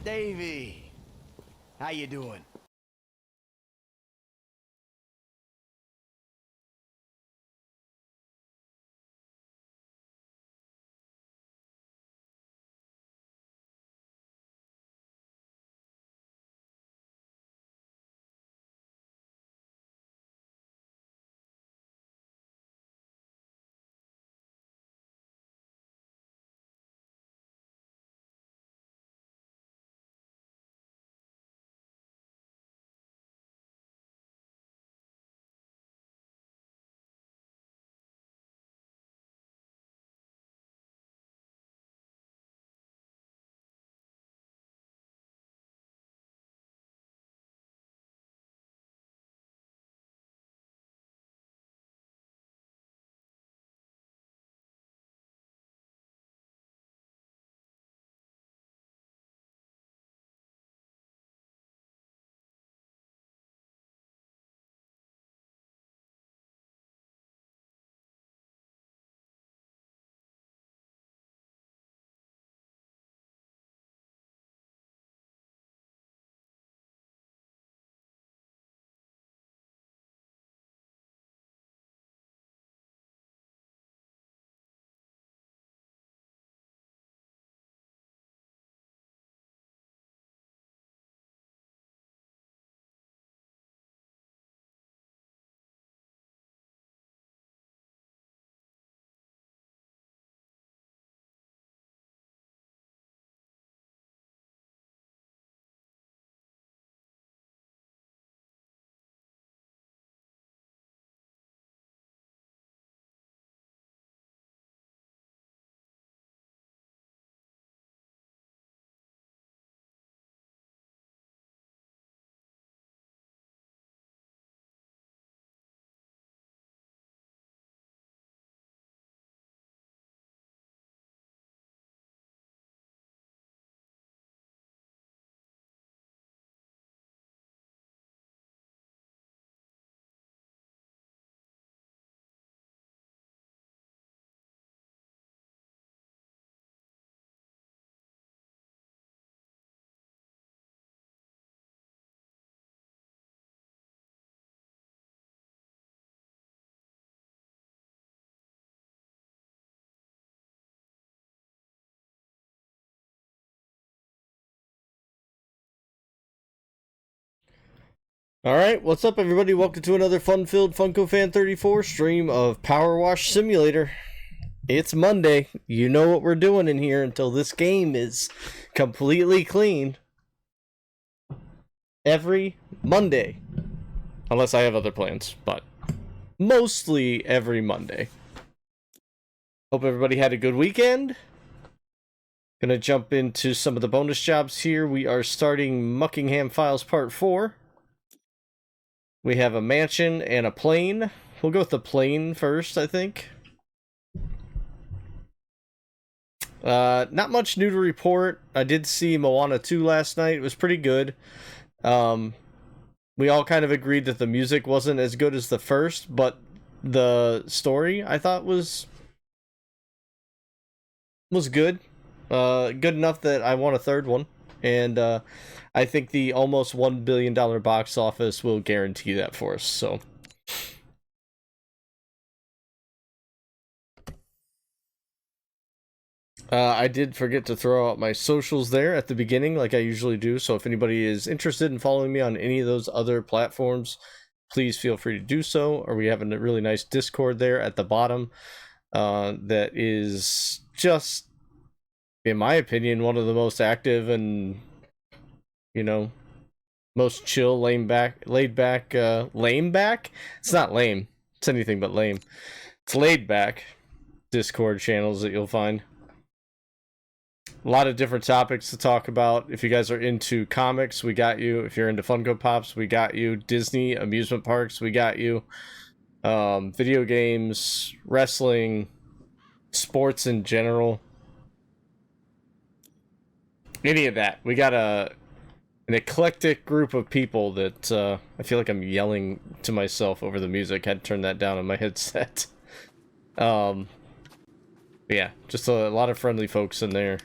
Davey, how you doing? Alright, what's up everybody? Welcome to another fun-filled Funko Fan 34 stream of PowerWash Simulator. It's Monday. You know what we're doing in here until this game is completely clean. Every Monday. Unless I have other plans, but mostly every Monday. Hope everybody had a good weekend. Gonna jump into some of the bonus jobs here. We are starting Muckingham Files Part 4. We have a mansion and a plane. We'll go with the plane first, I think. Not much new to report. I did see Moana 2 last night. It was pretty good. We all kind of agreed that the music wasn't as good as the first, but the story, I thought, was good. Good enough that I want a third one. And I think the almost $1 billion box office will guarantee that for us, so. I did forget to throw out my socials there at the beginning, like I usually do, so if anybody is interested in following me on any of those other platforms, please feel free to do so, or we have a really nice Discord there at the bottom that is just, in my opinion, one of the most active and, you know, most chill, laid back, lame back? It's not lame. It's anything but lame. It's laid back Discord channels that you'll find. A lot of different topics to talk about. If you guys are into comics, we got you. If you're into Funko Pops, we got you. Disney, amusement parks, we got you. Video games, wrestling, sports in general. Any of that. We got an eclectic group of people that I feel like I'm yelling to myself over the music. I had to turn that down on my headset. Yeah, just a lot of friendly folks in there.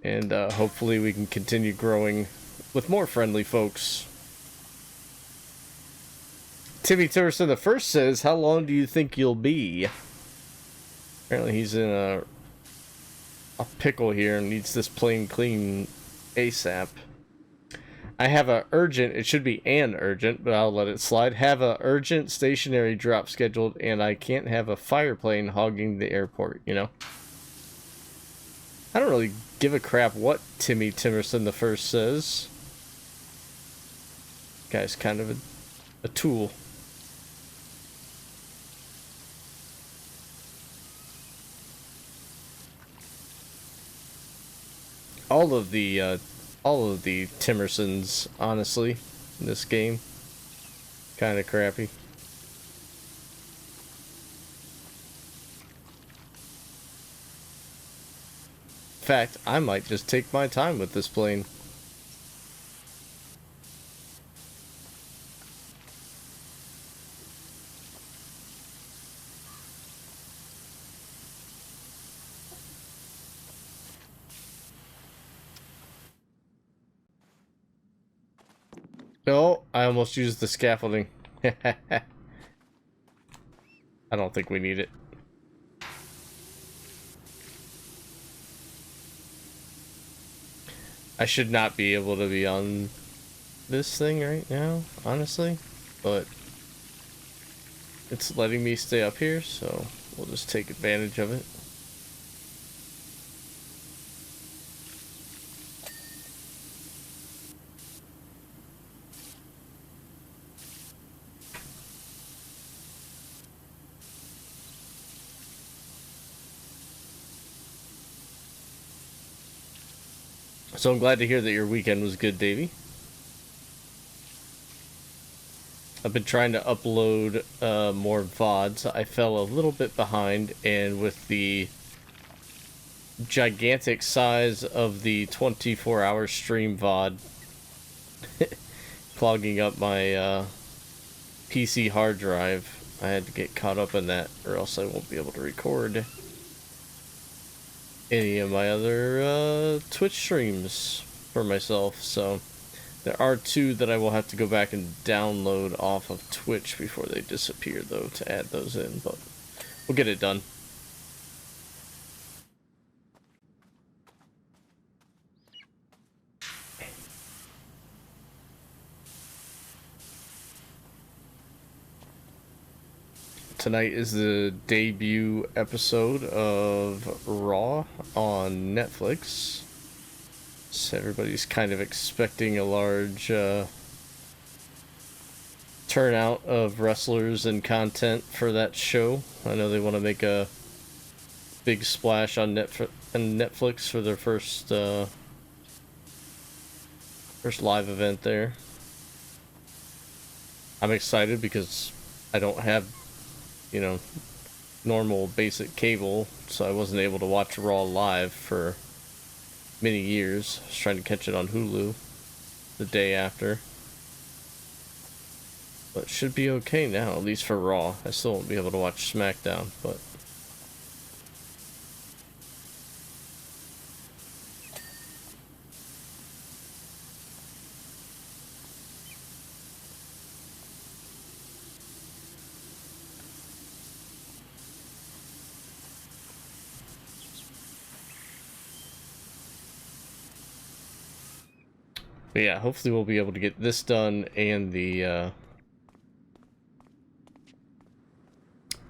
and hopefully we can continue growing with more friendly folks. Timmy Tillerson the First says, how long do you think you'll be? Apparently he's in a pickle here and needs this plane clean ASAP. I have a urgent, it should be an urgent, but I'll let it slide. Have a urgent stationary drop scheduled, and I can't have a fire plane hogging the airport, you know? I don't really give a crap what Timmy Timerson the First says. Guy's kind of a tool. All of the Timersons, honestly, in this game, kind of crappy. In fact, I might just take my time with this plane. Oh, I almost used the scaffolding. I don't think we need it. I should not be able to be on this thing right now, honestly, but it's letting me stay up here, so we'll just take advantage of it. So I'm glad to hear that your weekend was good, Davey. I've been trying to upload more VODs. I fell a little bit behind, and with the gigantic size of the 24-hour stream VOD clogging up my PC hard drive, I had to get caught up in that, or else I won't be able to record any of my other Twitch streams for myself. So there are 2 that I will have to go back and download off of Twitch before they disappear, though, to add those in, but we'll get it done. Tonight is the debut episode of Raw on Netflix. So everybody's kind of expecting a large turnout of wrestlers and content for that show. I know they want to make a big splash on Netflix for their first live event there. I'm excited because I don't have, you know, normal basic cable, so I wasn't able to watch Raw live for many years. I was trying to catch it on Hulu the day after. But it should be okay now, at least for Raw. I still won't be able to watch SmackDown, but yeah, hopefully we'll be able to get this done and the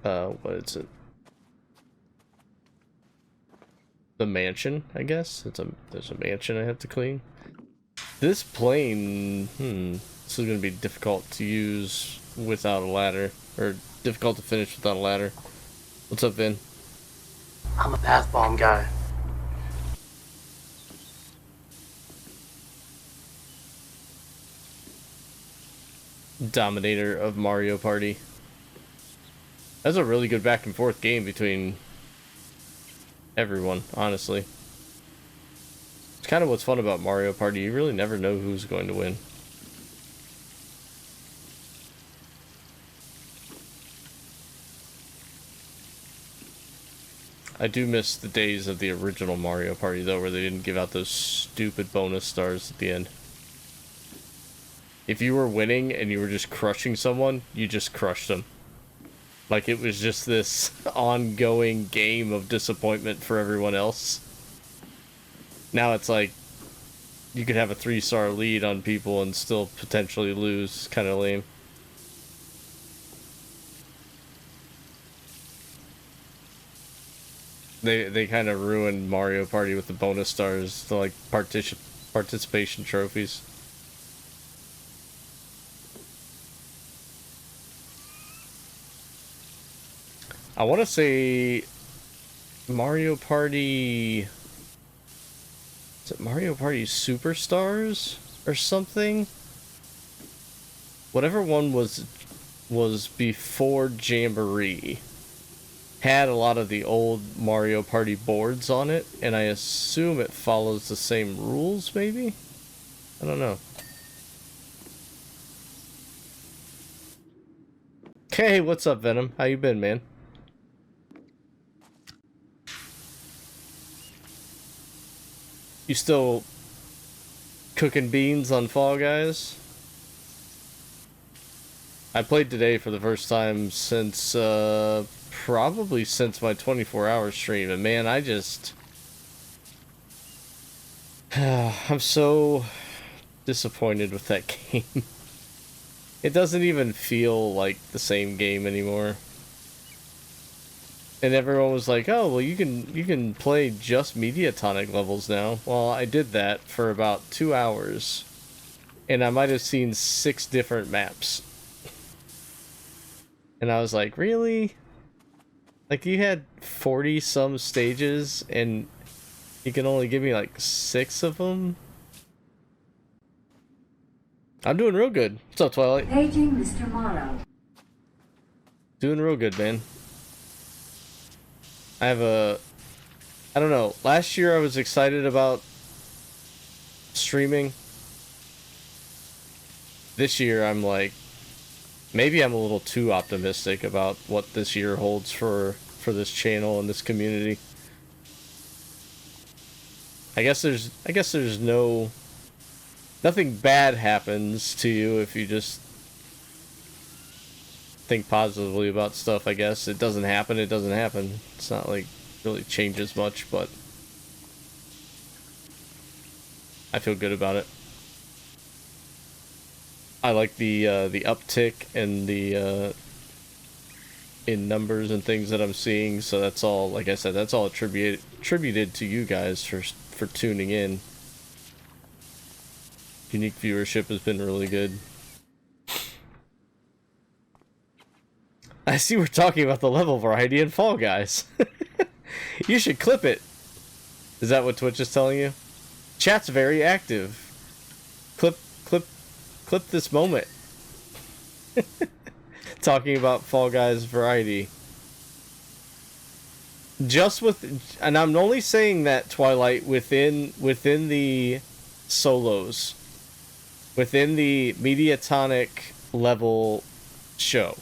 what is it? The mansion, I guess. There's a mansion I have to clean. This plane, this is gonna be difficult to use without a ladder, or difficult to finish without a ladder. What's up, Vin? I'm a bath bomb guy. Dominator of Mario Party. That's a really good back and forth game between everyone, honestly. It's kind of what's fun about Mario Party. You really never know who's going to win. I do miss the days of the original Mario Party, though, where they didn't give out those stupid bonus stars at the end. If you were winning and you were just crushing someone, you just crushed them. Like, it was just this ongoing game of disappointment for everyone else. Now it's like, you could have a 3-star lead on people and still potentially lose. Kind of lame. They kind of ruined Mario Party with the bonus stars, the like participation trophies. I want to say Mario Party. Is it Mario Party Superstars or something? Whatever one was before Jamboree had a lot of the old Mario Party boards on it, and I assume it follows the same rules, maybe? I don't know. Hey, what's up, Venom? How you been, man? You still cooking beans on Fall Guys? I played today for the first time since, probably since my 24-hour stream, and man, I just... I'm so disappointed with that game. It doesn't even feel like the same game anymore. And everyone was like, oh, well, you can play just Mediatonic levels now. Well, I did that for about 2 hours, and I might have seen 6 different maps. And I was like, really? Like, you had 40-some stages, and you can only give me, like, 6 of them? I'm doing real good. What's up, Twilight? Paging Mr. Morrow. Doing real good, man. I don't know. Last year I was excited about streaming. This year I'm like, maybe I'm a little too optimistic about what this year holds for this channel and this community. I guess there's nothing bad happens to you if you just think positively about stuff. I guess it doesn't happen. It's not like really changes much, but I feel good about it. I like the uptick and the in numbers and things that I'm seeing. So that's all, like I said, that's all attributed to you guys for tuning in. Unique viewership has been really good. I see we're talking about the level variety in Fall Guys. You should clip it. Is that what Twitch is telling you? Chat's very active. Clip this moment. Talking about Fall Guys variety. Just with, and I'm only saying that, Twilight, within the solos, within the Mediatonic level show.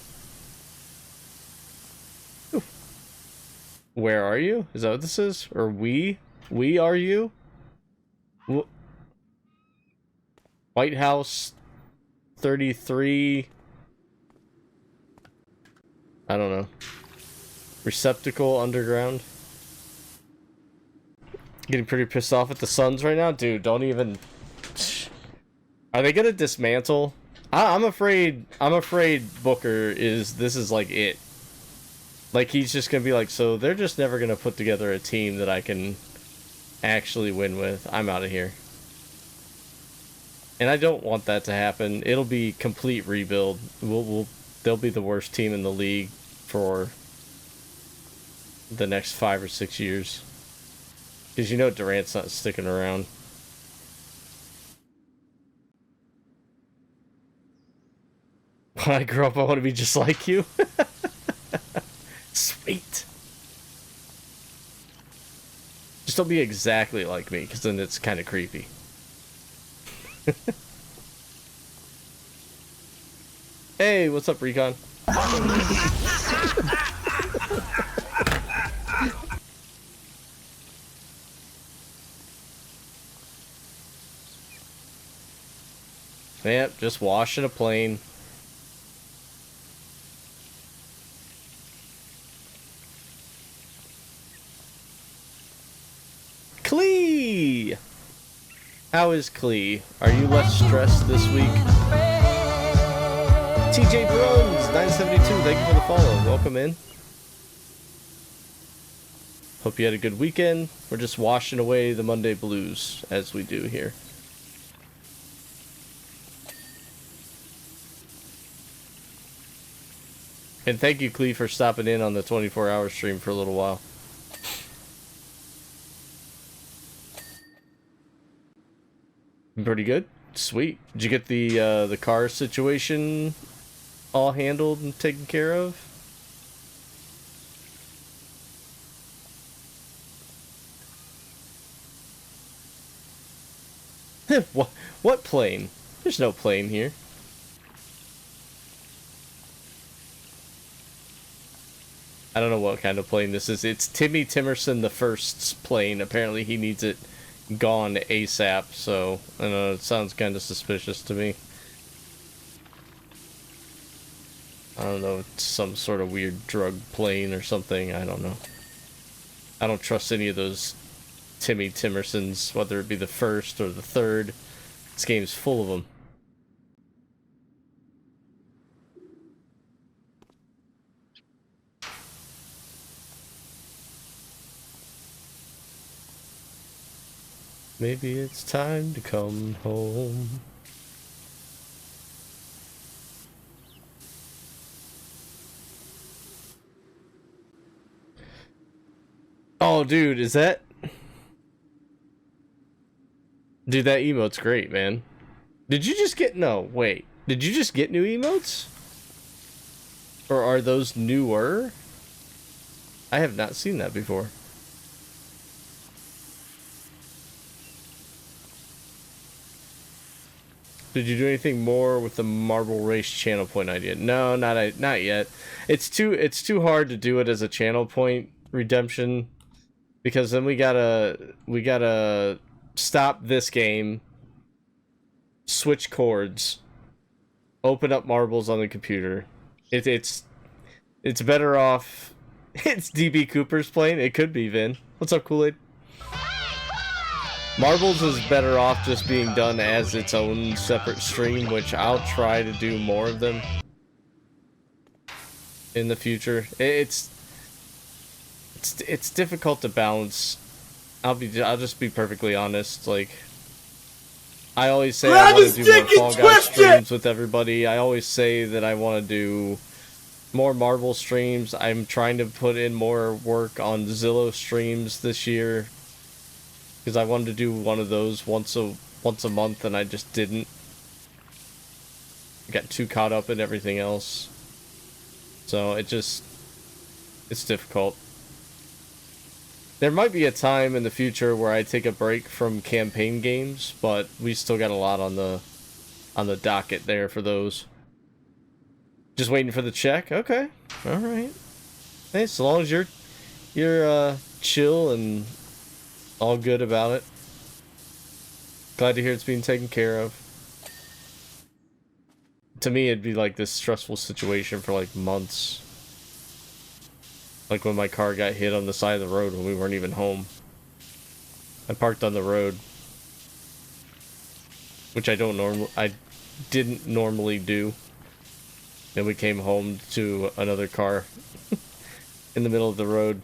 Ooh. Where are you? Is that what this is? Or we are you? White House 33. I don't know. Receptacle underground. Getting pretty pissed off at the Suns right now? Dude, don't even... Are they gonna dismantle? I'm afraid Booker this is like it. Like, he's just gonna be like, so they're just never gonna put together a team that I can actually win with. I'm out of here. And I don't want that to happen. It'll be complete rebuild. They'll be the worst team in the league for the next 5 or 6 years. Because you know Durant's not sticking around. When I grow up, I want to be just like you. Sweet. Just don't be exactly like me, because then it's kind of creepy. Hey, what's up, Recon? Yep, just washing a plane. Clee! How is Clee? Are you less stressed this week? TJ Bruns, 972, thank you for the follow. Welcome in. Hope you had a good weekend. We're just washing away the Monday blues, as we do here. And thank you, Clee, for stopping in on the 24-hour stream for a little while. Pretty good. Sweet. Did you get the car situation all handled and taken care of? What plane? There's no plane here. I don't know what kind of plane this is. It's Timmy Timerson the First's plane. Apparently he needs it gone ASAP, so I don't know, it sounds kind of suspicious to me. I don't know, it's some sort of weird drug plane or something, I don't know. I don't trust any of those Timmy Timersons, whether it be the first or the third. This game's full of them. Maybe it's time to come home. Oh, dude, is that... Dude, that emote's great, man. Did you just get... No, wait. Did you just get new emotes? Or are those newer? I have not seen that before. Did you do anything more with the Marble Race channel point idea? No, not yet. It's too hard to do it as a channel point redemption, because then we gotta stop this game, switch chords, open up marbles on the computer. It's better off. It's DB Cooper's playing. It could be Vin. What's up, Kool-Aid? Marbles is better off just being done as its own separate stream, which I'll try to do more of them in the future. It's difficult to balance. I'll just be perfectly honest. Like, I always say I want to do more Fall Guys streams with everybody. I always say that I want to do more Marvel streams. I'm trying to put in more work on Zillow streams this year, because I wanted to do one of those once a month, and I just didn't. Got too caught up in everything else. So it's difficult. There might be a time in the future where I take a break from campaign games, but we still got a lot on the docket there for those. Just waiting for the check? Okay. Alright. Hey, as long as you're chill and all good about it. Glad to hear it's being taken care of. To me, it'd be like this stressful situation for like months. Like when my car got hit on the side of the road when we weren't even home. I parked on the road, which I didn't normally do. Then we came home to another car in the middle of the road.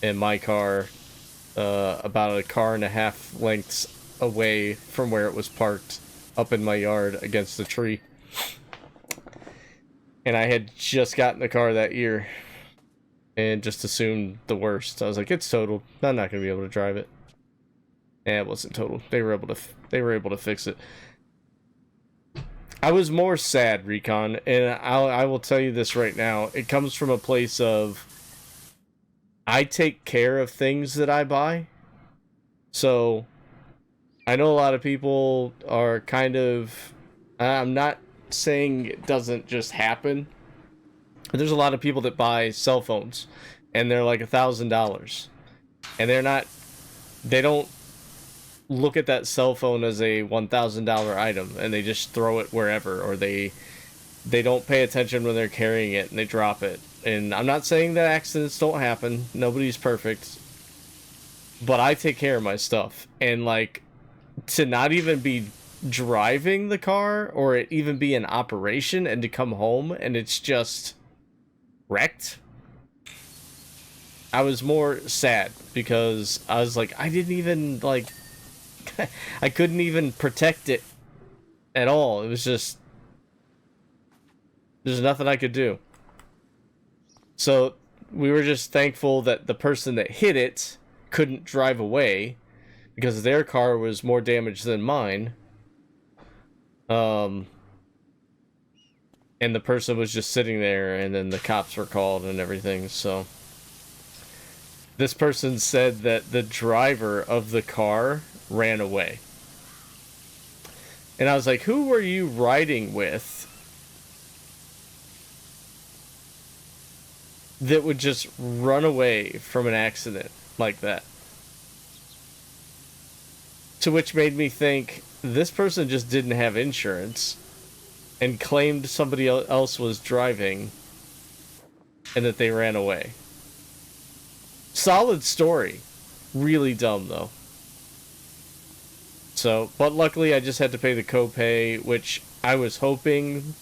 And my car, about a car and a half lengths away from where it was parked, up in my yard against a tree. And I had just gotten the car that year and just assumed the worst. I was like, it's totaled. I'm not going to be able to drive it. And it wasn't totaled. They were able to fix it. I was more sad, Recon, and I will tell you this right now. It comes from a place of I take care of things that I buy. So I know a lot of people are kind of, I'm not saying it doesn't just happen, but there's a lot of people that buy cell phones and they're like $1,000, and they don't look at that cell phone as a $1,000 item and they just throw it wherever, or they don't pay attention when they're carrying it and they drop it. And I'm not saying that accidents don't happen. Nobody's perfect. But I take care of my stuff. And, like, to not even be driving the car or it even be in operation and to come home and it's just wrecked, I was more sad because I was like, I didn't even, like, I couldn't even protect it at all. It was just, there's nothing I could do. So we were just thankful that the person that hit it couldn't drive away because their car was more damaged than mine. And the person was just sitting there, and then the cops were called and everything. So this person said that the driver of the car ran away. And I was like, who were you riding with that would just run away from an accident like that? To which made me think, this person just didn't have insurance and claimed somebody else was driving and that they ran away. Solid story. Really dumb, though. So, but luckily I just had to pay the copay, which I was hoping,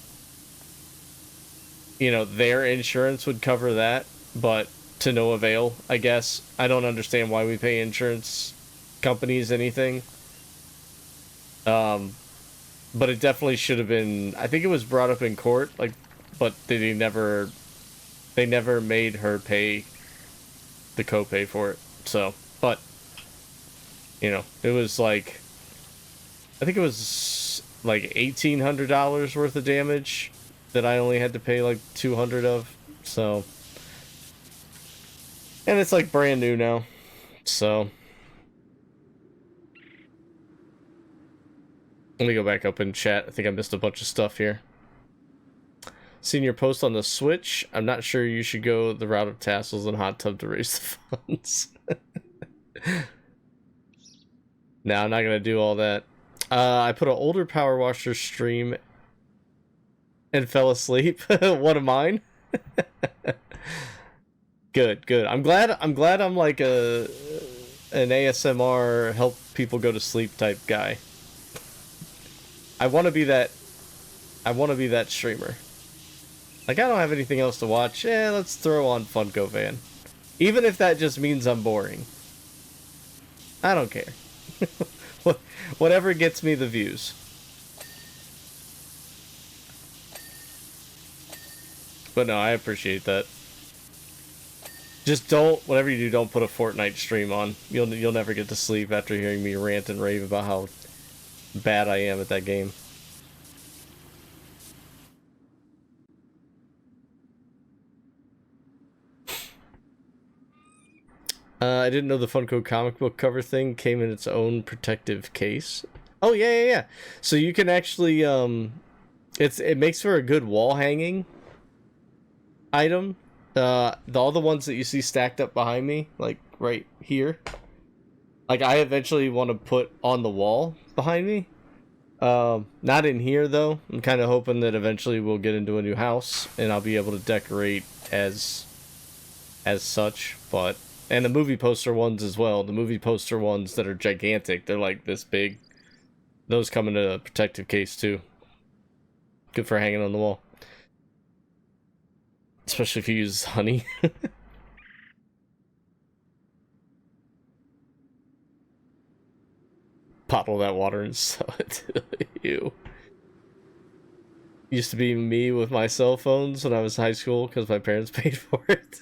you know, their insurance would cover that, but to no avail, I guess. I don't understand why we pay insurance companies anything. But it definitely should have been, I think it was brought up in court, like, but they never made her pay the copay for it. So, but, you know, it was like, I think it was like $1,800 worth of damage that I only had to pay like $200 of. So, and it's like brand new now. So, let me go back up in chat. I think I missed a bunch of stuff here. Seen your post on the Switch. I'm not sure you should go the route of tassels and hot tub to raise the funds. No, I'm not going to do all that. I put an older Power Washer stream and fell asleep. One of mine. Good, good. I'm glad I'm like an ASMR help people go to sleep type guy. I want to be that streamer. Like, I don't have anything else to watch. Let's throw on Funko Van. Even if that just means I'm boring. I don't care. Whatever gets me the views. But no, I appreciate that. Just don't, whatever you do, don't put a Fortnite stream on. You'll never get to sleep after hearing me rant and rave about how bad I am at that game. I didn't know the Funko comic book cover thing came in its own protective case. Oh yeah. So you can actually it makes for a good wall hanging item. All the ones that you see stacked up behind me, like right here, like I eventually want to put on the wall behind me. Not in here though. I'm kind of hoping that eventually we'll get into a new house and I'll be able to decorate as such. But and the movie poster ones as well. The movie poster ones that are gigantic, they're like this big. Those come in a protective case too. Good for hanging on the wall. Especially if you use honey. Bottle that water and sell it to you. Used to be me with my cell phones when I was in high school because my parents paid for it.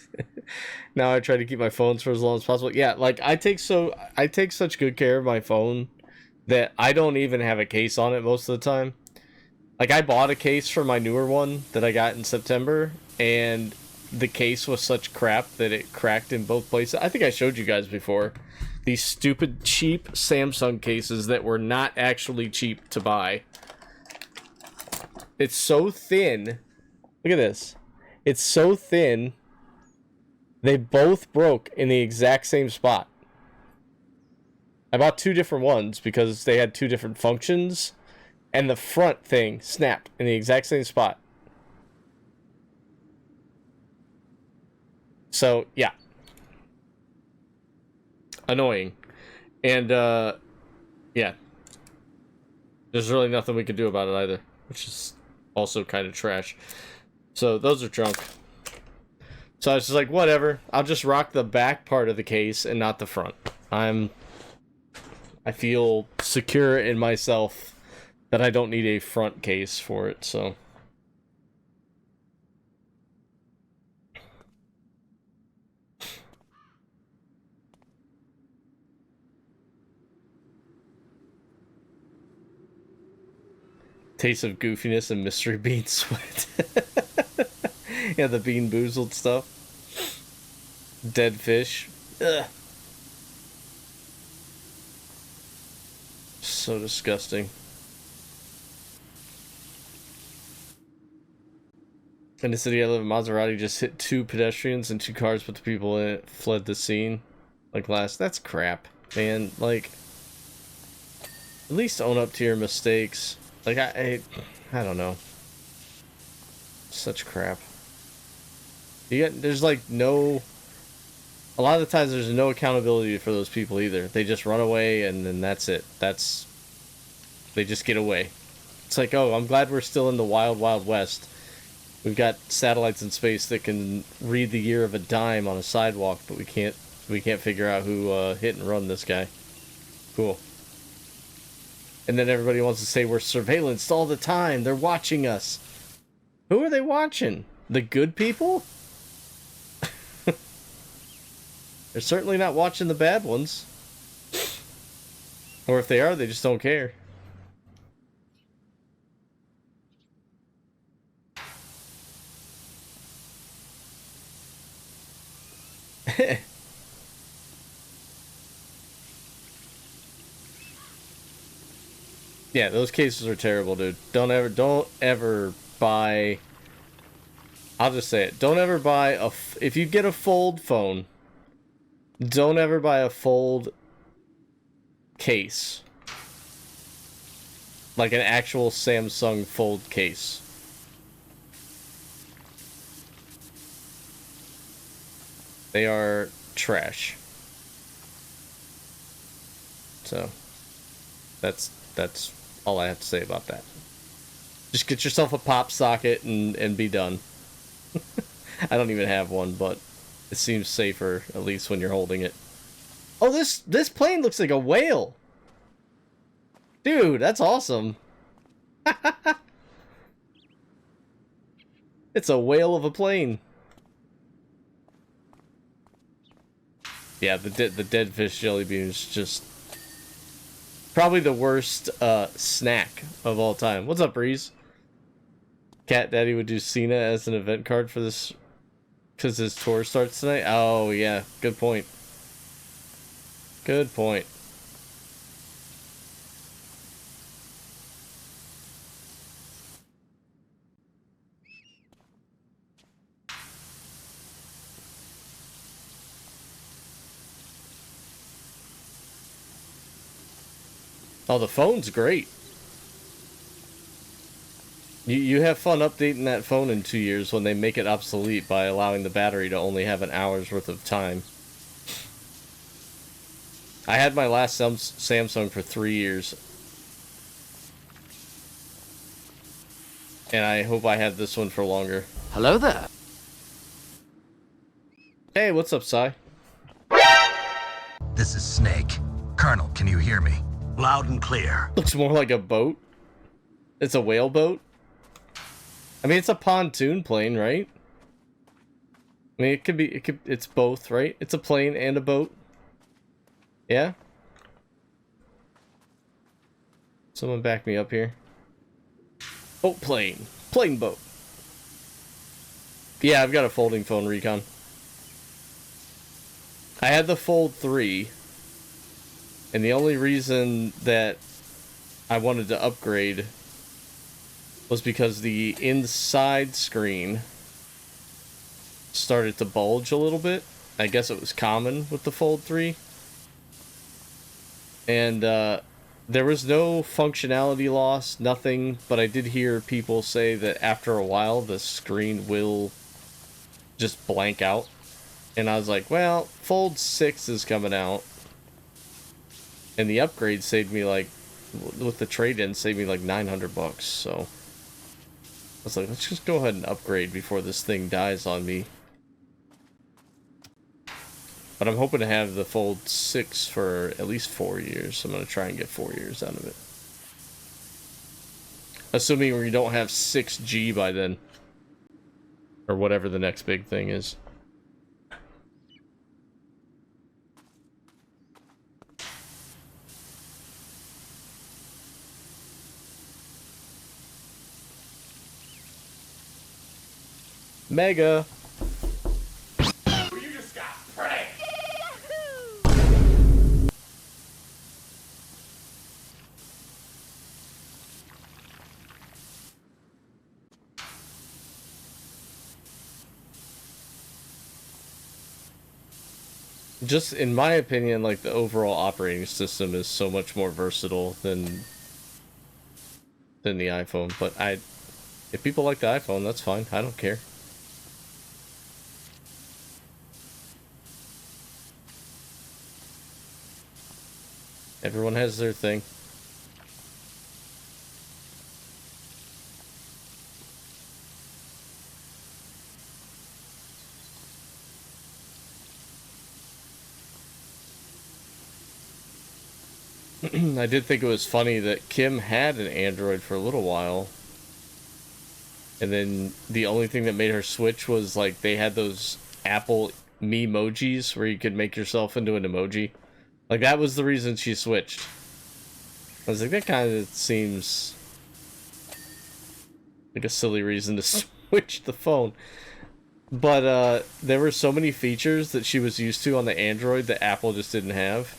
Now I try to keep my phones for as long as possible. Yeah, like I take such good care of my phone that I don't even have a case on it most of the time. Like I bought a case for my newer one that I got in September, and the case was such crap that it cracked in both places. I think I showed you guys before. These stupid cheap Samsung cases that were not actually cheap to buy. It's so thin. Look at this. It's so thin. They both broke in the exact same spot. I bought 2 different ones because they had 2 different functions, and the front thing snapped in the exact same spot. So, yeah. Annoying. And, yeah. There's really nothing we can do about it either, which is also kind of trash. So, those are junk. So, I was just like, whatever. I'll just rock the back part of the case and not the front. I feel secure in myself that I don't need a front case for it, so. Taste of goofiness and mystery bean sweat. Yeah, the bean boozled stuff. Dead fish. Ugh. So disgusting. In the city I live in, Maserati just hit 2 pedestrians and 2 cars, but the people in it fled the scene. Like last. That's crap, man. Like, at least own up to your mistakes. Like, I don't know. Such crap. There's like no... A lot of the times there's no accountability for those people either. They just run away and then that's it. They just get away. It's like, oh, I'm glad we're still in the wild, wild west. We've got satellites in space that can read the year of a dime on a sidewalk, but we can't figure out who hit and run this guy. Cool. And then everybody wants to say we're surveillanced all the time. They're watching us. Who are they watching? The good people? They're certainly not watching the bad ones. Or if they are, they just don't care. Yeah, those cases are terrible, dude. Don't ever buy... I'll just say it. Don't ever buy if you get a fold phone, don't ever buy a fold case. Like an actual Samsung fold case. They are trash. So, that's all I have to say about that. Just get yourself a pop socket and be done. I don't even have one, but it seems safer, at least when you're holding it. Oh, this plane looks like a whale! Dude, that's awesome! It's a whale of a plane. Yeah, the dead fish jelly bean is just probably the worst snack of all time. What's up, Breeze? Cat Daddy would do Cena as an event card for this because his tour starts tonight. Oh yeah, good point. Good point. Oh, the phone's great. You have fun updating that phone in 2 years when they make it obsolete by allowing the battery to only have an hour's worth of time. I had my last Samsung for 3 years. And I hope I have this one for longer. Hello there. Hey, what's up, Sai? This is Snake. Colonel, can you hear me? Loud and clear. Looks more like a boat. It's a whale boat. I mean, it's a pontoon plane, right? I mean, it's both, right? It's a plane and a boat. Yeah? Someone back me up here. Boat plane. Plane boat. Yeah, I've got a folding phone, Recon. I had the Fold 3. And the only reason that I wanted to upgrade was because the inside screen started to bulge a little bit. I guess it was common with the Fold 3. And there was no functionality loss, nothing, but I did hear people say that after a while the screen will just blank out. And I was like, well, Fold 6 is coming out. And the upgrade saved me like, with the trade-in, saved me like $900, so I was like, let's just go ahead and upgrade before this thing dies on me. But I'm hoping to have the Fold 6 for at least 4 years. So I'm going to try and get 4 years out of it. Assuming we don't have 6G by then. Or whatever the next big thing is. Mega! You just got pranked. Just in my opinion, like the overall operating system is so much more versatile than the iPhone. But if people like the iPhone, that's fine. I don't care. Everyone has their thing. I did think it was funny that Kim had an Android for a little while. And then the only thing that made her switch was like they had those Apple Memojis where you could make yourself into an emoji. Like that was the reason she switched. I was like, that kind of seems like a silly reason to switch the phone. But there were so many features that she was used to on the Android that Apple just didn't have.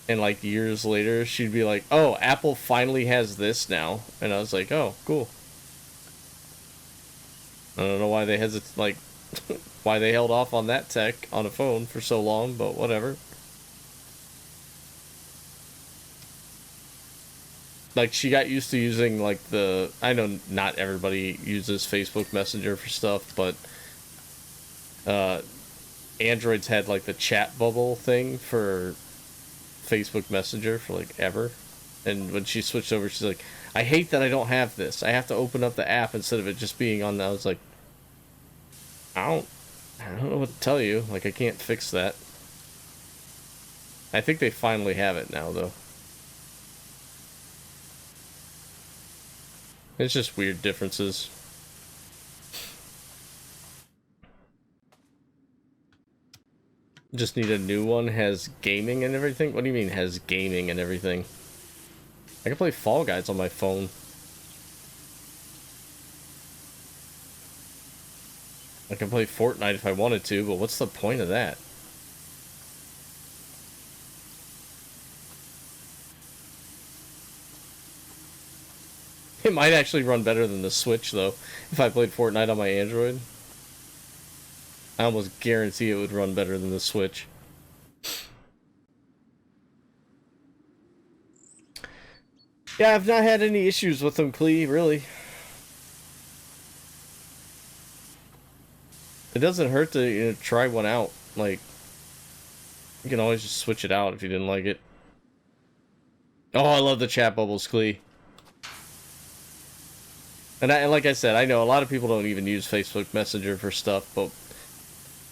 And like years later, she'd be like, oh, Apple finally has this now. And I was like, oh, cool. I don't know why they like, why they held off on that tech on a phone for so long, but whatever. Like, she got used to using, like, I know not everybody uses Facebook Messenger for stuff, but Androids had, like, the chat bubble thing for Facebook Messenger for like ever, and when she switched over, she's like, I hate that I don't have this. I have to open up the app instead of it just being on. I was like, I don't know what to tell you. Like, I can't fix that. I think they finally have it now, though. It's just weird differences. Just need a new one, has gaming and everything? What do you mean has gaming and everything? I can play Fall Guys on my phone. I can play Fortnite if I wanted to, but what's the point of that? It might actually run better than the Switch, though, if I played Fortnite on my Android. I almost guarantee it would run better than the Switch. Yeah, I've not had any issues with them, Clee, really. It doesn't hurt to try one out. Like, you can always just switch it out if you didn't like it. Oh, I love the chat bubbles, Clee. And like I said, I know a lot of people don't even use Facebook Messenger for stuff, but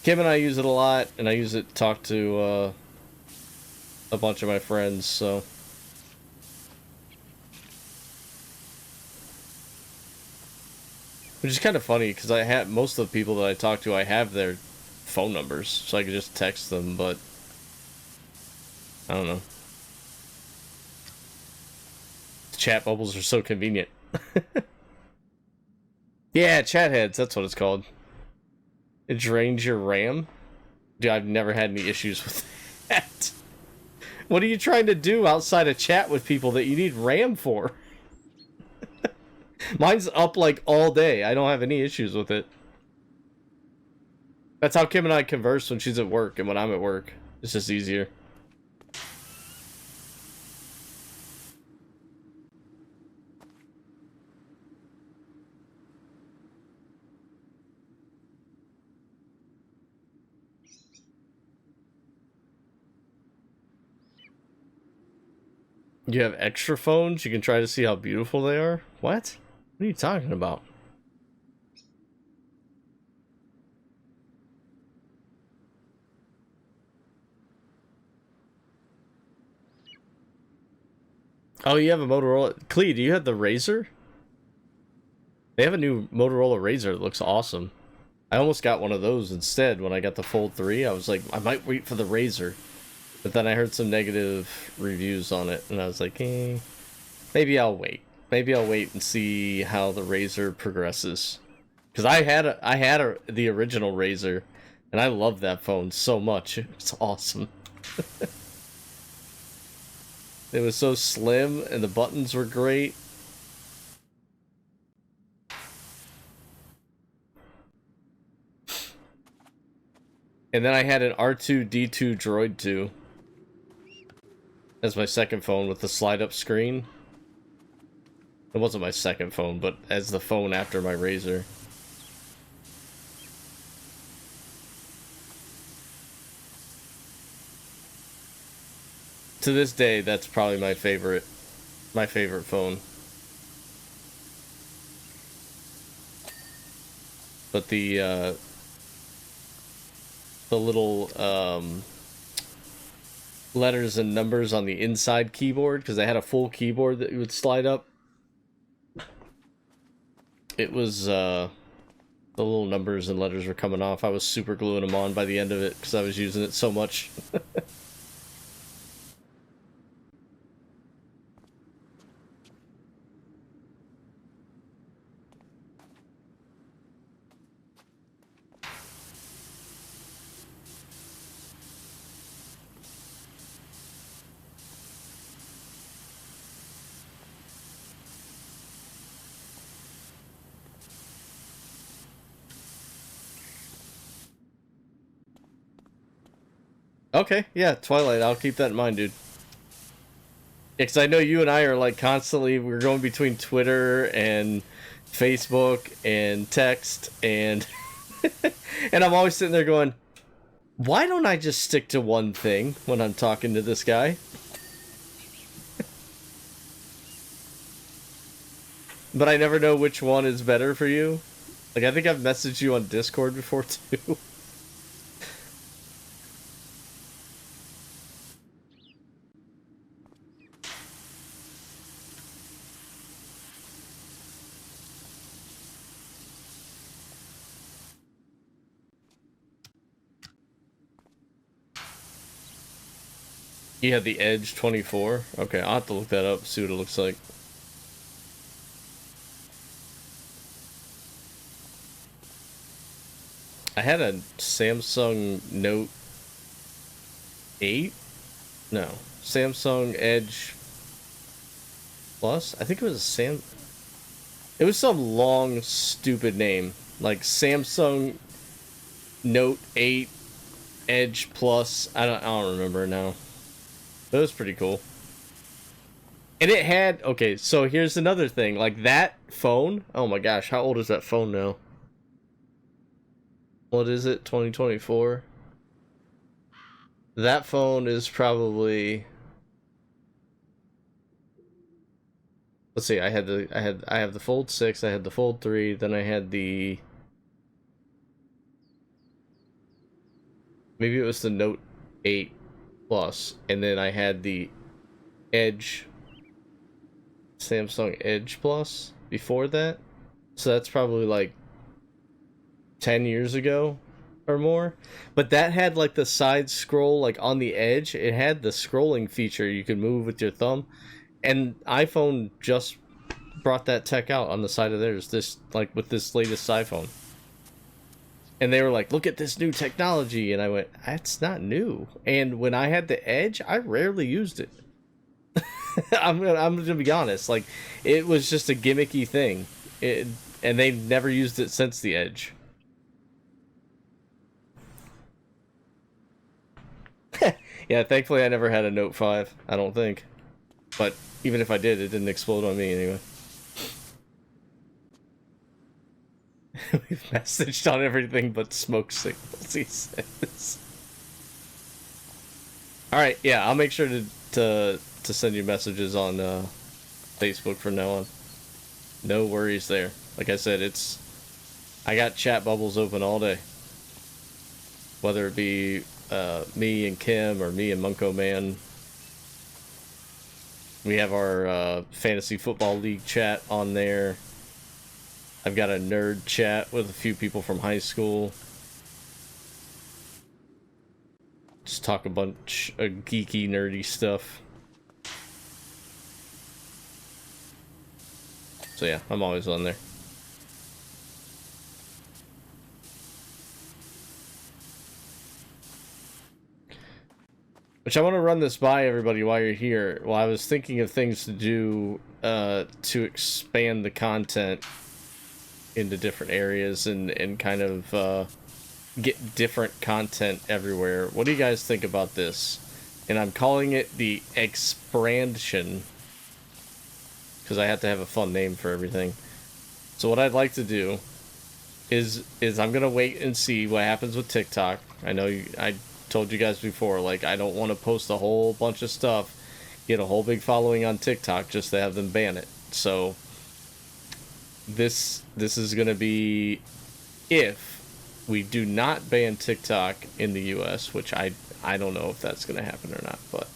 Kim and I use it a lot, and I use it to talk to a bunch of my friends, so. Which is kind of funny, because I have most of the people that I talk to, I have their phone numbers, so I can just text them, but I don't know. Chat bubbles are so convenient. Yeah, chat heads, that's what it's called. It drains your RAM? Dude, I've never had any issues with that. What are you trying to do outside of chat with people that you need RAM for? Mine's up like all day. I don't have any issues with it. That's how Kim and I converse when she's at work and when I'm at work. It's just easier. You have extra phones? You can try to see how beautiful they are? What? What are you talking about? Oh, you have a Motorola. Clee, do you have the Razor? They have a new Motorola Razr that looks awesome. I almost got one of those instead when I got the Fold 3. I was like, I might wait for the Razr. But then I heard some negative reviews on it, and I was like, maybe I'll wait. Maybe I'll wait and see how the Razr progresses. Because I had the original Razr, and I love that phone so much. It's awesome. It was so slim, and the buttons were great. And then I had an R2-D2 Droid 2 as my second phone with the slide-up screen. It wasn't my second phone, but as the phone after my Razr. To this day, that's probably my favorite phone. But the little letters and numbers on the inside keyboard, because I had a full keyboard that you would slide up. It was the little numbers and letters were coming off. I was super gluing them on by the end of it because I was using it so much. Okay, yeah, Twilight, I'll keep that in mind, dude. Because I know you and I are like constantly, we're going between Twitter and Facebook and text and and I'm always sitting there going, why don't I just stick to one thing when I'm talking to this guy? But I never know which one is better for you. Like, I think I've messaged you on Discord before too. You had the Edge 24? Okay, I'll have to look that up, see what it looks like. I had a Samsung Note 8? No. Samsung Edge Plus? I think it was it was some long, stupid name. Like Samsung Note 8 Edge Plus. I don't remember now. That was pretty cool. And it had, okay, so here's another thing. Like that phone, oh my gosh, how old is that phone now? What is it, 2024? That phone is probably, let's see, I have the Fold 6, I had the Fold 3, then I had the, maybe it was the Note 8 Plus, and then I had the Edge, Samsung Edge Plus before that. So that's probably like 10 years ago or more. But that had like the side scroll, like on the edge. It had the scrolling feature you could move with your thumb. And iPhone just brought that tech out on the side of theirs, this like with this latest iPhone. And they were like, look at this new technology. And I went, that's not new. And when I had the Edge, I rarely used it. I'm gonna be honest. Like, it was just a gimmicky thing. And they've never used it since the Edge. Yeah, thankfully I never had a Note 5. I don't think. But even if I did, it didn't explode on me anyway. We've messaged on everything but smoke signals, he says. Alright, yeah, I'll make sure to to send you messages on Facebook from now on. No worries there. Like I said, I got chat bubbles open all day. Whether it be me and Kim or me and Munko Man. We have our fantasy football league chat on there. I've got a nerd chat with a few people from high school. Just talk a bunch of geeky, nerdy stuff. So yeah, I'm always on there. Which I want to run this by everybody while you're here. Well, I was thinking of things to do to expand the content into different areas and kind of get different content everywhere. What do you guys think about this? And I'm calling it the expansion because I have to have a fun name for everything. So what I'd like to do is I'm gonna wait and see what happens with TikTok. I know I told you guys before, like, I don't want to post a whole bunch of stuff, get a whole big following on TikTok just to have them ban it. So this is gonna be if we do not ban TikTok in the US, which I don't know if that's gonna happen or not, but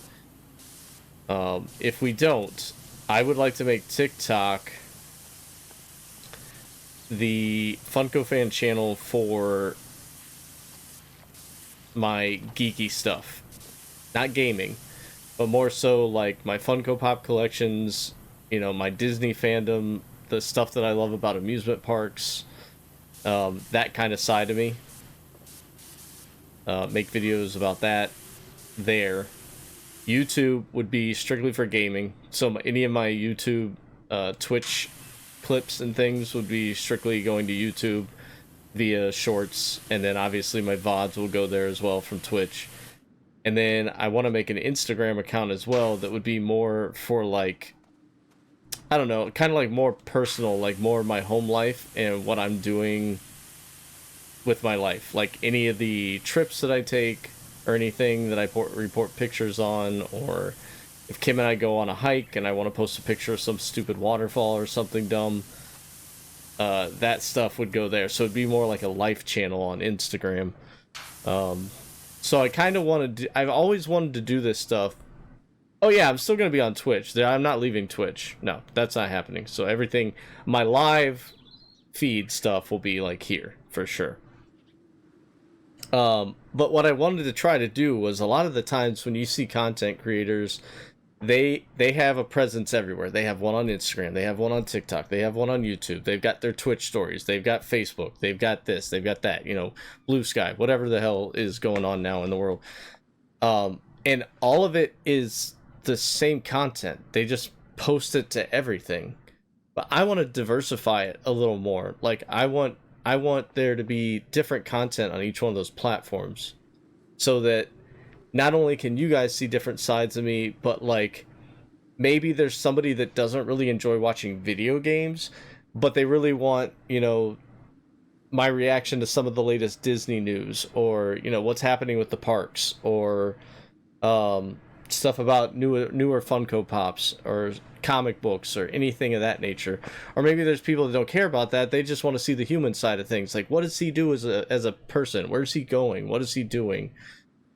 if we don't, I would like to make TikTok the Funko Fan channel for my geeky stuff. Not gaming, but more so like my Funko Pop collections, you know, my Disney fandom, the stuff that I love about amusement parks, that kind of side of me. Make videos about that there. YouTube would be strictly for gaming, so any of my YouTube, Twitch clips and things would be strictly going to YouTube via shorts, and then obviously my VODs will go there as well from Twitch. And then I want to make an Instagram account as well that would be more for, like, I don't know, kind of like more personal, like more of my home life and what I'm doing with my life. Like any of the trips that I take or anything that I report pictures on, or if Kim and I go on a hike and I want to post a picture of some stupid waterfall or something dumb, that stuff would go there. So it'd be more like a life channel on Instagram. So I kind of wanted to, I've always wanted to do this stuff. Oh yeah, I'm still going to be on Twitch. I'm not leaving Twitch. No, that's not happening. So everything, my live feed stuff will be like here for sure. But what I wanted to try to do was, a lot of the times when you see content creators, they have a presence everywhere. They have one on Instagram, they have one on TikTok, they have one on YouTube, they've got their Twitch stories, they've got Facebook, they've got this, they've got that, you know, Blue Sky, whatever the hell is going on now in the world. And all of it is the same content. They just post it to everything. But I want to diversify it a little more. Like, I want there to be different content on each one of those platforms, so that not only can you guys see different sides of me, but like maybe there's somebody that doesn't really enjoy watching video games, but they really want, you know, my reaction to some of the latest Disney news, or, you know, what's happening with the parks, or stuff about newer Funko Pops, or comic books, or anything of that nature. Or maybe there's people that don't care about that. They just want to see the human side of things. Like, what does he do as a person? Where's he going? What is he doing?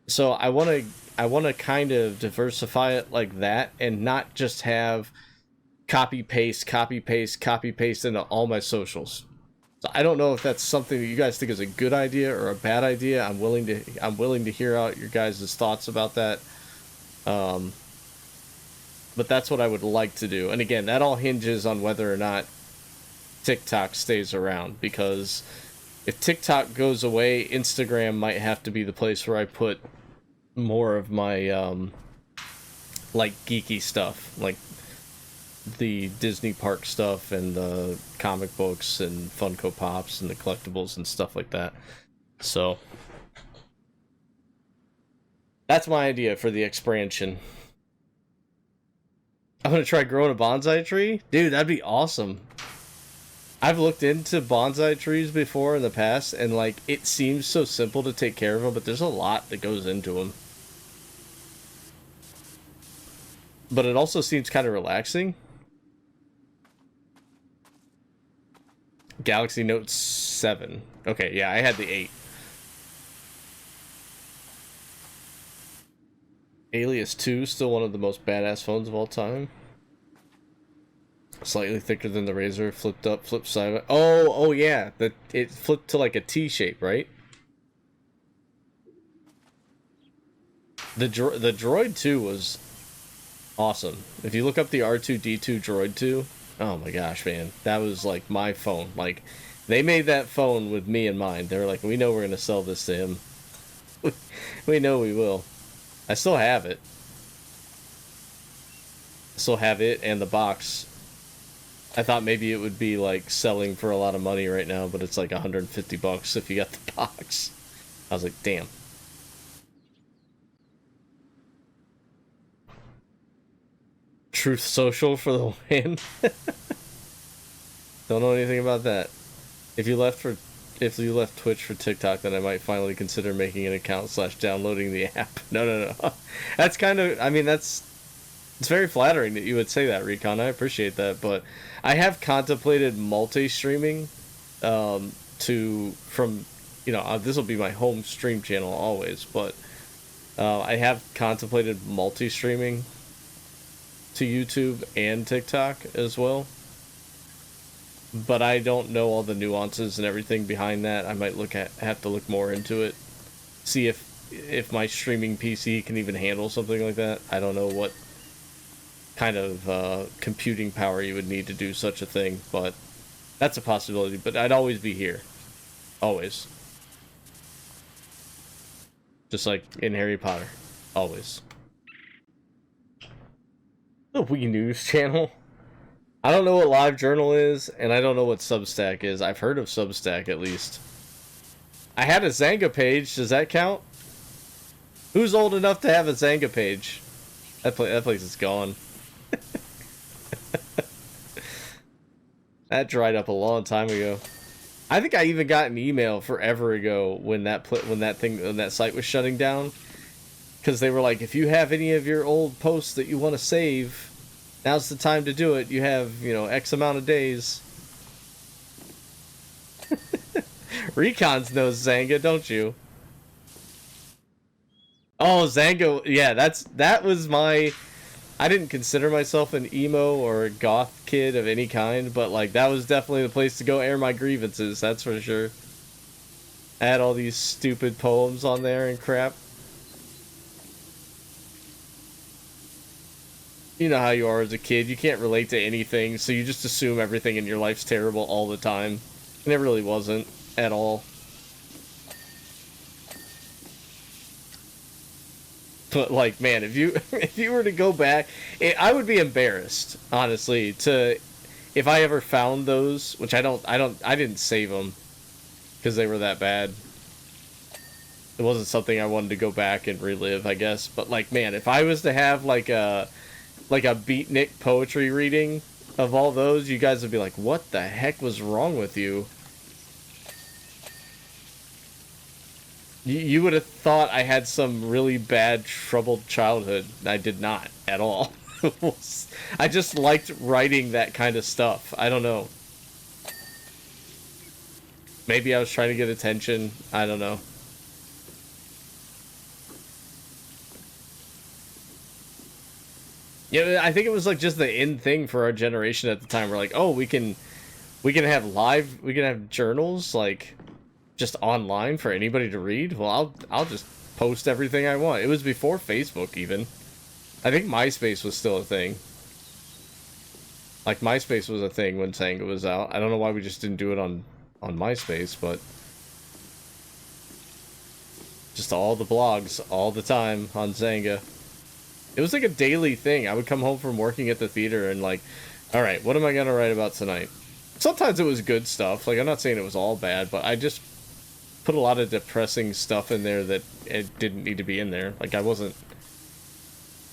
So I want to kind of diversify it like that, and not just have copy paste into all my socials. So I don't know if that's something that you guys think is a good idea or a bad idea. I'm willing to hear out your guys' thoughts about that. But that's what I would like to do. And again, that all hinges on whether or not TikTok stays around, because if TikTok goes away, Instagram might have to be the place where I put more of my like geeky stuff, like the Disney park stuff and the comic books and Funko Pops and the collectibles and stuff like that. So that's my idea for the expansion. I'm gonna try growing a bonsai tree? Dude, that'd be awesome. I've looked into bonsai trees before in the past, and like, it seems so simple to take care of them, but there's a lot that goes into them. but it also seems kind of relaxing. Galaxy Note 7. Okay, yeah, I had the 8. Alias 2, still one of the most badass phones of all time. Slightly thicker than the Razr, flipped up, flipped sideways. Oh yeah, it flipped to like a T shape, right? The Droid 2 was awesome. If you look up the R2-D2 Droid 2, oh my gosh, man, that was like my phone. Like, they made that phone with me in mind. They were like, we know we're gonna sell this to him. We know we will. I still have it. Still have it and the box. I thought maybe it would be like selling for a lot of money right now, but it's like 150 bucks if you got the box. I was like, damn. Truth Social for the win. Don't know anything about that. If you left Twitch for TikTok, then I might finally consider making an account / downloading the app. No. That's kind of, I mean, it's very flattering that you would say that, Recon. I appreciate that, but I have contemplated multi-streaming from, you know, this will be my home stream channel always, but I have contemplated multi-streaming to YouTube and TikTok as well. But I don't know all the nuances and everything behind that. I might have to look more into it. See if my streaming PC can even handle something like that. I don't know what kind of computing power you would need to do such a thing, but that's a possibility. But I'd always be here. Always. Just like in Harry Potter. Always. The Wii News channel. I don't know what LiveJournal is, and I don't know what Substack is. I've heard of Substack, at least. I had a Zanga page. Does that count? Who's old enough to have a Zanga page? That place is gone. That dried up a long time ago. I think I even got an email forever ago when that site was shutting down, because they were like, if you have any of your old posts that you want to save, now's the time to do it. You have, you know, X amount of days. Recons knows Zanga, don't you? Oh, Zanga, yeah, that was my... I didn't consider myself an emo or a goth kid of any kind, but, like, that was definitely the place to go air my grievances, that's for sure. I had all these stupid poems on there and crap. You know how you are as a kid. You can't relate to anything, so you just assume everything in your life's terrible all the time. And it really wasn't at all. But, like, man, if you were to go back, I would be embarrassed, honestly, if I ever found those, which I didn't save them because they were that bad. It wasn't something I wanted to go back and relive, I guess. But, like, man, if I was to have like a beatnik poetry reading of all those, you guys would be like, what the heck was wrong with you? You would have thought I had some really bad, troubled childhood. I did not, at all. I just liked writing that kind of stuff. I don't know. Maybe I was trying to get attention. I don't know. Yeah, I think it was like just the in thing for our generation at the time. We're like, oh, we can have journals like just online for anybody to read. Well, I'll just post everything I want. It was before Facebook even. I think MySpace was still a thing. Like MySpace was a thing when Zanga was out. I don't know why we just didn't do it on MySpace, but just all the blogs all the time on Zanga. It was like a daily thing. I would come home from working at the theater and like, all right, what am I gonna write about tonight? Sometimes it was good stuff. Like, I'm not saying it was all bad, but I just put a lot of depressing stuff in there that it didn't need to be in there. Like, I wasn't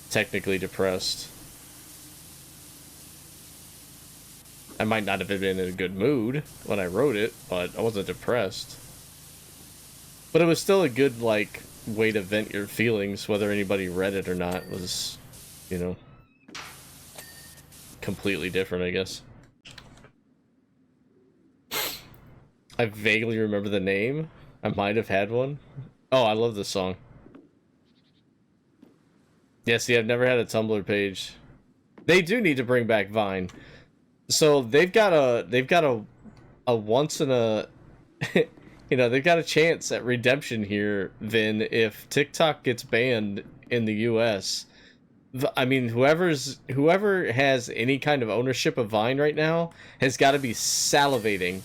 technically depressed. I might not have been in a good mood when I wrote it, but I wasn't depressed. But it was still a good, like, way to vent your feelings, whether anybody read it or not, was, you know. completely different, I guess. I vaguely remember the name. I might have had one. Oh, I love this song. Yeah, see, I've never had a Tumblr page. They do need to bring back Vine. So they've got a once in a you know, they've got a chance at redemption here, Vin, if TikTok gets banned in the US. I mean, whoever has any kind of ownership of Vine right now has got to be salivating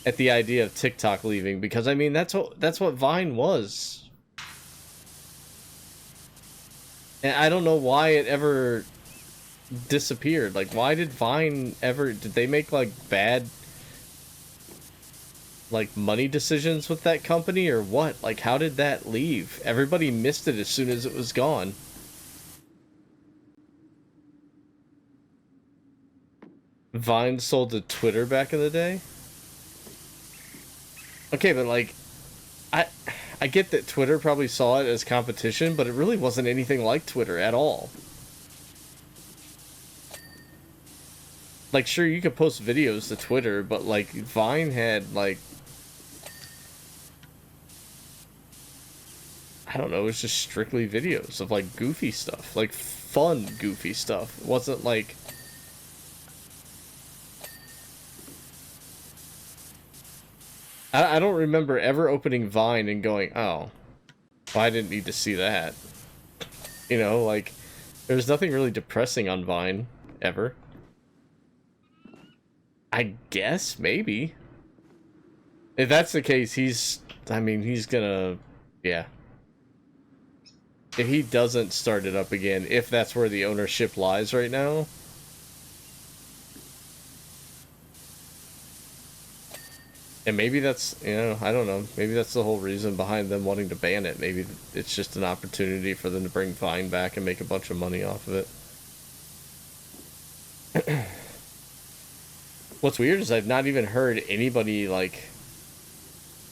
at the idea of TikTok leaving, because I mean that's what Vine was. And I don't know why it ever disappeared. Like, why did Vine ever, did they make like bad like money decisions with that company or what? Like, how did that leave? Everybody missed it as soon as it was gone. Vine sold to Twitter back in the day. Okay, but like, I get that Twitter probably saw it as competition, but it really wasn't anything like Twitter at all. Like, sure, you could post videos to Twitter, but like, Vine had like, I don't know, it was just strictly videos of like goofy stuff, like fun goofy stuff. It wasn't like, I don't remember ever opening Vine and going, oh, well, I didn't need to see that. You know, like, there's nothing really depressing on Vine, ever. I guess, maybe. If that's the case, he's gonna, yeah. If he doesn't start it up again, if that's where the ownership lies right now, and maybe that's, you know, I don't know, maybe that's the whole reason behind them wanting to ban it. Maybe it's just an opportunity for them to bring Vine back and make a bunch of money off of it. What's weird is I've not even heard anybody, like,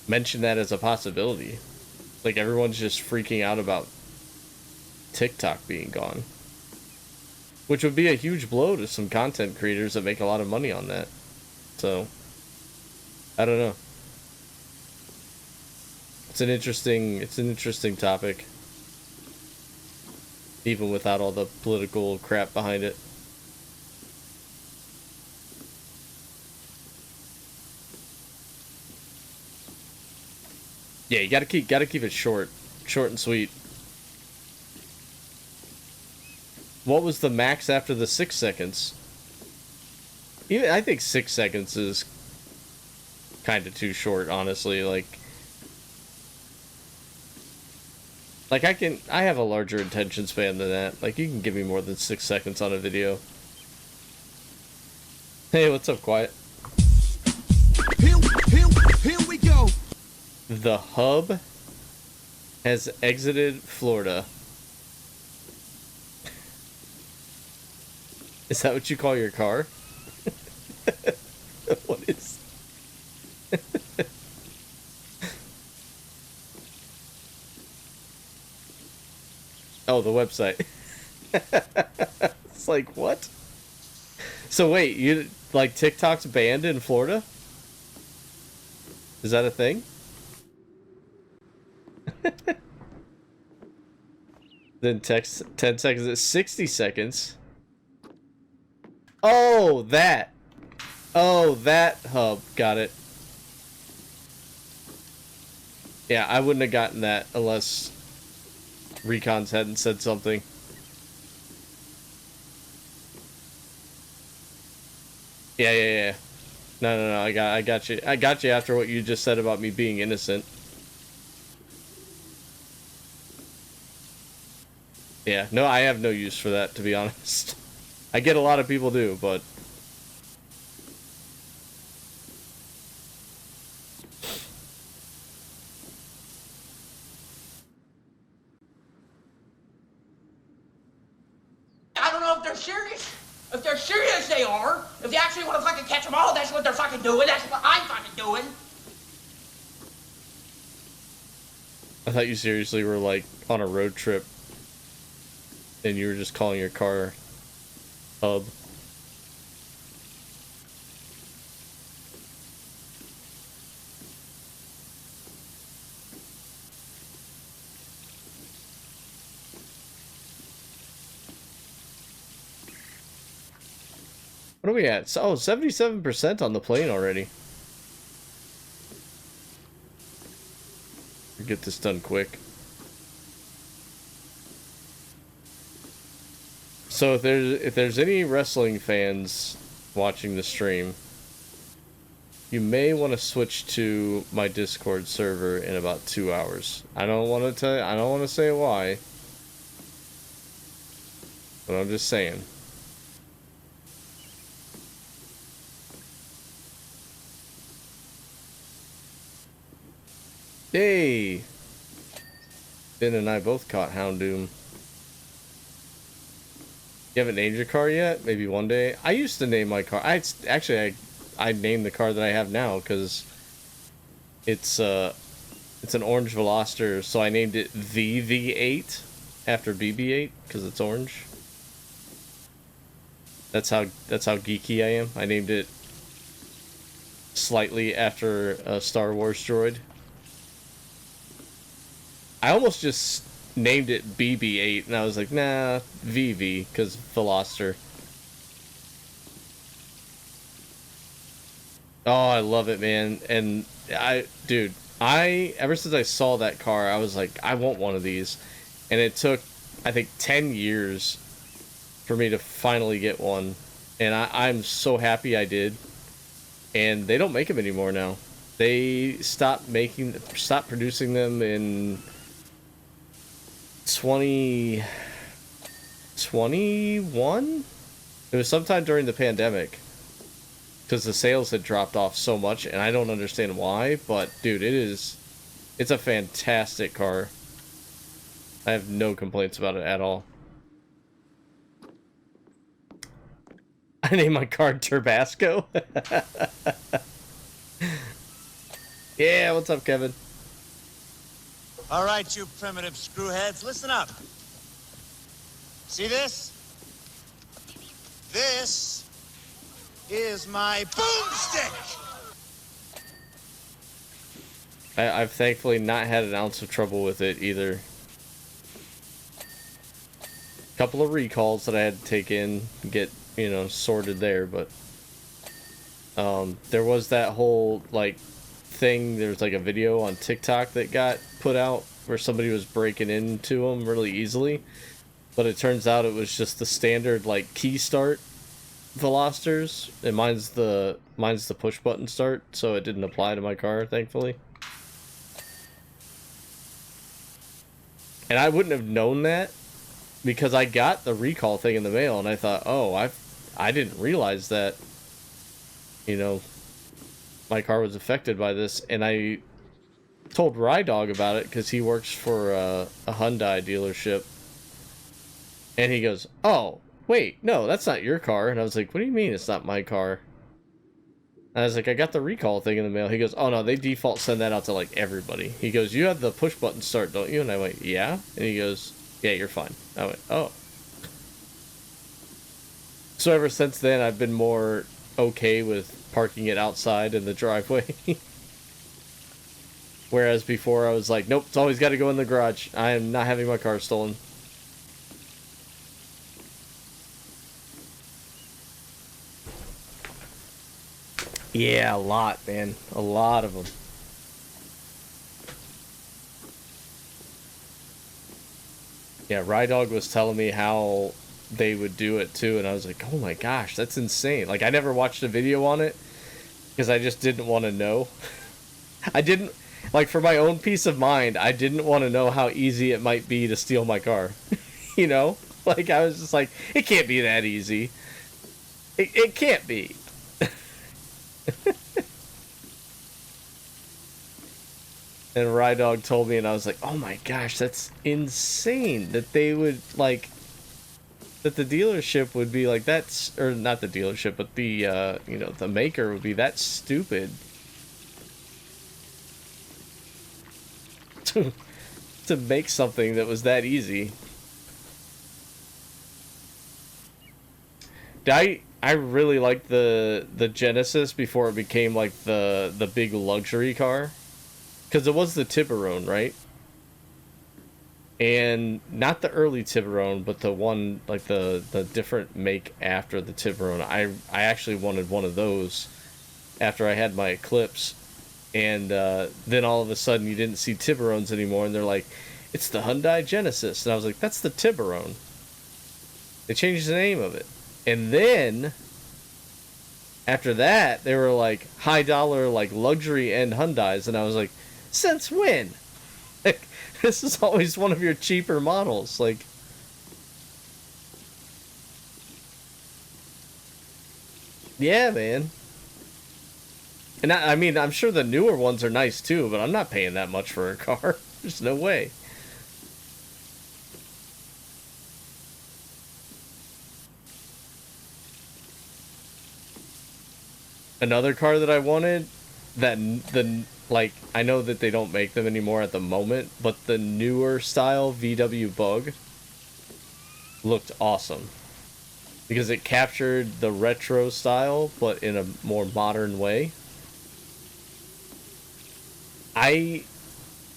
mention that as a possibility. Like, everyone's just freaking out about TikTok being gone. Which would be a huge blow to some content creators that make a lot of money on that. So, I don't know. It's an interesting topic. Even without all the political crap behind it. Yeah, you gotta keep it short and sweet. What was the max after the 6 seconds? Even I think 6 seconds is kind of too short, honestly. Like I have a larger attention span than that. Like, you can give me more than 6 seconds on a video. Hey, what's up, Quiet? Here we go. The hub has exited Florida. Is that what you call your car? What is... Oh, the website. It's like, what? So wait, you, like, TikTok's banned in Florida? Is that a thing? Then text 10 seconds at 60 seconds. Oh, that. Oh, that hub. Got it. Yeah, I wouldn't have gotten that unless Recons hadn't said something. Yeah. No. I got you. I got you after what you just said about me being innocent. Yeah, no, I have no use for that, to be honest. I get a lot of people do, but... I don't know if they're serious. If they're serious, they are. If they actually want to fucking catch them all, that's what they're fucking doing. That's what I'm fucking doing. I thought you seriously were, like, on a road trip. And you were just calling your car hub. What are we at? Oh, 77% on the plane already. Get this done quick. So if there's any wrestling fans watching the stream, you may want to switch to my Discord server in about 2 hours. I don't want to say why, but I'm just saying. Hey! Ben and I both caught Houndoom. You haven't named your car yet? Maybe one day. I used to name my car. I named the car that I have now because it's an orange Veloster, so I named it the V8 after BB-8 because it's orange. That's how geeky I am. I named it slightly after a Star Wars droid. I almost just named it BB-8, and I was like, nah, VV, because Veloster. Oh, I love it, man. And dude, ever since I saw that car, I was like, I want one of these. And it took, I think, 10 years for me to finally get one. And I'm so happy I did. And they don't make them anymore now. They stopped producing them in 2021? It was sometime during the pandemic because the sales had dropped off so much, and I don't understand why, but dude, it's a fantastic car. I have no complaints about it at all. I named my car Turbasco. Yeah, what's up, Kevin? All right, you primitive screwheads, listen up. See this? This is my boomstick! I've thankfully not had an ounce of trouble with it either. A couple of recalls that I had to take in, get, sorted there, but there was that whole, thing, there's a video on TikTok that got put out where somebody was breaking into them really easily, but it turns out it was just the standard key start Velosters, and mine's the push button start, so it didn't apply to my car, thankfully. And I wouldn't have known that because I got the recall thing in the mail, and I thought, oh, I didn't realize that my car was affected by this, and I told Rydog about it because he works for a Hyundai dealership, and he goes, oh, wait, no, that's not your car. And I was like, what do you mean it's not my car? And I was like, I got the recall thing in the mail. He goes, oh no, they default send that out to everybody. He goes, you have the push button start, don't you? And I went, yeah. And he goes, yeah, you're fine. I went, oh. So ever since then, I've been more okay with parking it outside in the driveway. Whereas before I was like, nope, it's always got to go in the garage. I am not having my car stolen. Yeah, a lot, man. A lot of them. Yeah, Rydog was telling me how they would do it too, and I was like, oh my gosh, that's insane. I never watched a video on it because I just didn't want to know. I didn't, for my own peace of mind, I didn't want to know how easy it might be to steal my car. I was just like, it can't be that easy. It can't be. And Rydog told me, and I was like, oh my gosh, that's insane that they would, that the dealership would be like that, or not the dealership, but the, the maker would be that stupid to make something that was that easy. I really liked the Genesis before it became the big luxury car, because it was the Tiburon, right? and not the early Tiburon, but the one like the different make after the Tiburon. I actually wanted one of those after I had my Eclipse, and then all of a sudden you didn't see Tiburons anymore, and they're like, it's the Hyundai Genesis, and I was like, that's the Tiburon. They changed the name of it, and then after that they were like high dollar like luxury end Hyundais, and I was like, since when? Like, this is always one of your cheaper models. Like, yeah, man. And I mean, I'm sure the newer ones are nice too, but I'm not paying that much for a car. There's no way. Another car that I wanted, that like, I know that they don't make them anymore at the moment, but the newer style VW Bug looked awesome because it captured the retro style but in a more modern way. I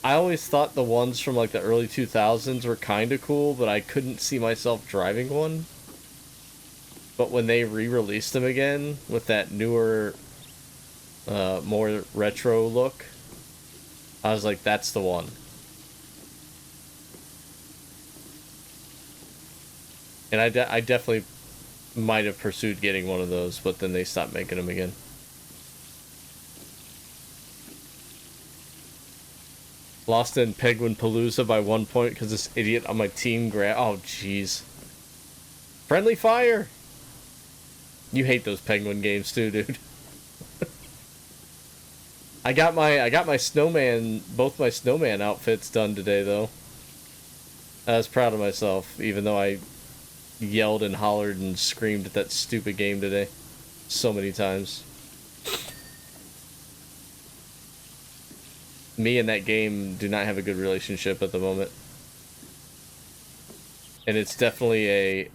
always thought the ones from like the early 2000s were kind of cool, but I couldn't see myself driving one. But when they re-released them again with that newer more retro look, I was like, that's the one. And I definitely might have pursued getting one of those, but then they stopped making them again. Lost in Penguin Palooza by 1 point because this idiot on my team oh jeez. Friendly fire! You hate those Penguin games too, dude. I got my snowman, both my snowman outfits done today though. I was proud of myself, even though I yelled and hollered and screamed at that stupid game today so many times. Me and that game do not have a good relationship at the moment. And it's definitely a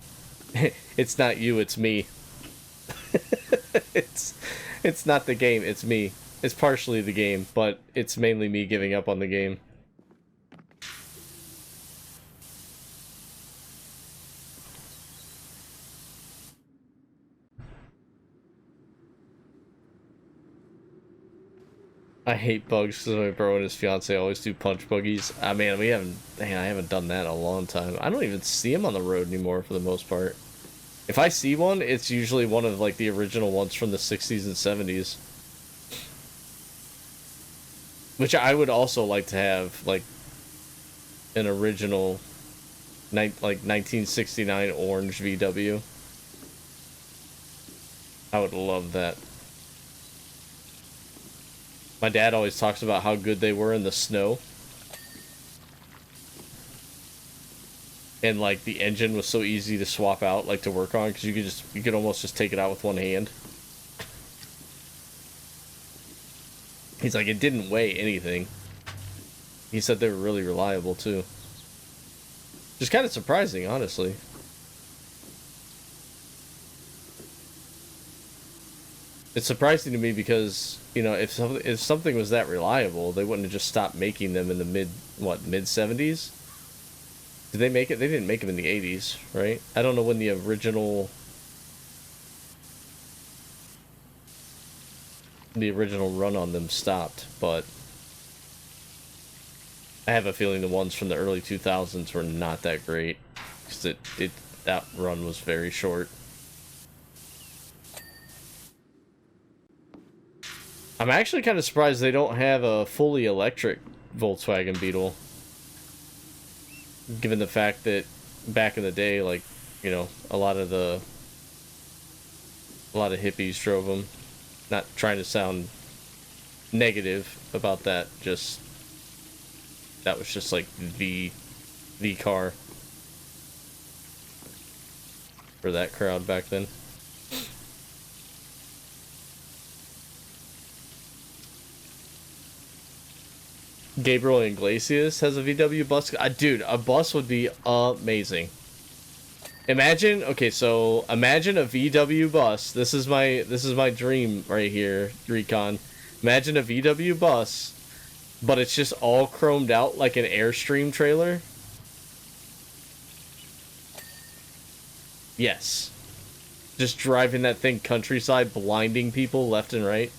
it's not you, it's me. It's not the game, it's me. It's partially the game, but it's mainly me giving up on the game. I hate bugs because my bro and his fiance always do punch buggies. Ah, man, I haven't done that in a long time. I don't even see them on the road anymore for the most part. If I see one, it's usually one of like the original ones from the 60s and 70s. Which I would also like to have, like, an original, like, 1969 orange VW. I would love that. My dad always talks about how good they were in the snow. And, like, the engine was so easy to swap out, like, to work on, because you could almost just take it out with one hand. He's like, it didn't weigh anything. He said they were really reliable, too. Just kind of surprising, honestly. It's surprising to me because, you know, if something was that reliable, they wouldn't have just stopped making them in the mid-70s? Did they make it? They didn't make them in the 80s, right? I don't know when the original run on them stopped, but I have a feeling the ones from the early 2000s were not that great, because that run was very short. I'm actually kind of surprised they don't have a fully electric Volkswagen Beetle, given the fact that back in the day, like, you know, a lot of hippies drove them. Not trying to sound negative about that, just that was just like the car for that crowd back then. Gabriel Iglesias has a VW bus. Dude, a bus would be amazing. Imagine, okay, so imagine a VW bus. This is my dream right here, Recon. Imagine a VW bus, but it's just all chromed out like an Airstream trailer. Yes. Just driving that thing countryside, blinding people left and right.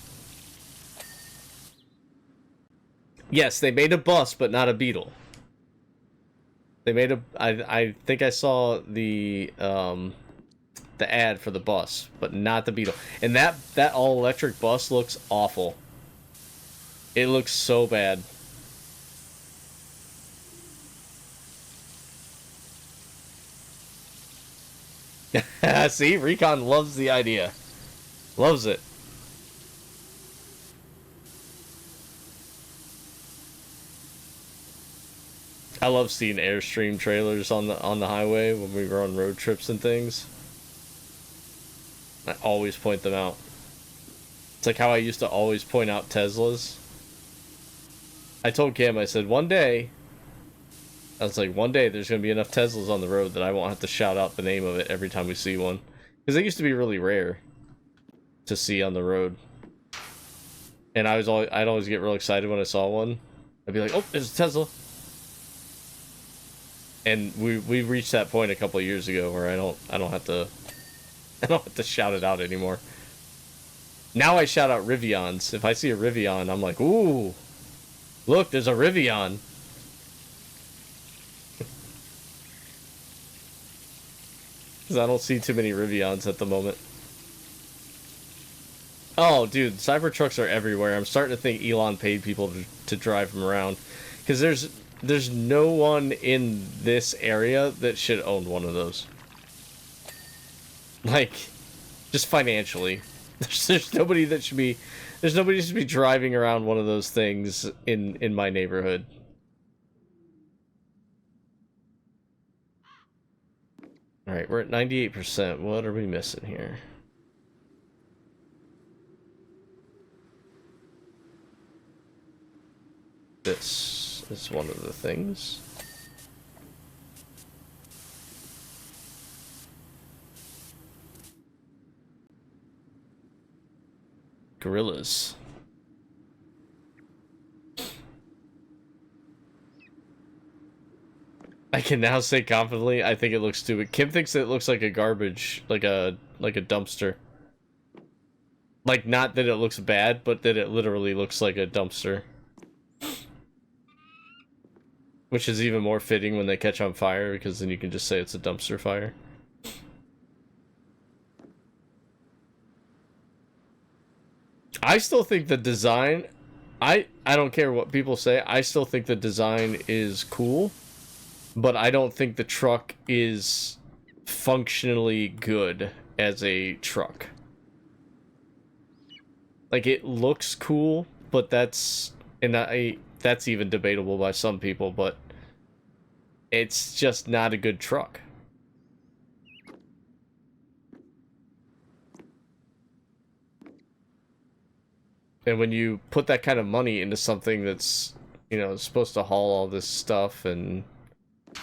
Yes, they made a bus, but not a Beetle. They made a... I think I saw the ad for the bus, but not the Beetle. And that all-electric bus looks awful. It looks so bad. See, Recon loves the idea. Loves it. I love seeing Airstream trailers on the highway when we were on road trips and things. I always point them out. It's like how I used to always point out Teslas. I told Cam, I said, one day there's going to be enough Teslas on the road that I won't have to shout out the name of it every time we see one. Because they used to be really rare to see on the road. And I'd always get real excited when I saw one. I'd be like, oh, there's a Tesla. And we reached that point a couple of years ago where I don't have to shout it out anymore. Now I shout out Rivians. If I see a Rivian, I'm like, ooh, look, there's a Rivian. Because I don't see too many Rivians at the moment. Oh, dude, Cybertrucks are everywhere. I'm starting to think Elon paid people to drive them around. Because there's no one in this area that should own one of those. Like, just financially. There's nobody that should be... There's nobody that should be driving around one of those things in my neighborhood. Alright, we're at 98%. What are we missing here? This is one of the things. Gorillas. I can now say confidently, I think it looks stupid. Kim thinks it looks like a garbage, like a dumpster. Like, not that it looks bad, but that it literally looks like a dumpster. Which is even more fitting when they catch on fire, because then you can just say it's a dumpster fire. I still think the design... I don't care what people say, I still think the design is cool. But I don't think the truck is functionally good as a truck. Like, it looks cool, but that's... And that's even debatable by some people, but it's just not a good truck. And when you put that kind of money into something that's, you know, supposed to haul all this stuff and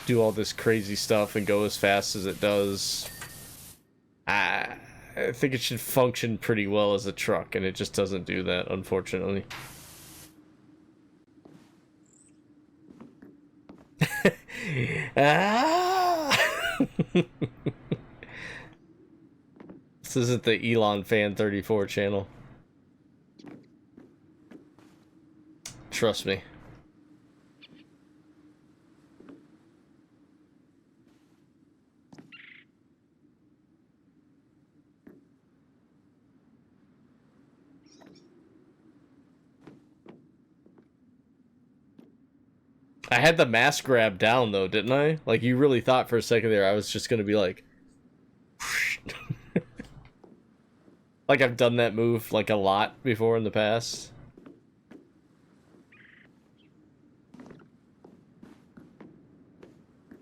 do all this crazy stuff and go as fast as it does, I think it should function pretty well as a truck, and it just doesn't do that, unfortunately. This isn't the Elon Fan 34 channel. Trust me. I had the mask grab down, though, didn't I? Like, you really thought for a second there I was just gonna be like... Like, I've done that move, like, a lot before in the past.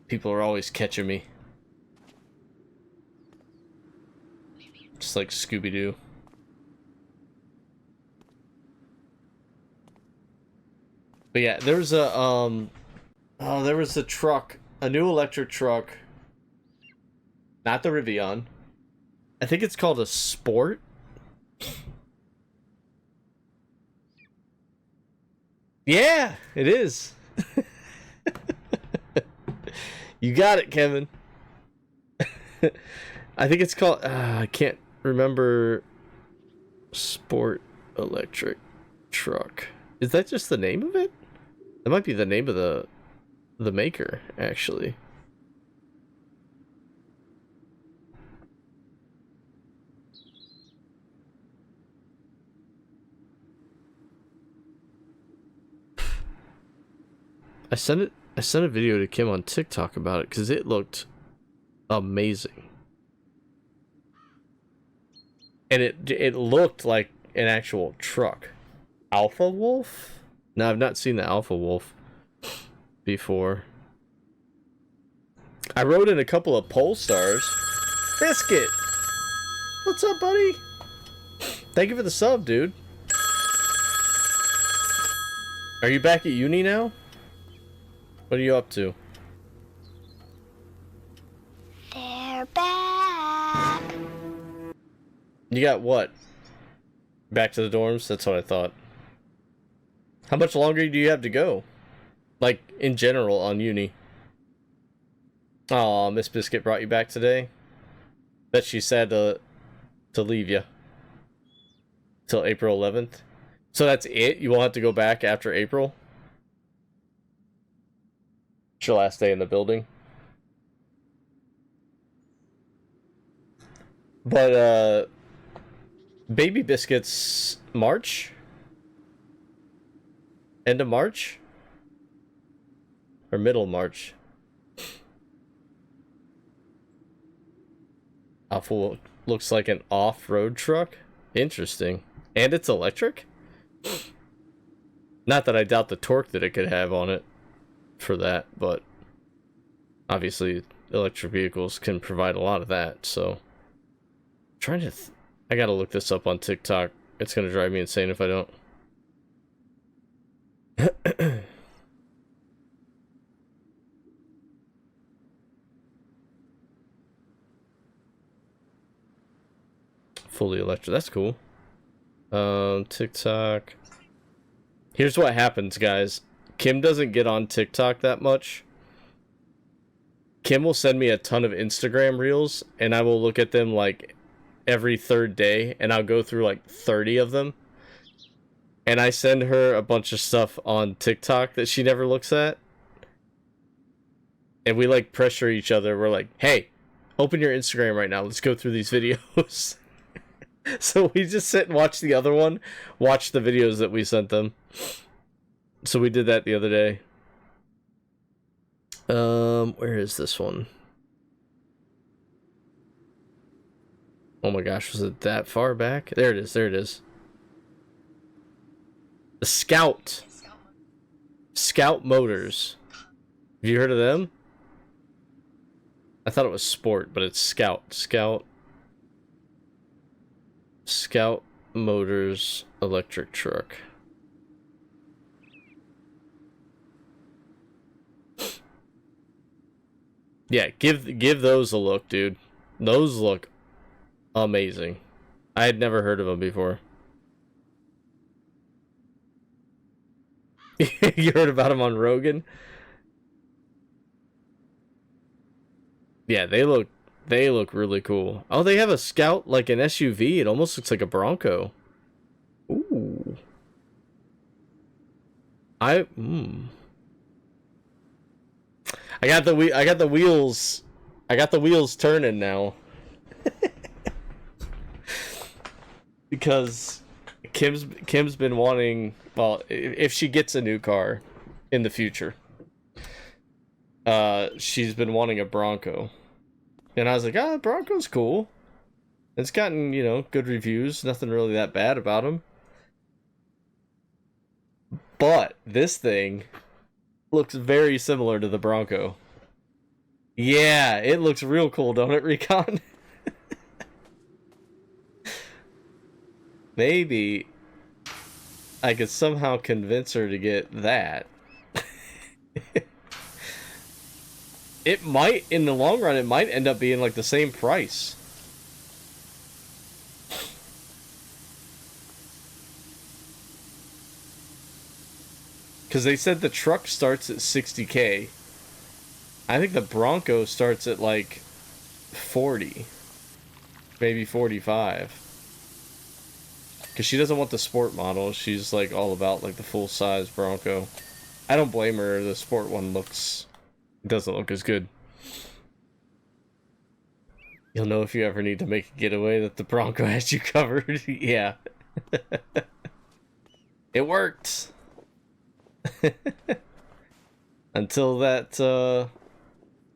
People are always catching me. Just like Scooby-Doo. But yeah, there was a truck, a new electric truck. Not the Rivian. I think it's called a Sport. Yeah, it is. You got it, Kevin. I think it's called, I can't remember. Sport electric truck. Is that just the name of it? That might be the name of the maker, actually. I sent a video to Kim on TikTok about it because it looked amazing. And it looked like an actual truck. Alpha Wolf? No, I've not seen the Alpha Wolf before. I rode in a couple of Polestars. Biscuit! What's up, buddy? Thank you for the sub, dude. Are you back at uni now? What are you up to? They're back. You got what? Back to the dorms? That's what I thought. How much longer do you have to go? Like, in general, on uni? Aw, Miss Biscuit brought you back today? Bet she's sad to leave you. Till April 11th? So that's it? You won't have to go back after April? It's your last day in the building? But, Baby Biscuits, March? End of March? Or middle March? Alpha looks like an off-road truck? Interesting. And it's electric? Not that I doubt the torque that it could have on it for that, but obviously electric vehicles can provide a lot of that, so... trying to... I gotta look this up on TikTok. It's gonna drive me insane if I don't. Fully electric. That's cool. TikTok. Here's what happens, guys. Kim doesn't get on TikTok that much. Kim will send me a ton of Instagram reels, and I will look at them like every third day, and I'll go through like 30 of them. And I send her a bunch of stuff on TikTok that she never looks at. And we like pressure each other. We're like, hey, open your Instagram right now. Let's go through these videos. So we just sit and watch the other one, watch the videos that we sent them. So we did that the other day. Where is this one? Oh my gosh, was it that far back? There it is, there it is. The Scout. Scout Motors. Have you heard of them? I thought it was Sport, but it's Scout. Scout Motors electric truck. Yeah, give those a look, dude. Those look amazing. I had never heard of them before. You heard about them on Rogan? Yeah, they look really cool. Oh, they have a Scout, like an SUV. It almost looks like a Bronco. Ooh. I got the wheels turning now. Because Kim's been wanting, well, if she gets a new car in the future, she's been wanting a Bronco. And I was like, Bronco's cool. It's gotten, good reviews. Nothing really that bad about them. But this thing looks very similar to the Bronco. Yeah, it looks real cool, don't it, Recon? Maybe I could somehow convince her to get that. It might, in the long run, it might end up being like the same price. Because they said the truck starts at $60K. I think the Bronco starts at like 40. maybe 45. Because she doesn't want the sport model. She's like all about like the full size Bronco. I don't blame her. The sport one doesn't look as good. You'll know if you ever need to make a getaway that the Bronco has you covered. Yeah. It worked. Until that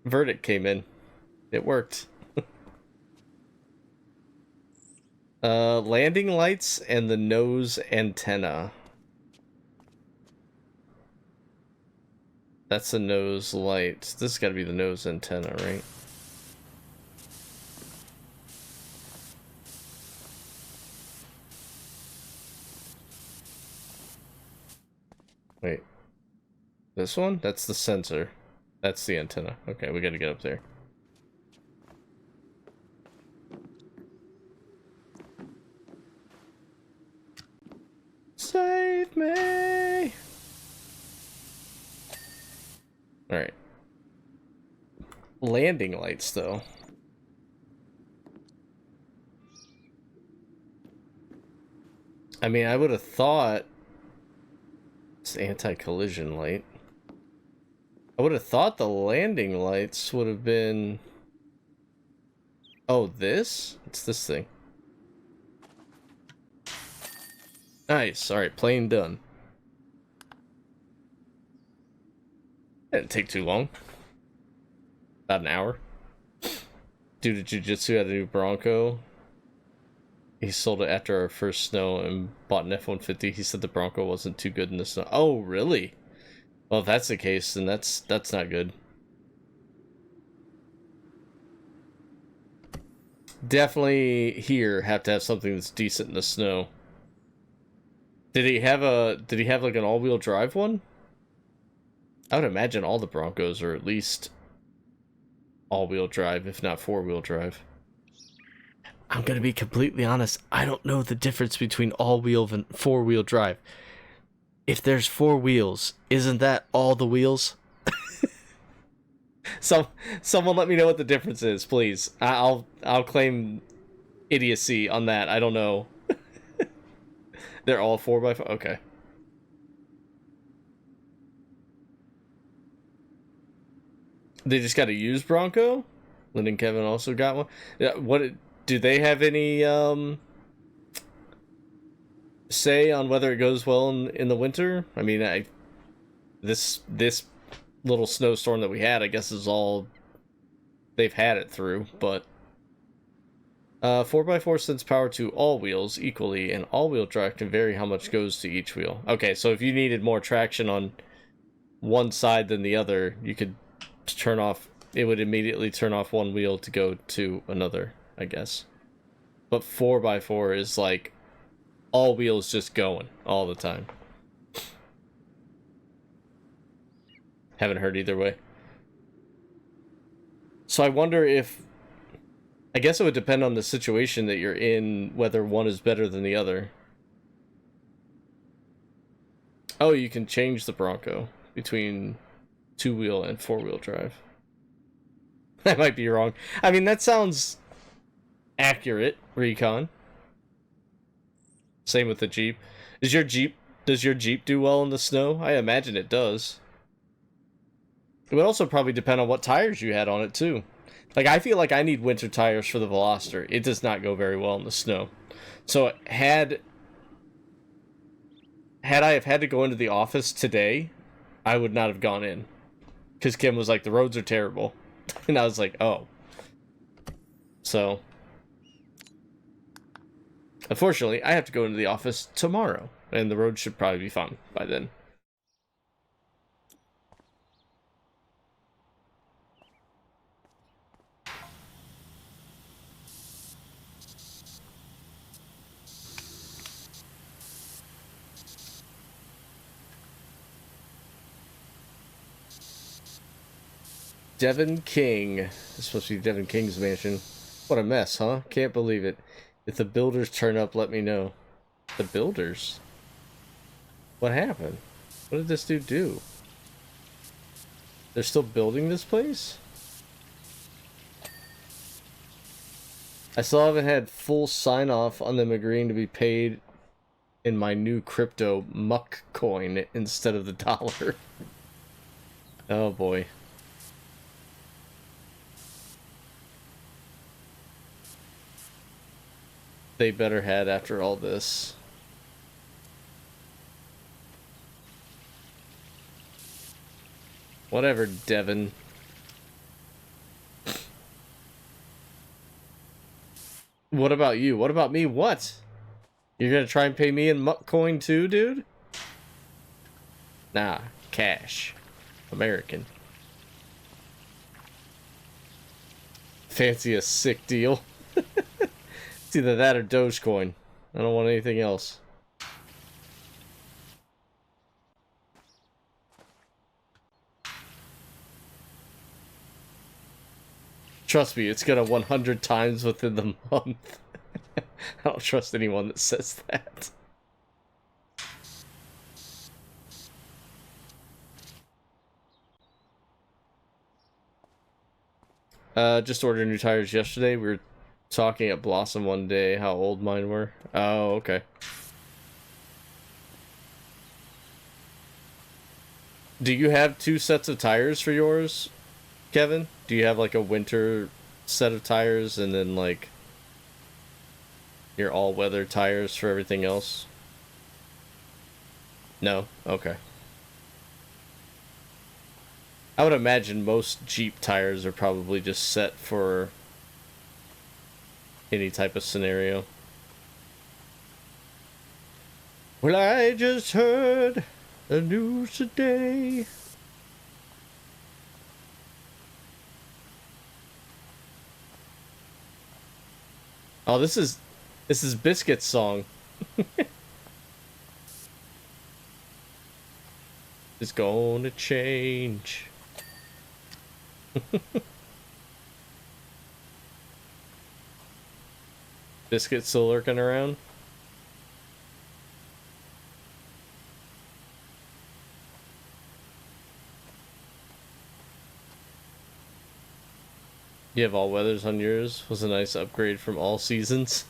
verdict came in. It worked. Landing lights and the nose antenna. That's the nose light. This has got to be the nose antenna, right? Wait. This one? That's the sensor. That's the antenna. Okay, we gotta get up there. Save me! Alright. Landing lights, though. I mean, I would have thought... It's anti-collision light. I would have thought the landing lights would have been... Oh, this? It's this thing. Nice. Alright, plane done. Didn't take too long. About an hour. Dude at Jiu-Jitsu had a new Bronco. He sold it after our first snow and bought an F-150. He said the Bronco wasn't too good in the snow. Oh, really? Well, if that's the case, then that's not good. Definitely here have to have something that's decent in the snow. Did he have like an all-wheel drive one? I would imagine all the Broncos are at least all-wheel drive, if not four-wheel drive. I'm gonna be completely honest, I don't know the difference between all-wheel and four-wheel drive. If there's four wheels, isn't that all the wheels? Someone let me know what the difference is, please. I'll claim idiocy on that. I don't know. They're all 4x4. Okay. They just got a used Bronco. Lynn and Kevin also got one. Yeah. What do they have any say on whether it goes well in the winter? I mean, this little snowstorm that we had, I guess, is all they've had it through. But 4x4 sends power to all wheels equally, and all-wheel drive can vary how much goes to each wheel. Okay, so if you needed more traction on one side than the other, you could turn off. It would immediately turn off one wheel to go to another, I guess. But 4x4 is like all wheels just going all the time. Haven't heard either way. So I wonder if... I guess it would depend on the situation that you're in, whether one is better than the other. Oh, you can change the Bronco between two-wheel and four-wheel drive. I might be wrong. I mean, that sounds accurate, Recon. Same with the Jeep. Does your Jeep do well in the snow? I imagine it does. It would also probably depend on what tires you had on it, too. Like, I feel like I need winter tires for the Veloster. It does not go very well in the snow. So, had I have had to go into the office today, I would not have gone in. Because Kim was like, the roads are terrible. And I was like, oh. So, unfortunately, I have to go into the office tomorrow. And the road should probably be fine by then. Devin King. This is supposed to be Devin King's mansion. What a mess, huh? Can't believe it. If the builders turn up, let me know. The builders? What happened? What did this dude do? They're still building this place? I still haven't had full sign off on them agreeing to be paid in my new crypto muck coin instead of the dollar. Oh boy. They better had after all this. Whatever, Devin. What about you? What about me? What? You're gonna try and pay me in muck coin too, dude? Nah, cash. American. Fancy a sick deal. It's either that or Dogecoin. I don't want anything else. Trust me, it's gonna 100 times within the month. I don't trust anyone that says that. Just ordered new tires yesterday. We were talking at Blossom one day how old mine were. Oh, okay. Do you have 2 sets of tires for yours, Kevin? Do you have like a winter set of tires and then like your all-weather tires for everything else? No? Okay. I would imagine most Jeep tires are probably just set for any type of scenario. Well, I just heard the news today. Oh, this is Biscuit's song. It's gonna change. Biscuit still lurking around? You have all weathers on yours? Was a nice upgrade from all seasons.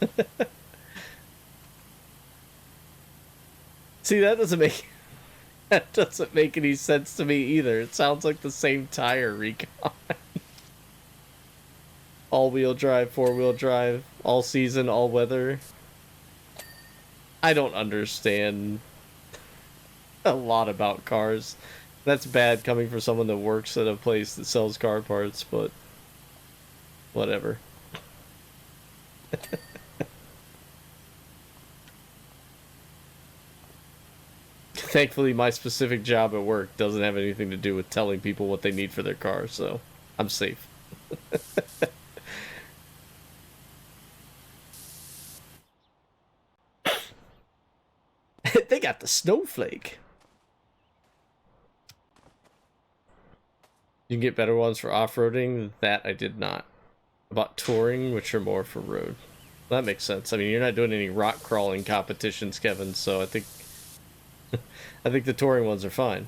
See, that doesn't make any sense to me either. It sounds like the same tire recon. All-wheel drive, four-wheel drive, all season, all weather. I don't understand a lot about cars. That's bad coming from someone that works at a place that sells car parts, but whatever. Thankfully, my specific job at work doesn't have anything to do with telling people what they need for their car, so I'm safe. They got the snowflake. You can get better ones for off-roading. That I did not. About touring, which are more for road. That makes sense. I mean, you're not doing any rock crawling competitions, Kevin, so I think I think the touring ones are fine.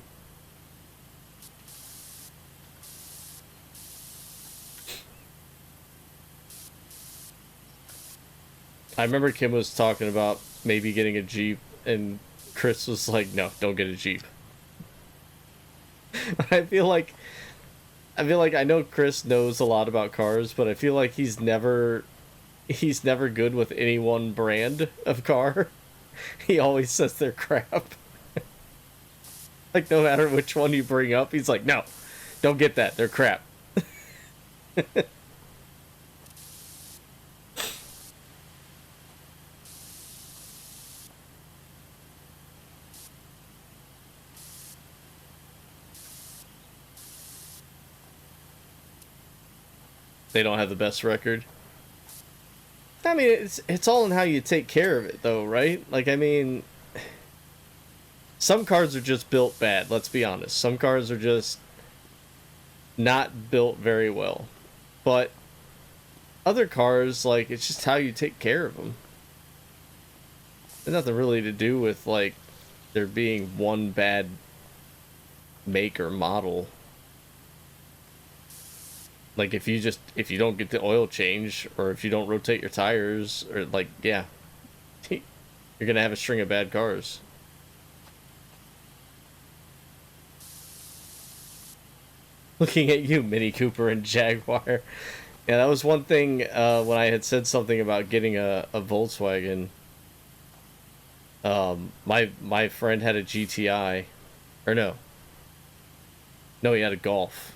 I remember Kim was talking about maybe getting a Jeep, and Chris was like, no, don't get a Jeep. I feel like I know Chris knows a lot about cars, but I feel like he's never good with any one brand of car. He always says they're crap. Like, no matter which one you bring up, he's like, no, don't get that, they're crap. They don't have the best record. I mean, it's all in how you take care of it, though, right? Like, I mean, some cars are just built bad, let's be honest. Some cars are just not built very well. But other cars, like, it's just how you take care of them. There's nothing really to do with, like, there being one bad make or model. Like if you don't get the oil change, or if you don't rotate your tires, or like, yeah, you're gonna have a string of bad cars. Looking at you, Mini Cooper and Jaguar. Yeah, that was one thing when I had said something about getting a Volkswagen. My friend had a GTI, or no, he had a Golf,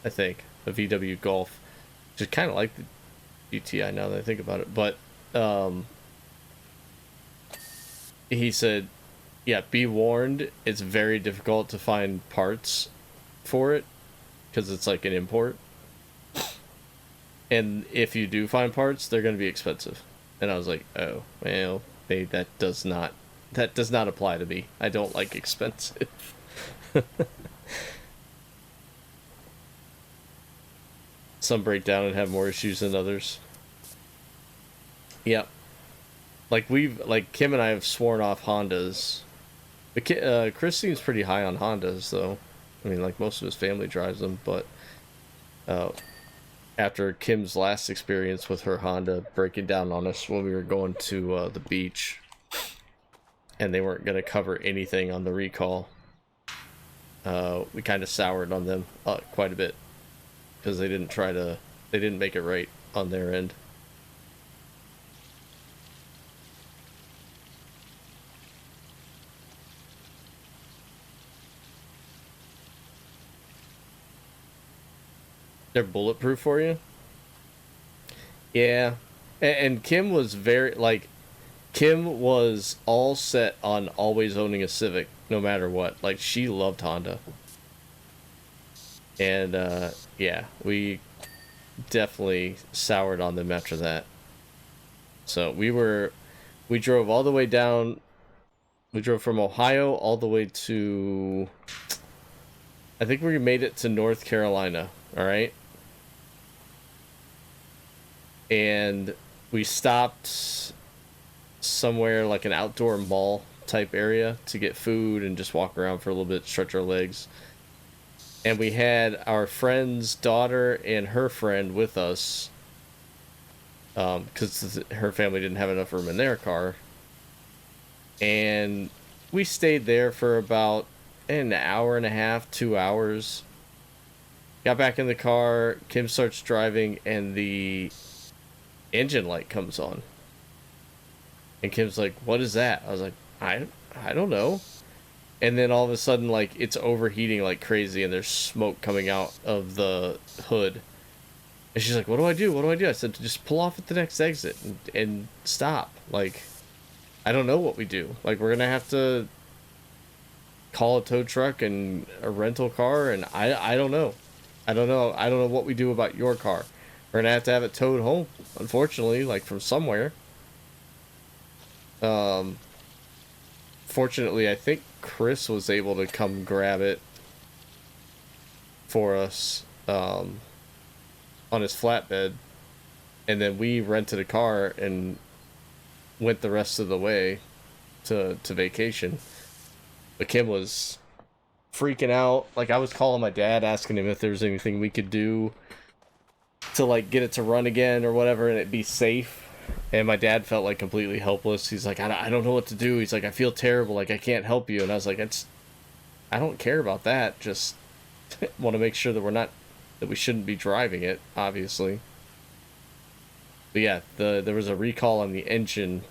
I think, a VW Golf, which is kind of like the GTI now that I think about it. But he said, yeah, be warned, it's very difficult to find parts for it because it's like an import. And if you do find parts, they're going to be expensive. And I was like, oh, well, maybe that does not apply to me. I don't like expensive. Some break down and have more issues than others. Yep. Like Kim and I have sworn off Hondas. But Chris seems pretty high on Hondas, though. I mean, like most of his family drives them, but after Kim's last experience with her Honda breaking down on us when we were going to the beach, and they weren't going to cover anything on the recall, we kind of soured on them quite a bit because they didn't make it right on their end. They're bulletproof for you? Yeah. And Kim was Kim was all set on always owning a Civic, no matter what. Like, she loved Honda. And, yeah, we definitely soured on them after that. So we drove all the way down, we drove from Ohio all the way to, I think we made it to North Carolina, alright? And we stopped somewhere like an outdoor mall type area to get food and just walk around for a little bit, stretch our legs. And we had our friend's daughter and her friend with us, because her family didn't have enough room in their car. And we stayed there for about an hour and a half, 2 hours. Got back in the car, Kim starts driving, and the engine light comes on. And Kim's like, what is that? I was like, I don't know. And then all of a sudden, like, it's overheating like crazy and there's smoke coming out of the hood. And she's like, what do I do? What do I do? I said, just pull off at the next exit and stop. Like, I don't know what we do. Like, we're gonna have to call a tow truck and a rental car, and I don't know. I don't know what we do about your car. We're gonna have it towed home, unfortunately, like from somewhere. Fortunately, I think Chris was able to come grab it for us on his flatbed, and then we rented a car and went the rest of the way to vacation. But Kim was freaking out. Like, I was calling my dad, asking him if there was anything we could do to, like, get it to run again or whatever and it be safe. And my dad felt like completely helpless. He's like, I don't know what to do. He's like, I feel terrible, like I can't help you. And I was like, I don't care about that, just want to make sure that we shouldn't be driving it, obviously. But yeah, there was a recall on the engine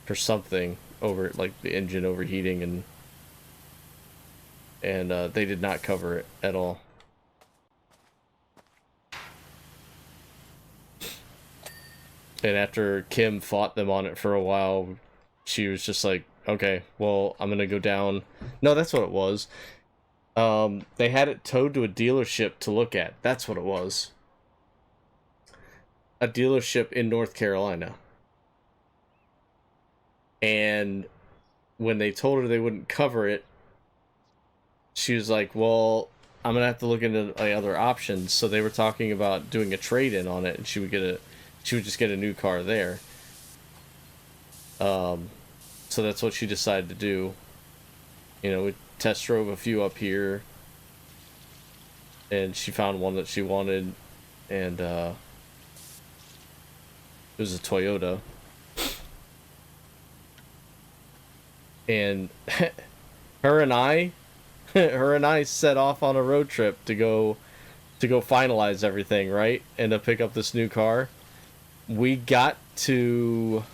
for something, over like the engine overheating, and they did not cover it at all. And after Kim fought them on it for a while, she was just like, okay, well, I'm gonna go down. No, that's what it was. They had it towed to a dealership to look at. That's what it was. A dealership in North Carolina. And when they told her they wouldn't cover it, she was like, well, I'm gonna have to look into other options. So they were talking about doing a trade-in on it, and she would just get a new car there. So that's what she decided to do. You know, we test drove a few up here. and she found one that she wanted, and it was a Toyota. And her and I set off on a road trip to go finalize everything, right? And to pick up this new car. We got to,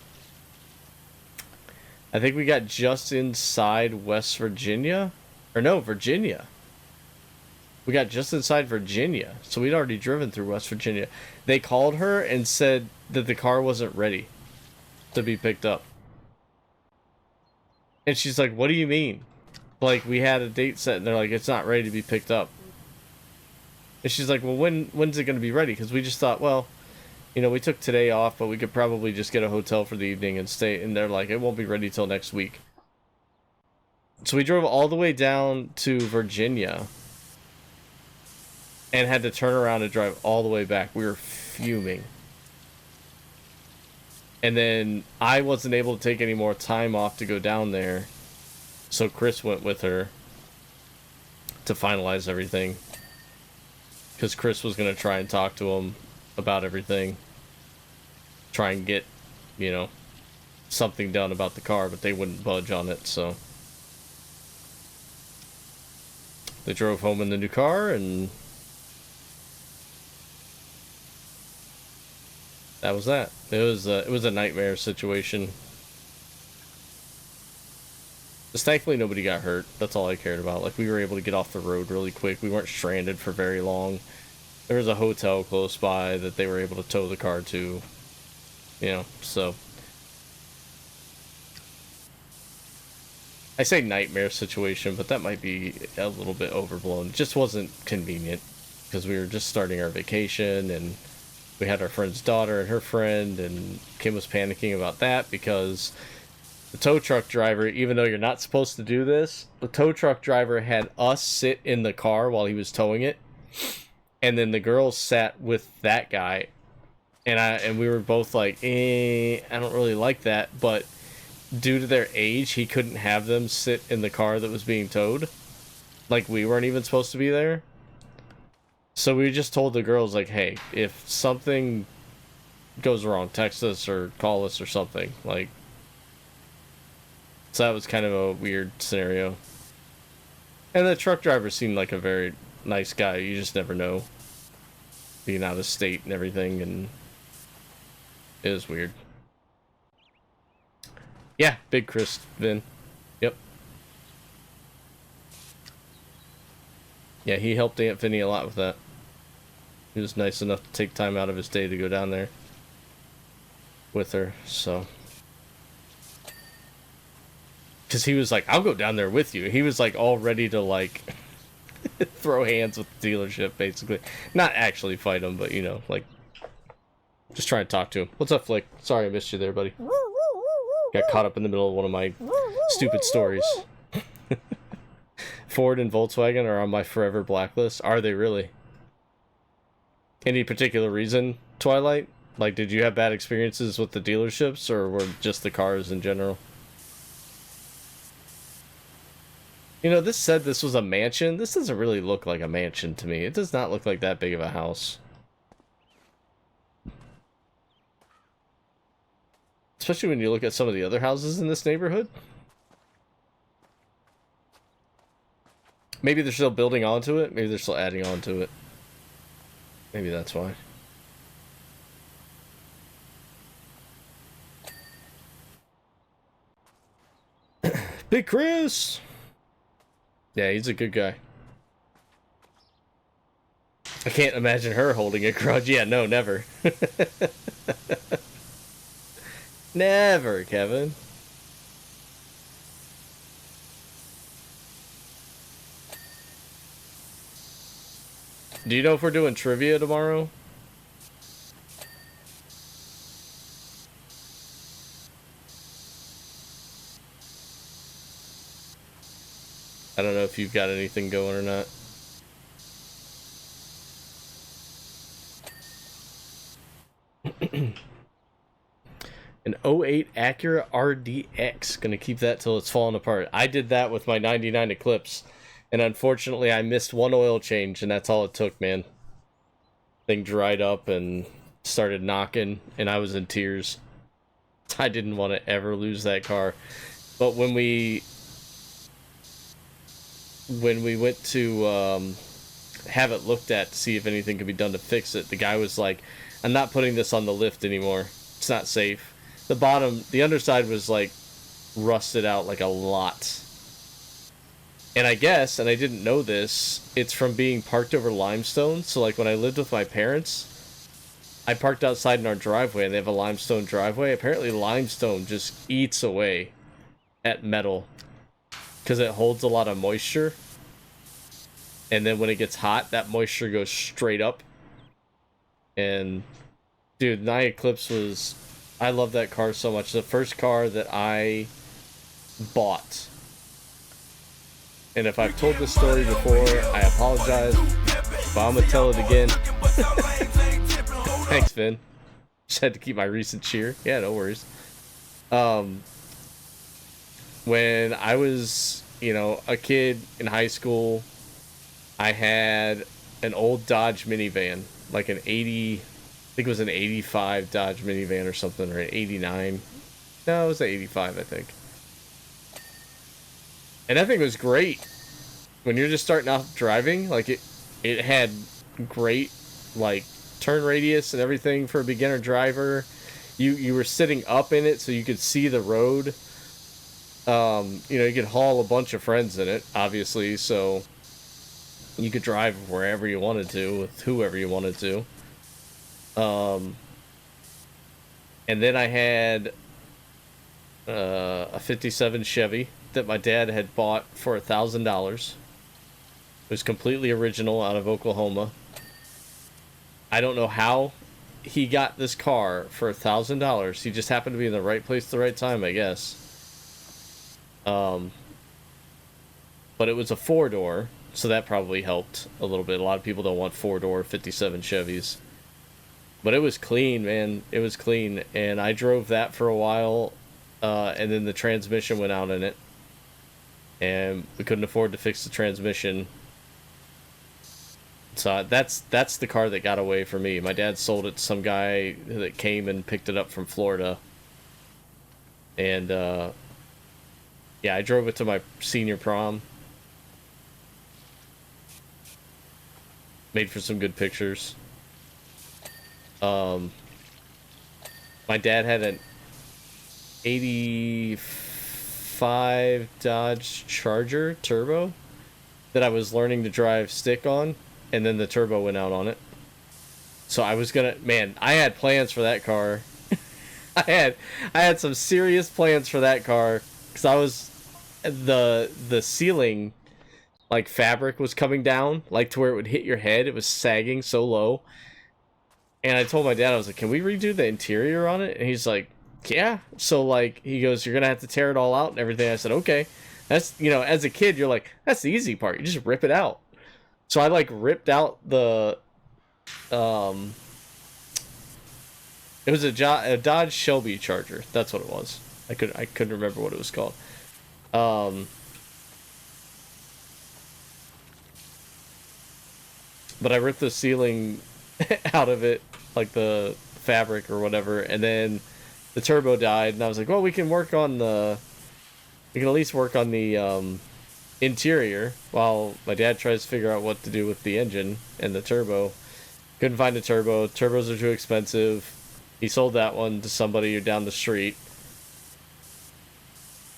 I think we got just inside West Virginia, or no, Virginia. We got just inside Virginia, so we'd already driven through West Virginia. They called her and said that the car wasn't ready to be picked up. And she's like, what do you mean? Like, we had a date set, and they're like, it's not ready to be picked up. And she's like, well, when's it going to be ready? Because we just thought, well, you know, we took today off, but we could probably just get a hotel for the evening and stay. And they're like, it won't be ready till next week. So we drove all the way down to Virginia and had to turn around and drive all the way back. We were fuming. And then I wasn't able to take any more time off to go down there. So Chris went with her to finalize everything. Because Chris was going to try and talk to him about everything. Try and get, you know, something done about the car, but they wouldn't budge on it, so. They drove home in the new car, and that was that. It was a nightmare situation. Just thankfully nobody got hurt. That's all I cared about. Like, we were able to get off the road really quick. We weren't stranded for very long. There was a hotel close by that they were able to tow the car to. You know, so. I say nightmare situation, but that might be a little bit overblown. It just wasn't convenient because we were just starting our vacation, and we had our friend's daughter and her friend, and Kim was panicking about that because the tow truck driver, even though you're not supposed to do this, the tow truck driver had us sit in the car while he was towing it, and then the girls sat with that guy, and we were both like, I don't really like that, but due to their age, he couldn't have them sit in the car that was being towed. Like, we weren't even supposed to be there. So we just told the girls, like, hey, if something goes wrong, text us or call us or something. Like, so that was kind of a weird scenario. And the truck driver seemed like a very nice guy. You just never know. Being out of state and everything, and it was weird. Yeah, big Chris Vin. Yep. Yeah, he helped Aunt Vinny a lot with that. He was nice enough to take time out of his day to go down there with her, so. Because he was like, I'll go down there with you. He was like all ready to like throw hands with the dealership, basically. Not actually fight him, but you know, like, just try and talk to him. What's up, Flick? Sorry I missed you there, buddy. Got caught up in the middle of one of my stupid stories. Ford and Volkswagen are on my forever blacklist. Are they really? Any particular reason, Twilight? Like, did you have bad experiences with the dealerships, or were just the cars in general? You know, this said this was a mansion. This doesn't really look like a mansion to me. It does not look like that big of a house. Especially when you look at some of the other houses in this neighborhood. Maybe they're still building onto it. Maybe they're still adding onto it. Maybe that's why. Big Chris! Yeah, he's a good guy. I can't imagine her holding a grudge. Yeah, no, never. Never, Kevin. Do you know if we're doing trivia tomorrow? I don't know if you've got anything going or not. An '08 Acura RDX. Gonna keep that till it's falling apart. I did that with my '99 Eclipse. And unfortunately, I missed one oil change, and that's all it took, man. Thing dried up and started knocking, and I was in tears. I didn't want to ever lose that car. But when we went to have it looked at to see if anything could be done to fix it, the guy was like, I'm not putting this on the lift anymore. It's not safe. The underside was like rusted out like a lot. And I guess, and I didn't know this, it's from being parked over limestone. So like when I lived with my parents, I parked outside in our driveway and they have a limestone driveway. Apparently limestone just eats away at metal because it holds a lot of moisture. And then when it gets hot, that moisture goes straight up. And dude, Nia Eclipse was, I love that car so much. The first car that I bought. And if I've told this story before, I apologize, but I'm gonna tell it again. Thanks, Vin. Just had to keep my recent cheer. Yeah, no worries. When I was, a kid in high school, I had an old Dodge minivan, like an 80, I think it was an 85 Dodge minivan or something, or an 89. No, it was an 85, I think. And that thing was great. When you're just starting out driving, like it had great like turn radius and everything for a beginner driver. You were sitting up in it so you could see the road. You could haul a bunch of friends in it, obviously, so you could drive wherever you wanted to with whoever you wanted to. And then I had a 57 Chevy that my dad had bought for $1,000. It was completely original out of Oklahoma. I don't know how he got this car for $1,000. He just happened to be in the right place at the right time, I guess. But it was a 4-door, so that probably helped a little bit. A lot of people don't want 4-door 57 Chevys. But it was clean, man. It was clean. And I drove that for a while, and then the transmission went out in it. And we couldn't afford to fix the transmission. So that's the car that got away from me. My dad sold it to some guy that came and picked it up from Florida. And, yeah, I drove it to my senior prom. Made for some good pictures. My dad had an 85 Dodge Charger turbo that I was learning to drive stick on, and then the turbo went out on it. So I was gonna, man, I had plans for that car. I had some serious plans for that car, because I was, the ceiling, like, fabric was coming down, like, to where it would hit your head. It was sagging so low. And I told my dad, I was like, can we redo the interior on it? And he's like, yeah. So, like, he goes, you're going to have to tear it all out and everything. I said, okay. That's, as a kid, you're like, that's the easy part. You just rip it out. So I, like, ripped out the, it was a Dodge Shelby Charger. That's what it was. I couldn't remember what it was called. But I ripped the ceiling out of it, like the fabric or whatever, and then the turbo died, and I was like, well, we can at least work on the interior while my dad tries to figure out what to do with the engine and the turbo. Couldn't find a turbo. Turbos are too expensive. He sold that one to somebody down the street.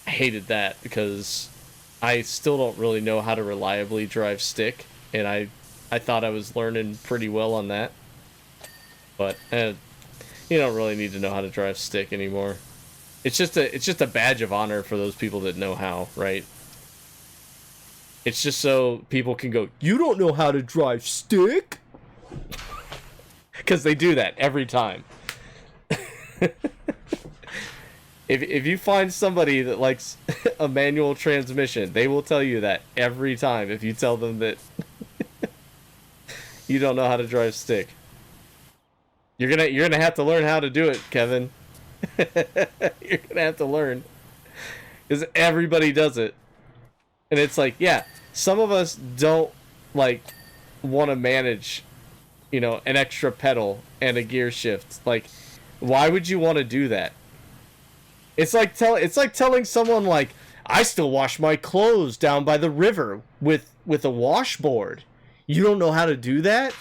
I hated that because I still don't really know how to reliably drive stick, and I thought I was learning pretty well on that. But you don't really need to know how to drive stick anymore. It's just a badge of honor for those people that know how, right? It's just so people can go, you don't know how to drive stick? Because they do that every time. If you find somebody that likes a manual transmission, they will tell you that every time if you tell them that you don't know how to drive stick. You're gonna have to learn how to do it, Kevin. You're gonna have to learn, because everybody does it, and it's like, yeah, some of us don't like want to manage, you know, an extra pedal and a gear shift. Like, why would you want to do that? It's like telling someone like, I still wash my clothes down by the river with a washboard. You don't know how to do that?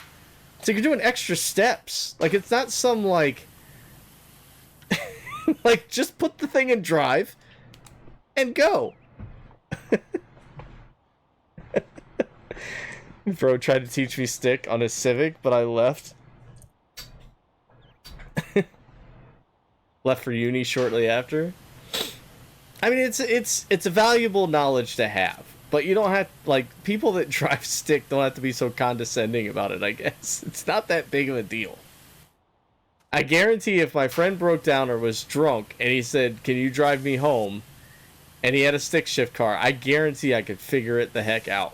So you're doing extra steps. Like, it's not some like like, just put the thing in drive and go. Bro tried to teach me stick on a Civic, but I left. Left for uni shortly after. I mean, it's a valuable knowledge to have, but you don't have, like, people that drive stick don't have to be so condescending about it, I guess. It's not that big of a deal. I guarantee if my friend broke down or was drunk and he said, "Can you drive me home?" and he had a stick shift car, I guarantee I could figure it the heck out.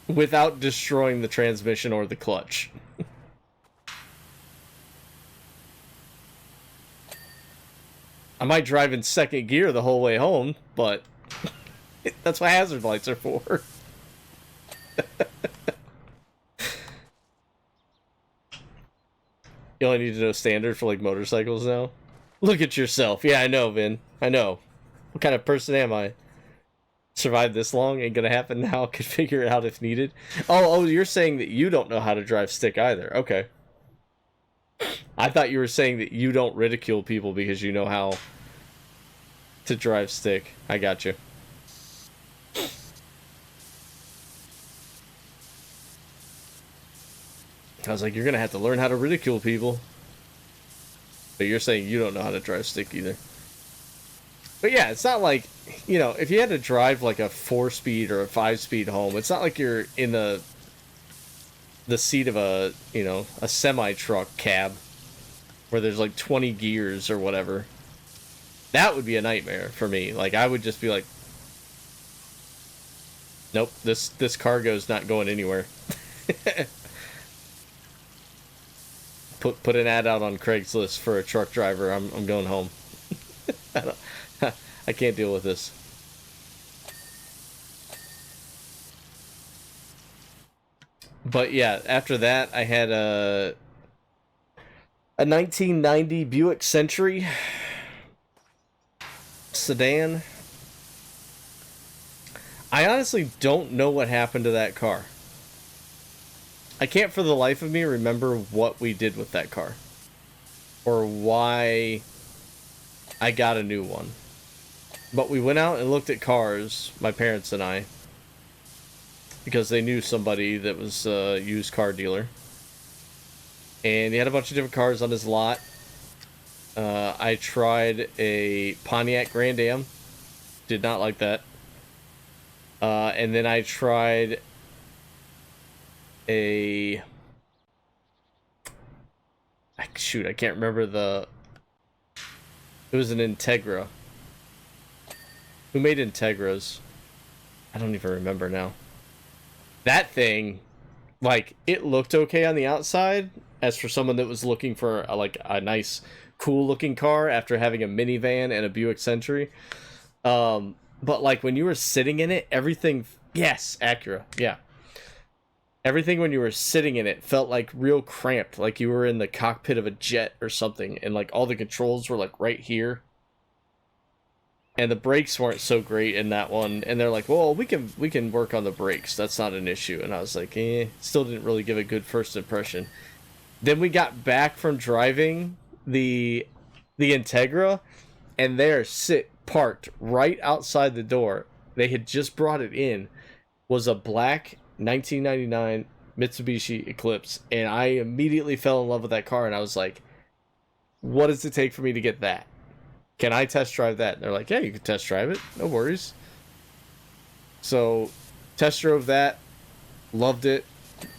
Without destroying the transmission or the clutch. I might drive in second gear the whole way home, but that's what hazard lights are for. You only need to know standard for, like, motorcycles now? Look at yourself. Yeah, I know, Vin. I know. What kind of person am I? Survived this long? Ain't gonna happen now. Could figure it out if needed. Oh, you're saying that you don't know how to drive stick either. Okay. I thought you were saying that you don't ridicule people because you know how to drive stick. I got you. I was like, you're gonna have to learn how to ridicule people. But you're saying you don't know how to drive stick either. But yeah, it's not like, you know, if you had to drive like a 4-speed or a 5-speed home, it's not like you're in the seat of a, you know, a semi-truck cab where there's like 20 gears or whatever. That would be a nightmare for me. Like, I would just be like, nope, this cargo's not going anywhere. Put an ad out on Craigslist for a truck driver. I'm going home. I can't deal with this. But yeah, after that, I had a 1990 Buick Century sedan. I honestly don't know what happened to that car. I can't for the life of me remember what we did with that car. Or why I got a new one. But we went out and looked at cars, my parents and I, because they knew somebody that was a used car dealer. And he had a bunch of different cars on his lot. I tried a Pontiac Grand Am. Did not like that. And then I tried a... Shoot, I can't remember the... It was an Integra. Who made Integras? I don't even remember now. That thing, like, it looked okay on the outside, as for someone that was looking for a nice, cool-looking car after having a minivan and a Buick Century. But, like, when you were sitting in it, everything... Yes, Acura, yeah. Everything when you were sitting in it felt, like, real cramped, like you were in the cockpit of a jet or something, and, like, all the controls were, like, right here. And the brakes weren't so great in that one, and they're like, well, we can work on the brakes, that's not an issue. And I was like, still didn't really give a good first impression. Then we got back from driving the Integra, and there, parked right outside the door, they had just brought it in, was a black 1999 Mitsubishi Eclipse, and I immediately fell in love with that car, and I was like, what does it take for me to get that? Can I test drive that? And they're like, yeah, you can test drive it. No worries. So, test drove that. Loved it.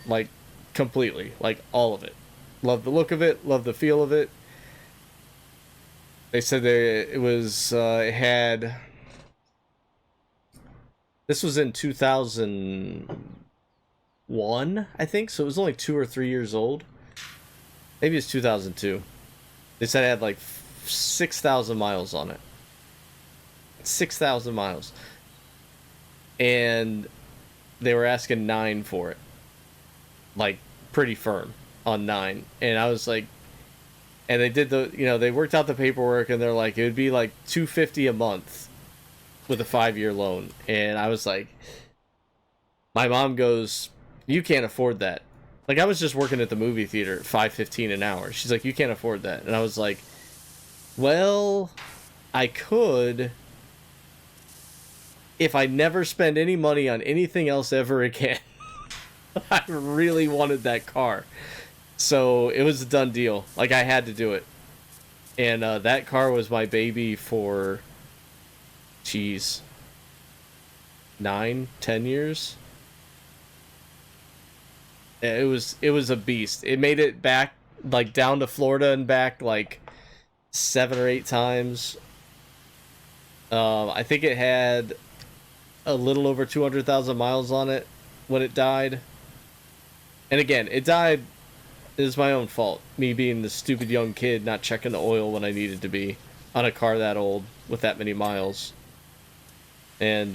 Like, completely. Like, all of it. Loved the look of it. Loved the feel of it. They said it had... This was in 2001, I think. So, it was only 2 or 3 years old. Maybe it's 2002. They said it had, like, 6,000 miles on it. 6,000 miles. And they were asking 9 for it. Like, pretty firm on 9. And I was like, and they did they worked out the paperwork, and they're like, it would be like $250 a month with a 5-year loan. And I was like, my mom goes, you can't afford that. Like, I was just working at the movie theater at $5.15 an hour. She's like, you can't afford that. And I was like, well, I could if I never spend any money on anything else ever again. I really wanted that car. So it was a done deal. Like, I had to do it. And that car was my baby for, 9, 10 years. It was a beast. It made it back, like, down to Florida and back, like, 7 or 8 times. I think it had a little over 200,000 miles on it when it died. And again, it died, it was my own fault. Me being the stupid young kid, not checking the oil when I needed to be on a car that old with that many miles. And,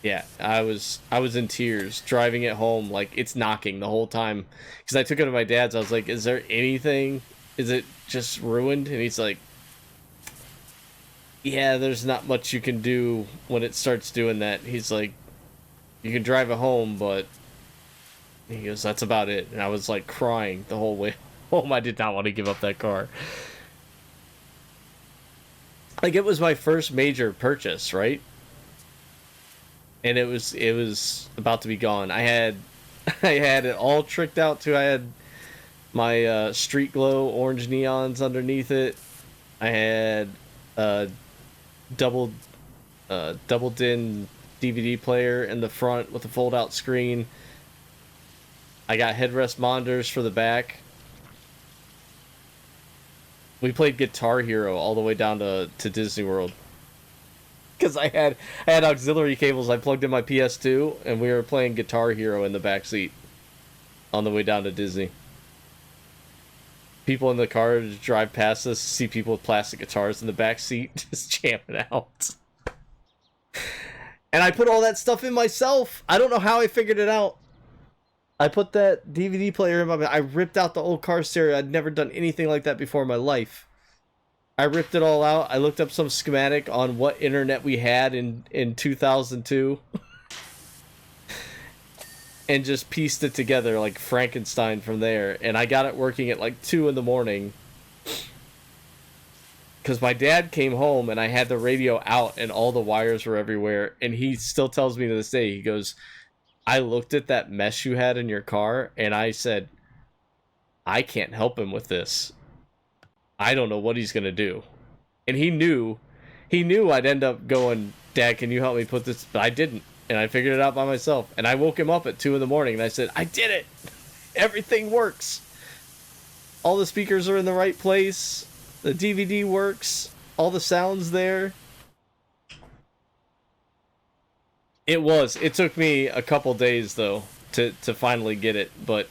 yeah, I was in tears driving it home, like, it's knocking the whole time. Because I took it to my dad's, I was like, is there anything? Is it just ruined? And he's like, yeah, there's not much you can do when it starts doing that. He's like, you can drive it home, but he goes, that's about it. And I was like crying the whole way home. I did not want to give up that car. Like, it was my first major purchase, right? And it was about to be gone. I had it all tricked out too. I had my street glow orange neons underneath it. I had double din DVD player in the front with a fold out screen. I got headrest monitors for the back. We played Guitar Hero all the way down to Disney World. Because I had auxiliary cables. I plugged in my PS2, and we were playing Guitar Hero in the back seat on the way down to Disney. People in the car just drive past us, see people with plastic guitars in the back seat just jamming out. And I put all that stuff in myself. I don't know how I figured it out. I put that DVD player in my bed. I ripped out the old car stereo. I'd never done anything like that before in my life. I ripped it all out. I looked up some schematic on what internet we had in 2002. And just pieced it together like Frankenstein from there. And I got it working at like 2 in the morning. Because my dad came home and I had the radio out and all the wires were everywhere. And he still tells me to this day, he goes, I looked at that mess you had in your car and I said, I can't help him with this. I don't know what he's going to do. And he knew I'd end up going, Dad, can you help me put this? But I didn't. And I figured it out by myself. And I woke him up at 2 in the morning and I said, I did it. Everything works. All the speakers are in the right place. The DVD works. All the sound's there. It took me a couple days though to finally get it, but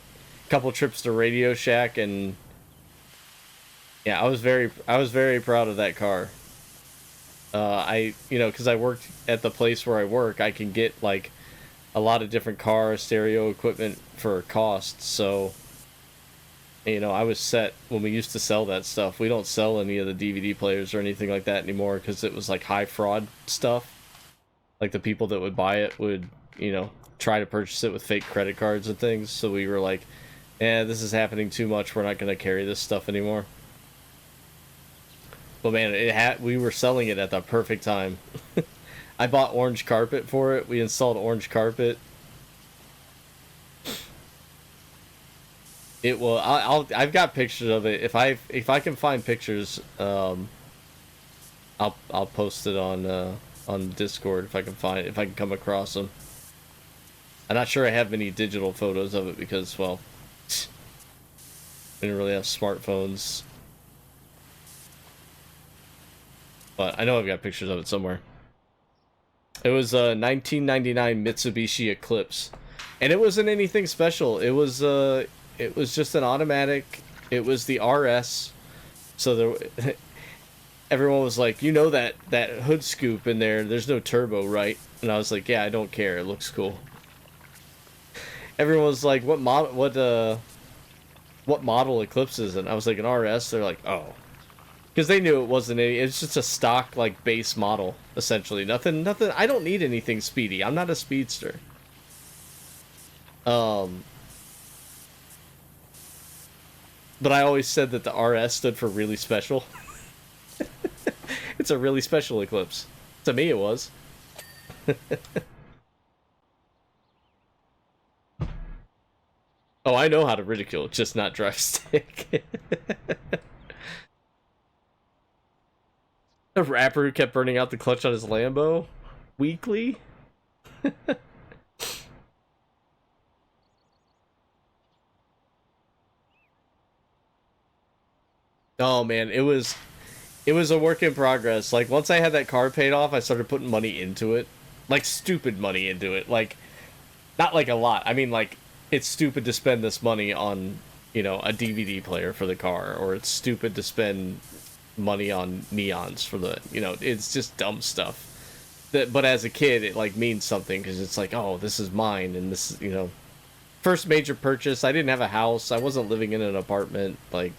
a couple trips to Radio Shack, and yeah, I was very proud of that car. Because I worked at the place where I work, I can get like a lot of different car stereo equipment for cost. So, I was set when we used to sell that stuff. We don't sell any of the DVD players or anything like that anymore because it was like high fraud stuff. Like the people that would buy it would, try to purchase it with fake credit cards and things. So we were like, this is happening too much. We're not going to carry this stuff anymore. But man, we were selling it at the perfect time. I bought orange carpet for it. We installed orange carpet. It will. I've got pictures of it. If I can find pictures, I'll post it on Discord if I can come across them. I'm not sure I have any digital photos of it because, well, we didn't really have smartphones. But I know I've got pictures of it somewhere. It was a 1999 Mitsubishi Eclipse, and it wasn't anything special. It was just an automatic. It was the RS, so everyone was like, you know that hood scoop in there, there's no turbo, right? And I was like, yeah, I don't care. It looks cool. Everyone was like, what model Eclipse is it? And I was like, an RS? They're like, oh. Because they knew it wasn't any, it's just a stock, like, base model, essentially. Nothing, I don't need anything speedy. I'm not a speedster. But I always said that the RS stood for really special. It's a really special Eclipse. To me, it was. Oh, I know how to ridicule, just not drive stick. A rapper who kept burning out the clutch on his Lambo weekly. Oh man, it was a work in progress. Like, once I had that car paid off, I started putting money into it. Like, stupid money into it. Like, not like a lot. I mean, like, it's stupid to spend this money on, you know, a DVD player for the car, or it's stupid to spend money on neons for the, you know, it's just dumb stuff. But as a kid, it, like, means something, because it's like, oh, this is mine, and this is, you know, first major purchase. I didn't have a house. I wasn't living in an apartment, like,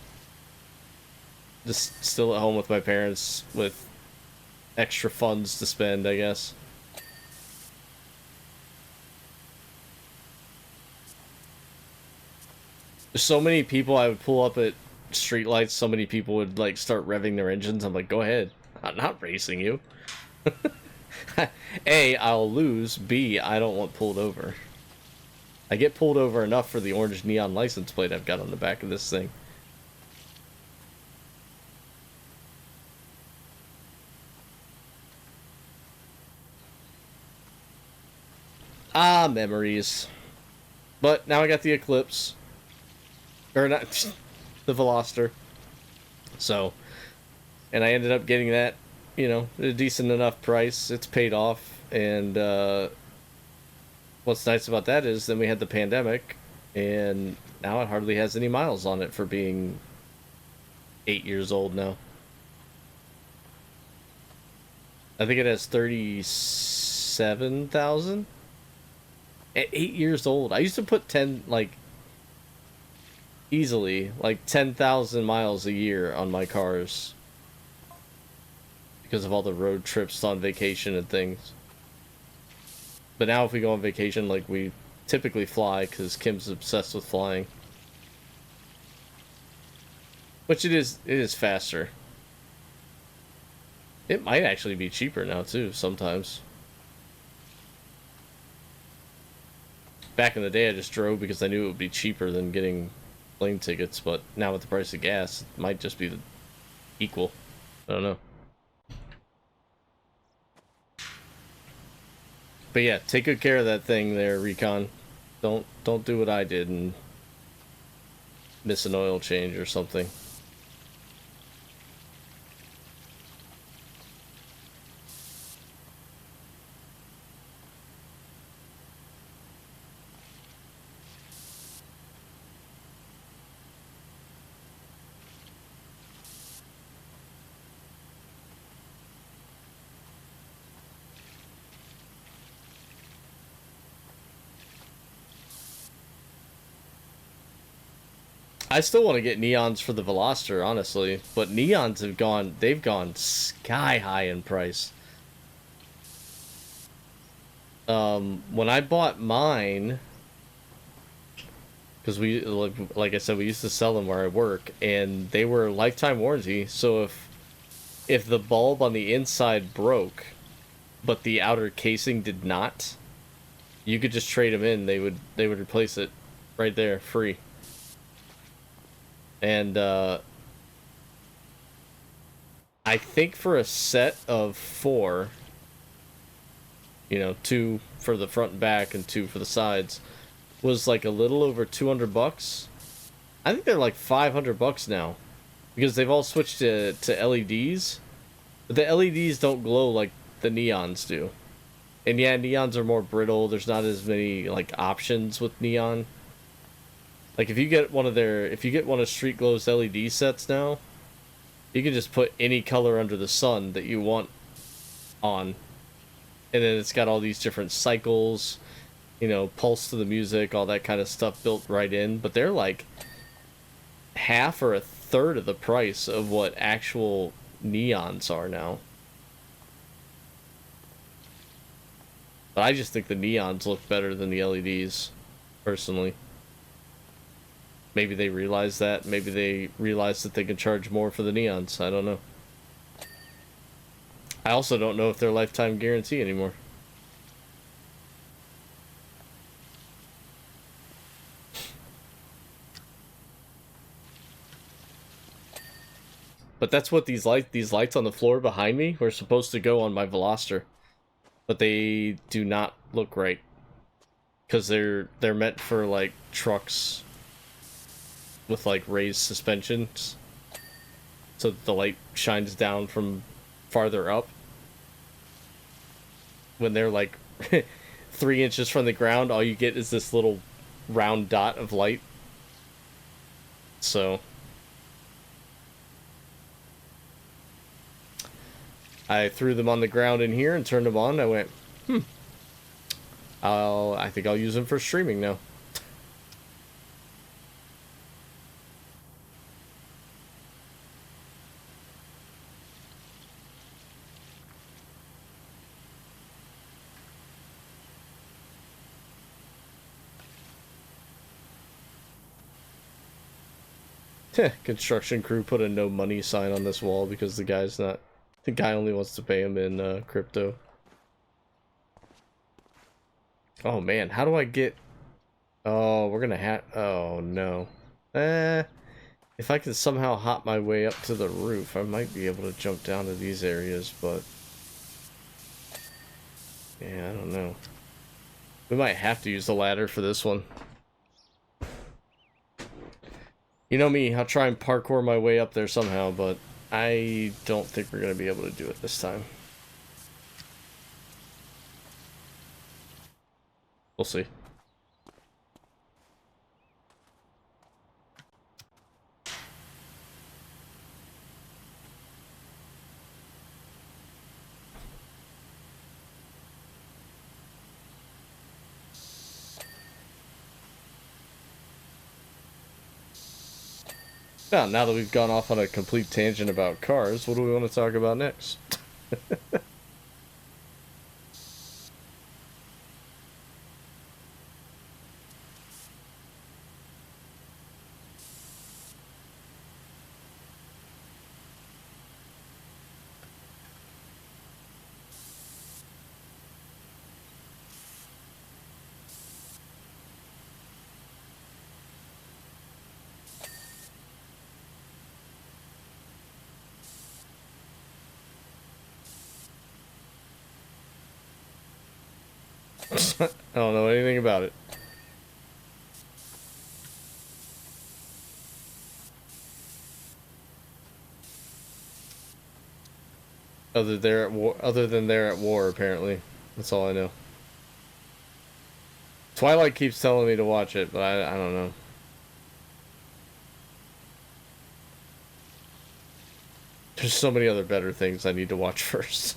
just still at home with my parents with extra funds to spend, I guess. There's so many people I would pull up at streetlights, so many people would, like, start revving their engines. I'm like, go ahead. I'm not racing you. A, I'll lose. B, I don't want pulled over. I get pulled over enough for the orange neon license plate I've got on the back of this thing. Ah, memories. But now I got the Eclipse. Or not, the Veloster. So, and I ended up getting that, you know, at a decent enough price. It's paid off, and what's nice about that is then we had the pandemic, and now it hardly has any miles on it for being 8 years old now. I think it has 37,000 at 8 years old. I used to put 10, like, easily, like 10,000 miles a year on my cars because of all the road trips on vacation and things. But now if we go on vacation, like, we typically fly because Kim's obsessed with flying. Which it is faster. It might actually be cheaper now too, sometimes. Back in the day I just drove because I knew it would be cheaper than getting plane tickets, but now with the price of gas, it might just be equal. I don't know. But yeah, take good care of that thing there, Recon. Don't do what I did and miss an oil change or something. I still want to get neons for the Veloster, honestly, but neons they've gone sky high in price. When I bought mine, because we, like I said, we used to sell them where I work, and they were lifetime warranty, so if the bulb on the inside broke, but the outer casing did not, you could just trade them in. They would replace it right there, free. And I think for a set of 4, you know, 2 for the front and back and 2 for the sides, was like a little over $200. I think they're like $500 now, because they've all switched to LEDs. But the LEDs don't glow like the neons do. And yeah, neons are more brittle. There's not as many, like, options with neon. Like, if you get one of Street Glow's LED sets now, You can just put any color under the sun that you want on. And then it's got all these different cycles, you know, pulse to the music, all that kind of stuff built right in. But they're like half or a third of the price of what actual neons are now. But I just think the neons look better than the LEDs, personally. Maybe they realize that. Maybe they realize that they can charge more for the neons. I don't know. I also don't know if they're lifetime guarantee anymore. But that's what these lights on the floor behind me were supposed to go on my Veloster. But they do not look right. Because they're meant for like trucks with like raised suspensions. So that the light shines down from farther up. When they're like 3 inches from the ground, all you get is this little round dot of light. So I threw them on the ground in here and turned them on. I went, I think I'll use them for streaming now. Construction crew put a no money sign on this wall because the guy only wants to pay him in crypto. Oh man, how do I get... Oh, we're gonna have... Oh no. If I can somehow hop my way up to the roof, I might be able to jump down to these areas, but... Yeah, I don't know. We might have to use the ladder for this one. You know me, I'll try and parkour my way up there somehow, but I don't think we're going to be able to do it this time. We'll see. Now that we've gone off on a complete tangent about cars, what do we want to talk about next? I don't know anything about it. Other than they're at war, apparently. That's all I know. Twilight keeps telling me to watch it, but I don't know. There's so many other better things I need to watch first.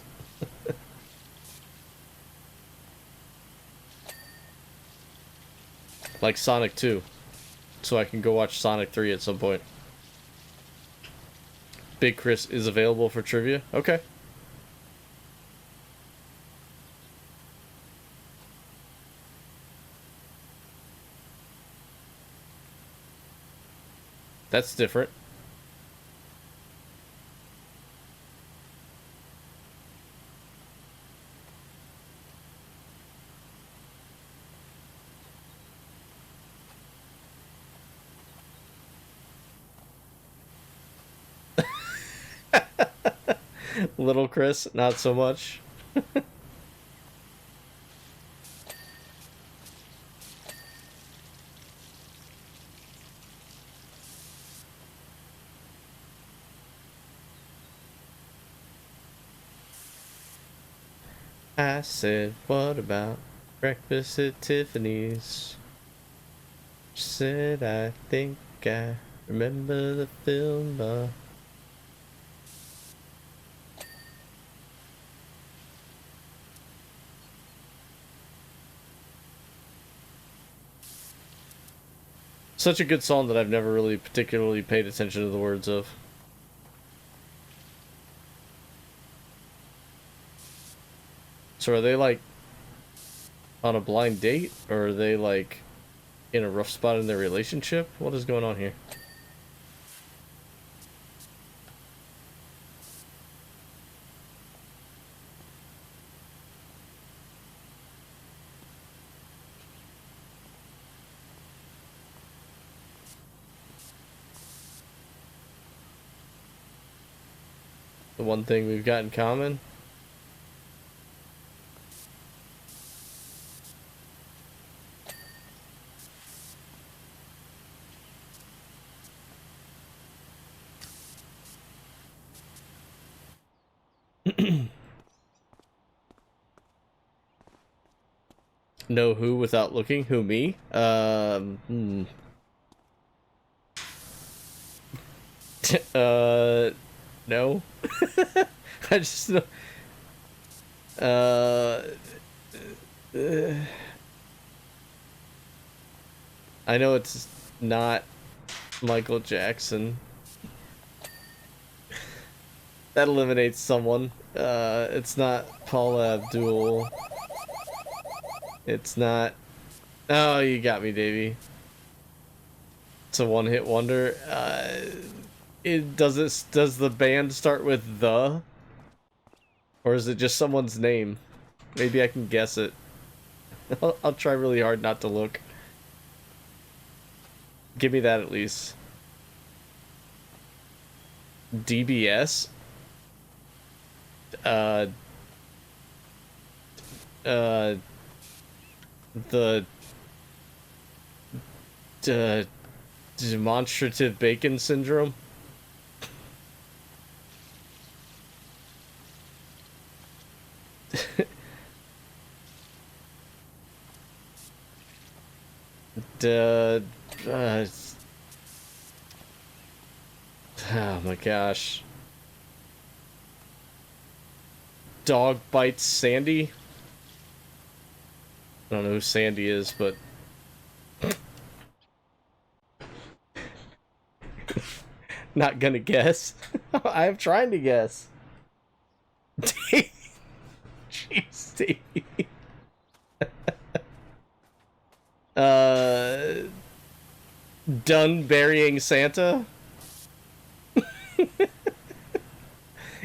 Like Sonic 2. So I can go watch Sonic 3 at some point. Big Chris is available for trivia? Okay. That's different. Little Chris, not so much. I said, what about breakfast at Tiffany's? She said, I think I remember the film. Such a good song that I've never really particularly paid attention to the words of. So are they like on a blind date, or are they like in a rough spot in their relationship? What is going on here? The one thing we've got in common. Know who without looking? Who, me? No. I just know. I know it's not Michael Jackson. That eliminates someone. It's not Paula Abdul. It's not. Oh, you got me, Davey. It's a one-hit wonder. Does the band start with the? Or is it just someone's name? Maybe I can guess it. I'll try really hard not to look. Give me that at least. DBS? The demonstrative bacon syndrome? Oh my gosh. Dog bites Sandy? I don't know who Sandy is, but not gonna guess. I'm trying to guess. Jeez, Davey. Done burying Santa?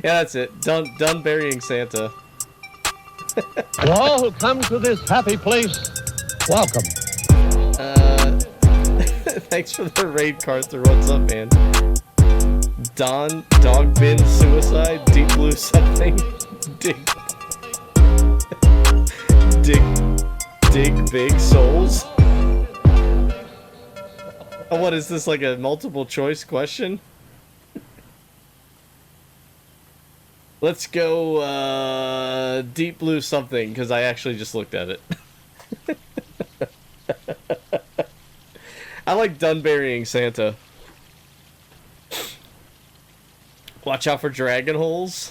Yeah, that's it. Done burying Santa. To all who come to this happy place, welcome. Thanks for the raid, Carter. What's up, man? Don, dog bin, suicide, deep blue something, dig big souls. Oh, what is this, like a multiple choice question? Let's go, deep blue something, because I actually just looked at it. I like done burying Santa. Watch out for dragon holes.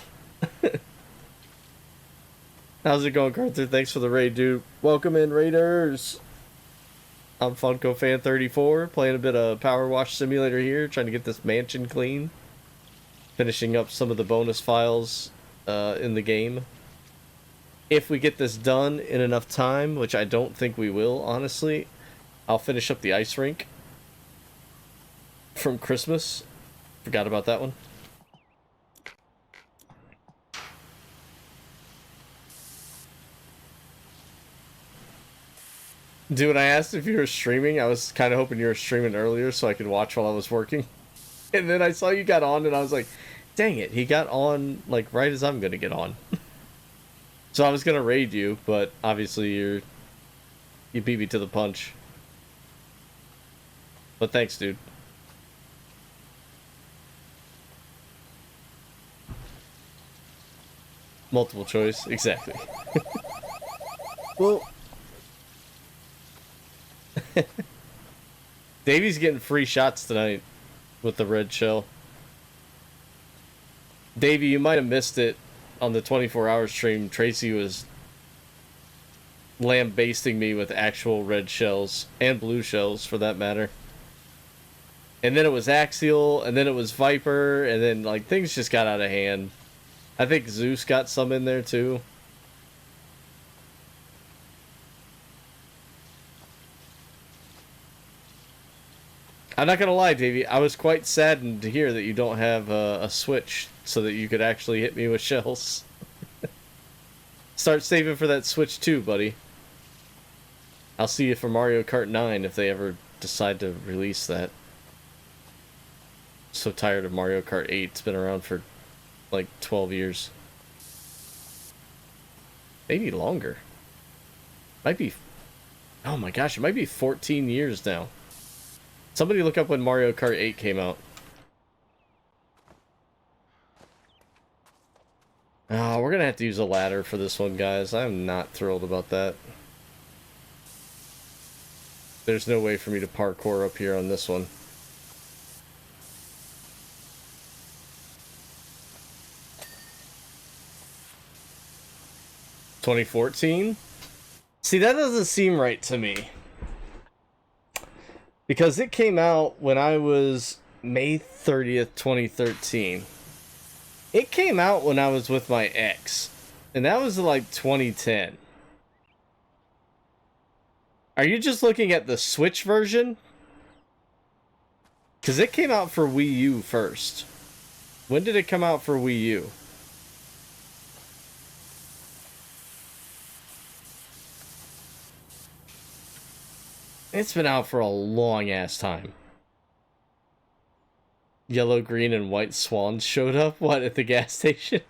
How's it going, Carter? Thanks for the raid, dude. Welcome in, raiders. I'm Funko Fan 34, playing a bit of PowerWash Simulator here, trying to get this mansion clean. Finishing up some of the bonus files in the game. If we get this done in enough time, which I don't think we will, honestly, I'll finish up the ice rink from Christmas. Forgot about that one. Dude, when I asked if you were streaming, I was kind of hoping you were streaming earlier so I could watch while I was working. And then I saw you got on and I was like, dang it, he got on like right as I'm gonna get on. So I was gonna raid you, but obviously you beat me to the punch. But thanks, dude. Multiple choice, exactly. Well, Davey's getting free shots tonight with the red shell. Davey, you might have missed it on the 24-hour stream. Tracy was lambasting me with actual red shells and blue shells, for that matter. And then it was Axial, and then it was Viper, and then like things just got out of hand. I think Zeus got some in there too. I'm not gonna lie, Davey. I was quite saddened to hear that you don't have a Switch so that you could actually hit me with shells. Start saving for that Switch too, buddy. I'll see you for Mario Kart 9 if they ever decide to release that. So tired of Mario Kart 8. It's been around for like 12 years. Maybe longer. Might be... Oh my gosh, it might be 14 years now. Somebody look up when Mario Kart 8 came out. Oh, we're gonna have to use a ladder for this one, guys. I'm not thrilled about that. There's no way for me to parkour up here on this one. $2014? See, that doesn't seem right to me. Because it came out when I was May 30th, 2013. It came out when I was with my ex. And that was like 2010. Are you just looking at the Switch version? Because it came out for Wii U first. When did it come out for Wii U? It's been out for a long ass time. Yellow, green, and white swans showed up? What, at the gas station?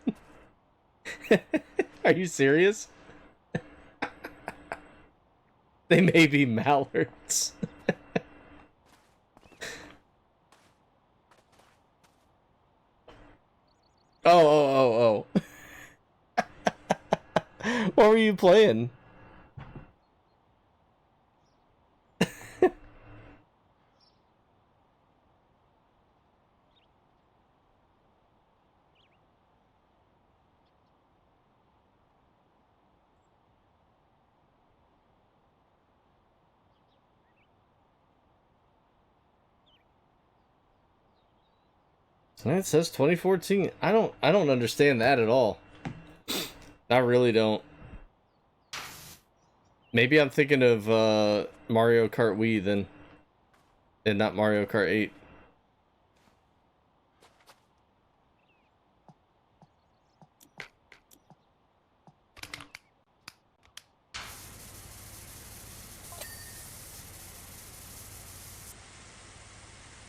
Are you serious? They may be mallards. Oh. What were you playing? It says 2014. I don't understand that at all. I really don't. Maybe I'm thinking of Mario Kart Wii then, and not Mario Kart 8.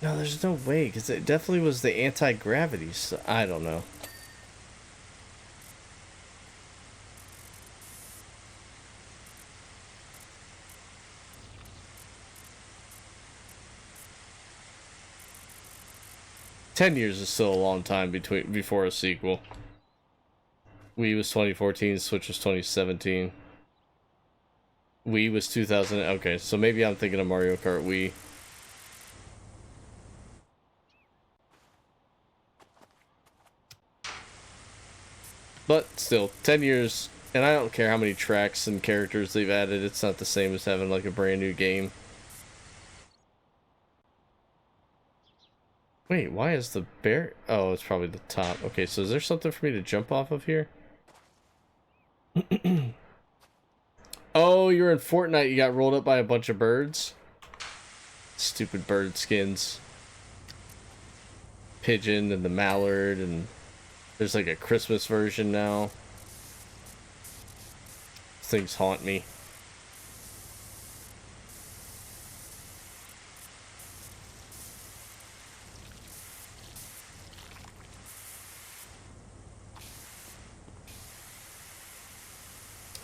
No, there's no way, because it definitely was the anti-gravity, so I don't know. $10 years is still a long time before a sequel. Wii was 2014, Switch was 2017. Wii was 2000. Okay, so maybe I'm thinking of Mario Kart Wii. But still, 10 years, and I don't care how many tracks and characters they've added, it's not the same as having like a brand new game. Wait, why is the bear? Oh, it's probably the top. Okay, so is there something for me to jump off of here? Oh, you're in Fortnite, you got rolled up by a bunch of birds? Stupid bird skins. Pigeon and the mallard, and there's like a Christmas version now. Things haunt me.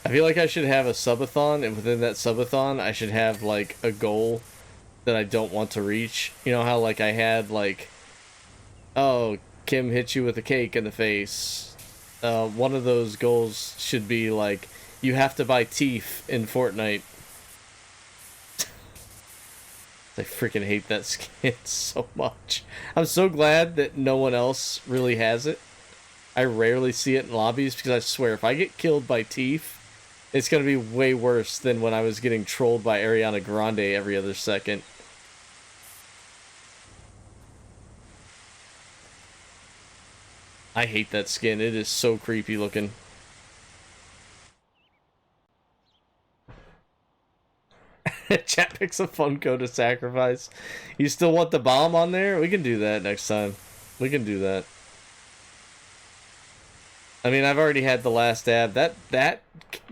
I feel like I should have a subathon, and within that subathon, I should have like a goal that I don't want to reach. You know how like I had like, oh, Kim hit you with a cake in the face. One of those goals should be like, you have to buy teeth in Fortnite. I freaking hate that skin so much. I'm so glad that no one else really has it. I rarely see it in lobbies, because I swear if I get killed by teeth, it's going to be way worse than when I was getting trolled by Ariana Grande every other second. I hate that skin. It is so creepy looking. Chat picks a Funko to sacrifice. You still want the bomb on there? We can do that next time. We can do that. I mean, I've already had the last dab. That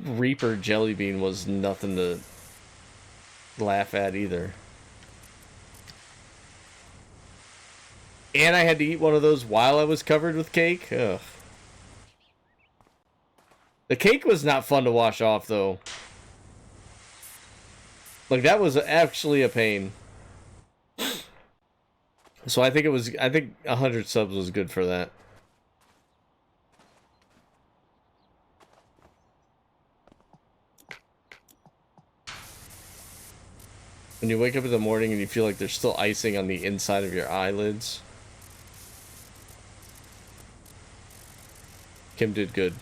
Reaper jelly bean was nothing to laugh at either. And I had to eat one of those while I was covered with cake. Ugh. The cake was not fun to wash off, though. Like, that was actually a pain. So I think 100 subs was good for that. When you wake up in the morning and you feel like there's still icing on the inside of your eyelids. Kim did good.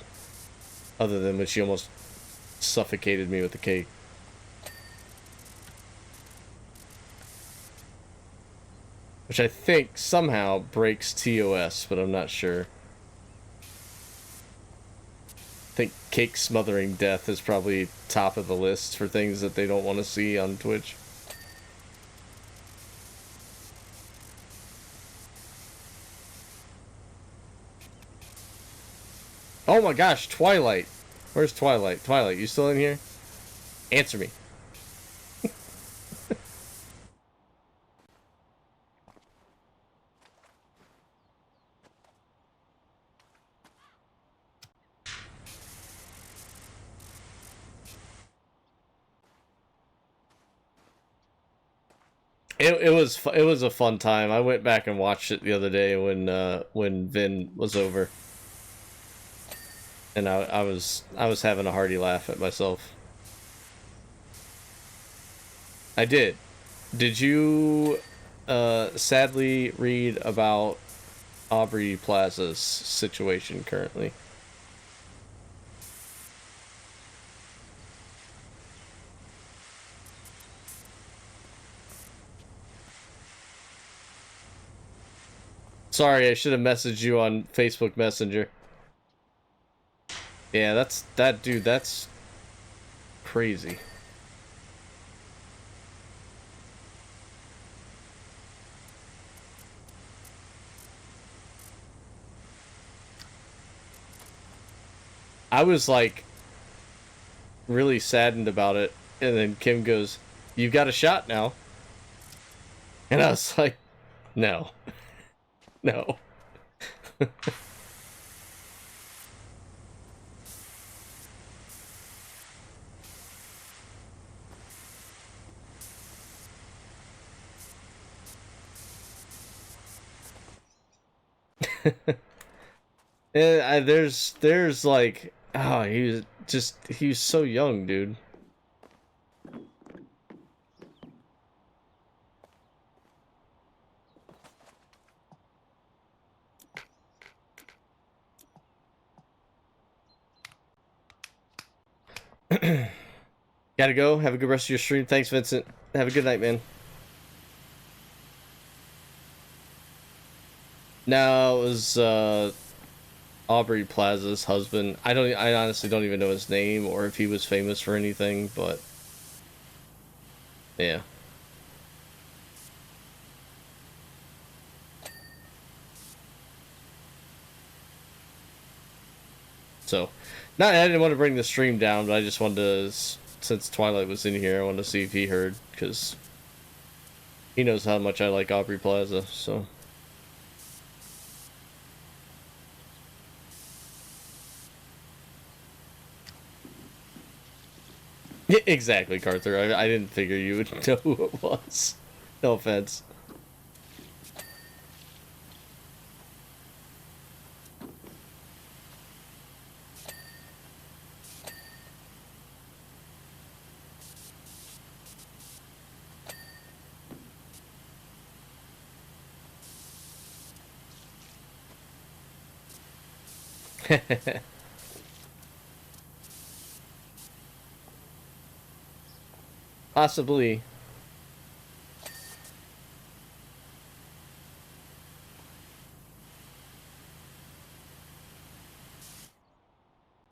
Other than when she almost suffocated me with the cake. Which I think somehow breaks TOS, but I'm not sure. I think cake smothering death is probably top of the list for things that they don't want to see on Twitch. Oh my gosh, Twilight. Where's Twilight? Twilight, you still in here? Answer me. It was a fun time. I went back and watched it the other day when Vin was over. And I was having a hearty laugh at myself. I did. Did you sadly read about Aubrey Plaza's situation currently? Sorry, I should have messaged you on Facebook Messenger. Yeah, that's crazy. I was like really saddened about it, and then Kim goes, "You've got a shot now." And I was like, "No." No. There's like, oh, he was so young, dude. Gotta go. Have a good rest of your stream. Thanks, Vincent. Have a good night, man. No, it was Aubrey Plaza's husband. I honestly don't even know his name or if he was famous for anything, but yeah. So, I didn't want to bring the stream down, but I just wanted to, since Twilight was in here, I wanted to see if he heard, because he knows how much I like Aubrey Plaza, so. Yeah, exactly, Carter. I didn't figure you would know who it was. No offense. Possibly.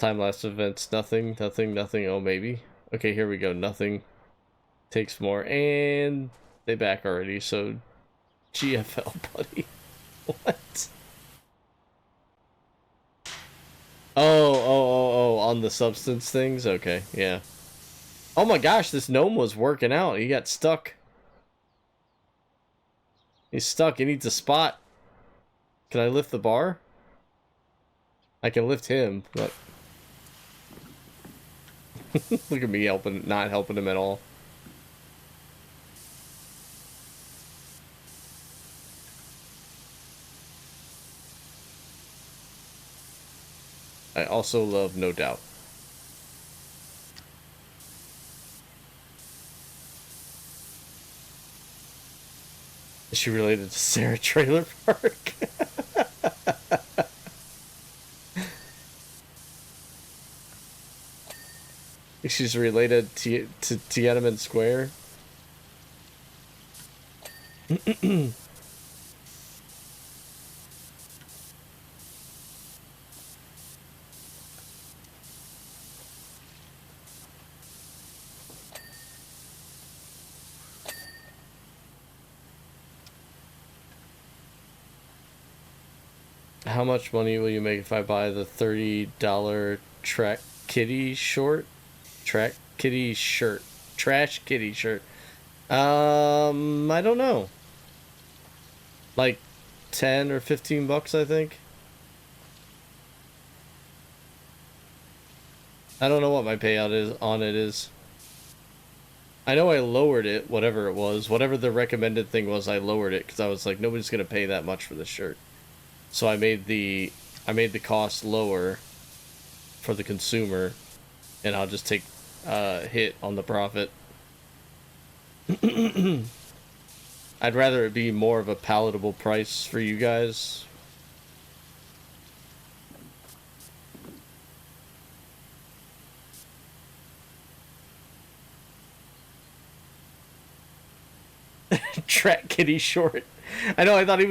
Time-lapse events, nothing, nothing, nothing. Oh, maybe. Okay, here we go. Nothing takes more, and they back already, so GFL, buddy. What? Oh, on the substance things? Okay, yeah. Oh my gosh, this gnome was working out. He got stuck. He's stuck. He needs a spot. Can I lift the bar? I can lift him, but... Look at me helping, not helping him at all. I also love No Doubt. Is she related to Sarah Trailer Park? She's related to Tiananmen Square. How much money will you make if I buy the $30 Trash Kitty shirt? I don't know. Like 10 or 15 bucks, I think. I don't know what my payout is on it is. I know I lowered it, whatever it was. Whatever the recommended thing was, I lowered it because I was like, nobody's gonna pay that much for this shirt. So I made the cost lower for the consumer, and I'll just take a hit on the profit. I'd rather it be more of a palatable price for you guys. Track Kitty short. I know. I thought he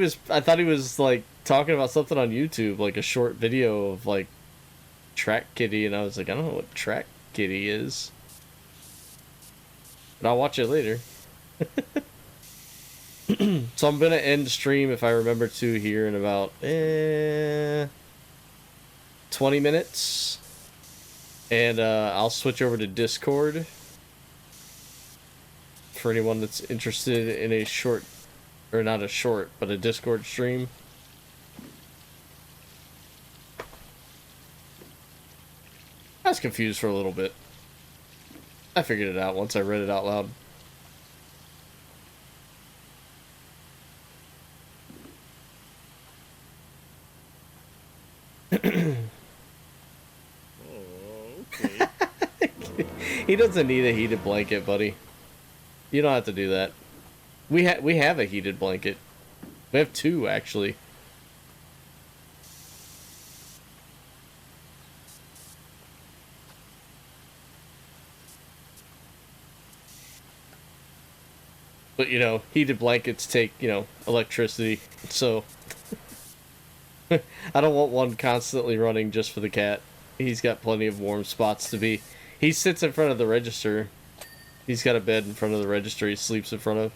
was like talking about something on YouTube, like a short video of like Track Kitty, and I was like, I don't know what Track Kitty is, but I'll watch it later. So I'm gonna end the stream, if I remember to, here in about 20 minutes, and I'll switch over to Discord for anyone that's interested in a short, or not a short, but a Discord stream. I was confused for a little bit. I figured it out once I read it out loud. Okay. He doesn't need a heated blanket, buddy. You don't have to do that. We have a heated blanket. We have two, actually. But, you know, heated blankets take, you know, electricity, so... I don't want one constantly running just for the cat. He's got plenty of warm spots to be. He sits in front of the register. He's got a bed in front of the register he sleeps in front of.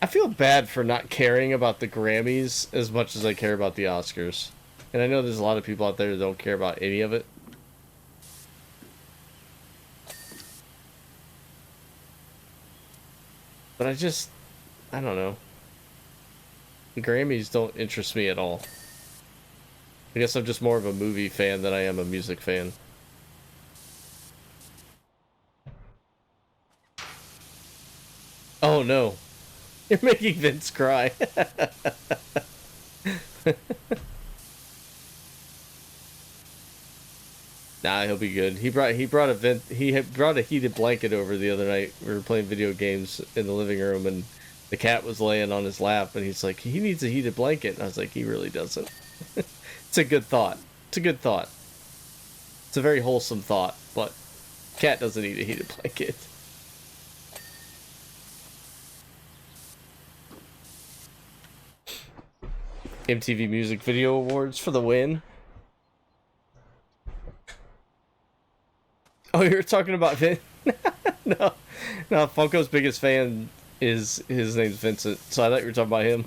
I feel bad for not caring about the Grammys as much as I care about the Oscars. And I know there's a lot of people out there that don't care about any of it. But I don't know. The Grammys don't interest me at all. I guess I'm just more of a movie fan than I am a music fan. Oh no. You're making Vince cry. Nah, he'll be good. He brought a heated blanket over the other night. We were playing video games in the living room, and the cat was laying on his lap, and he's like, he needs a heated blanket. And I was like, he really doesn't. It's a good thought. It's a good thought. It's a very wholesome thought, but cat doesn't need a heated blanket. MTV Music Video Awards for the win. Oh, you're talking about Vin? No, Funko's biggest fan is his name's Vincent, so I thought you were talking about him.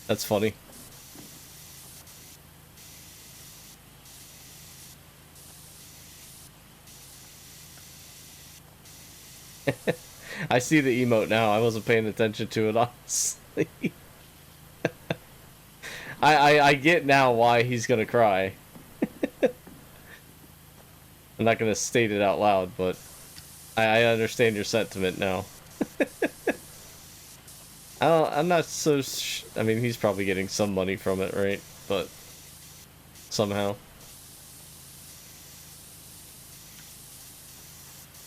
That's funny. I see the emote now. I wasn't paying attention to it, honestly. I get now why he's gonna cry. I'm not gonna state it out loud, but I understand your sentiment now. I'm not so. I mean, he's probably getting some money from it, right? But somehow,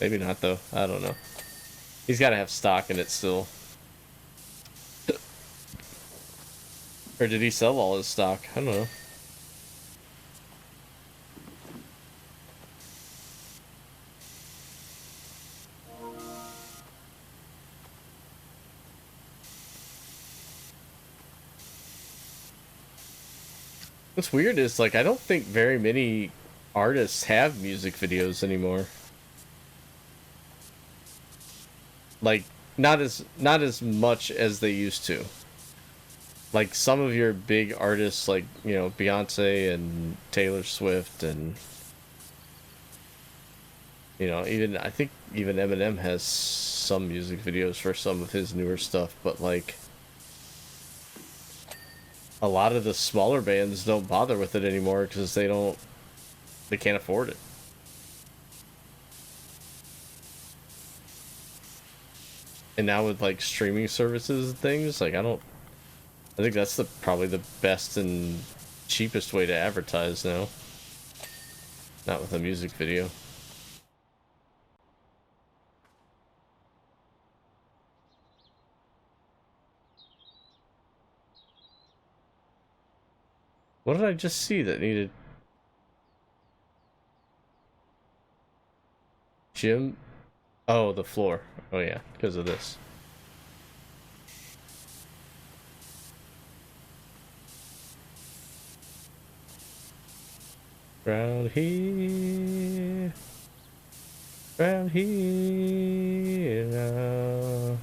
maybe not though. I don't know. He's got to have stock in it still. Or did he sell all his stock? I don't know. What's weird is, like, I don't think very many artists have music videos anymore. Like, not as much as they used to. Like, some of your big artists, like, you know, Beyonce and Taylor Swift and, you know, I think even Eminem has some music videos for some of his newer stuff, but, like, a lot of the smaller bands don't bother with it anymore because they can't afford it. And now with, like, streaming services and things, like, I think that's probably the best and cheapest way to advertise now. Not with a music video. What did I just see that needed? Gym? Oh, the floor. Oh yeah, because of this. Round here now.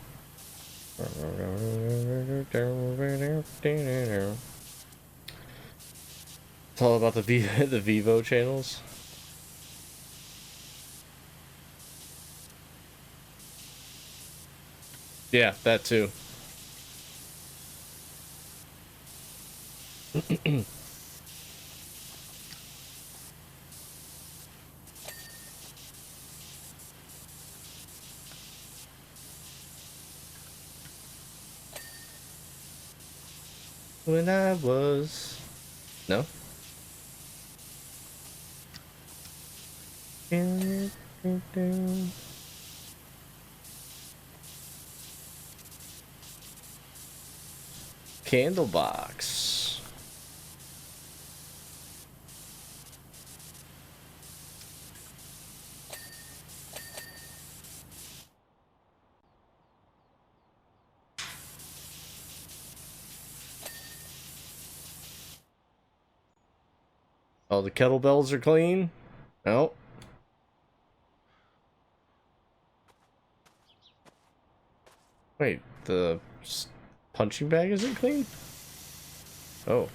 It's all about the Vivo channels. Yeah, that too. When I was... No? Candle box. Oh, the kettlebells are clean? No. Wait, the punching bag isn't clean? Oh.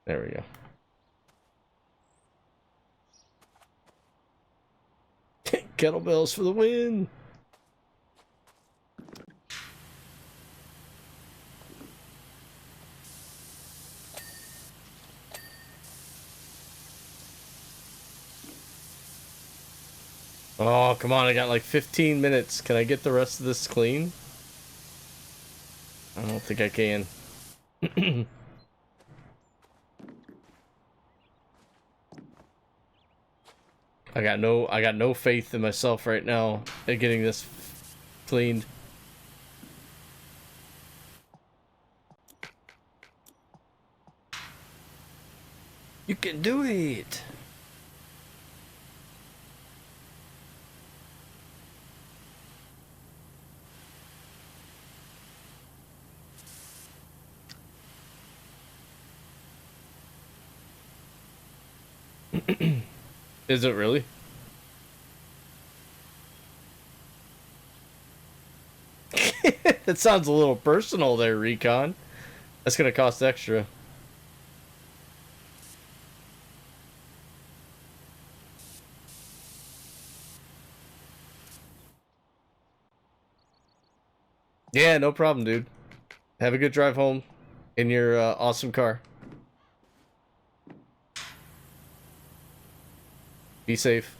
There we go. Kettlebells for the win! Oh, come on, I got like 15 minutes. Can I get the rest of this clean? I don't think I can. I got no faith in myself right now at getting this cleaned. You can do it. Is it really? That sounds a little personal there, Recon. That's gonna cost extra. Yeah, no problem, dude. Have a good drive home in your awesome car. Be safe.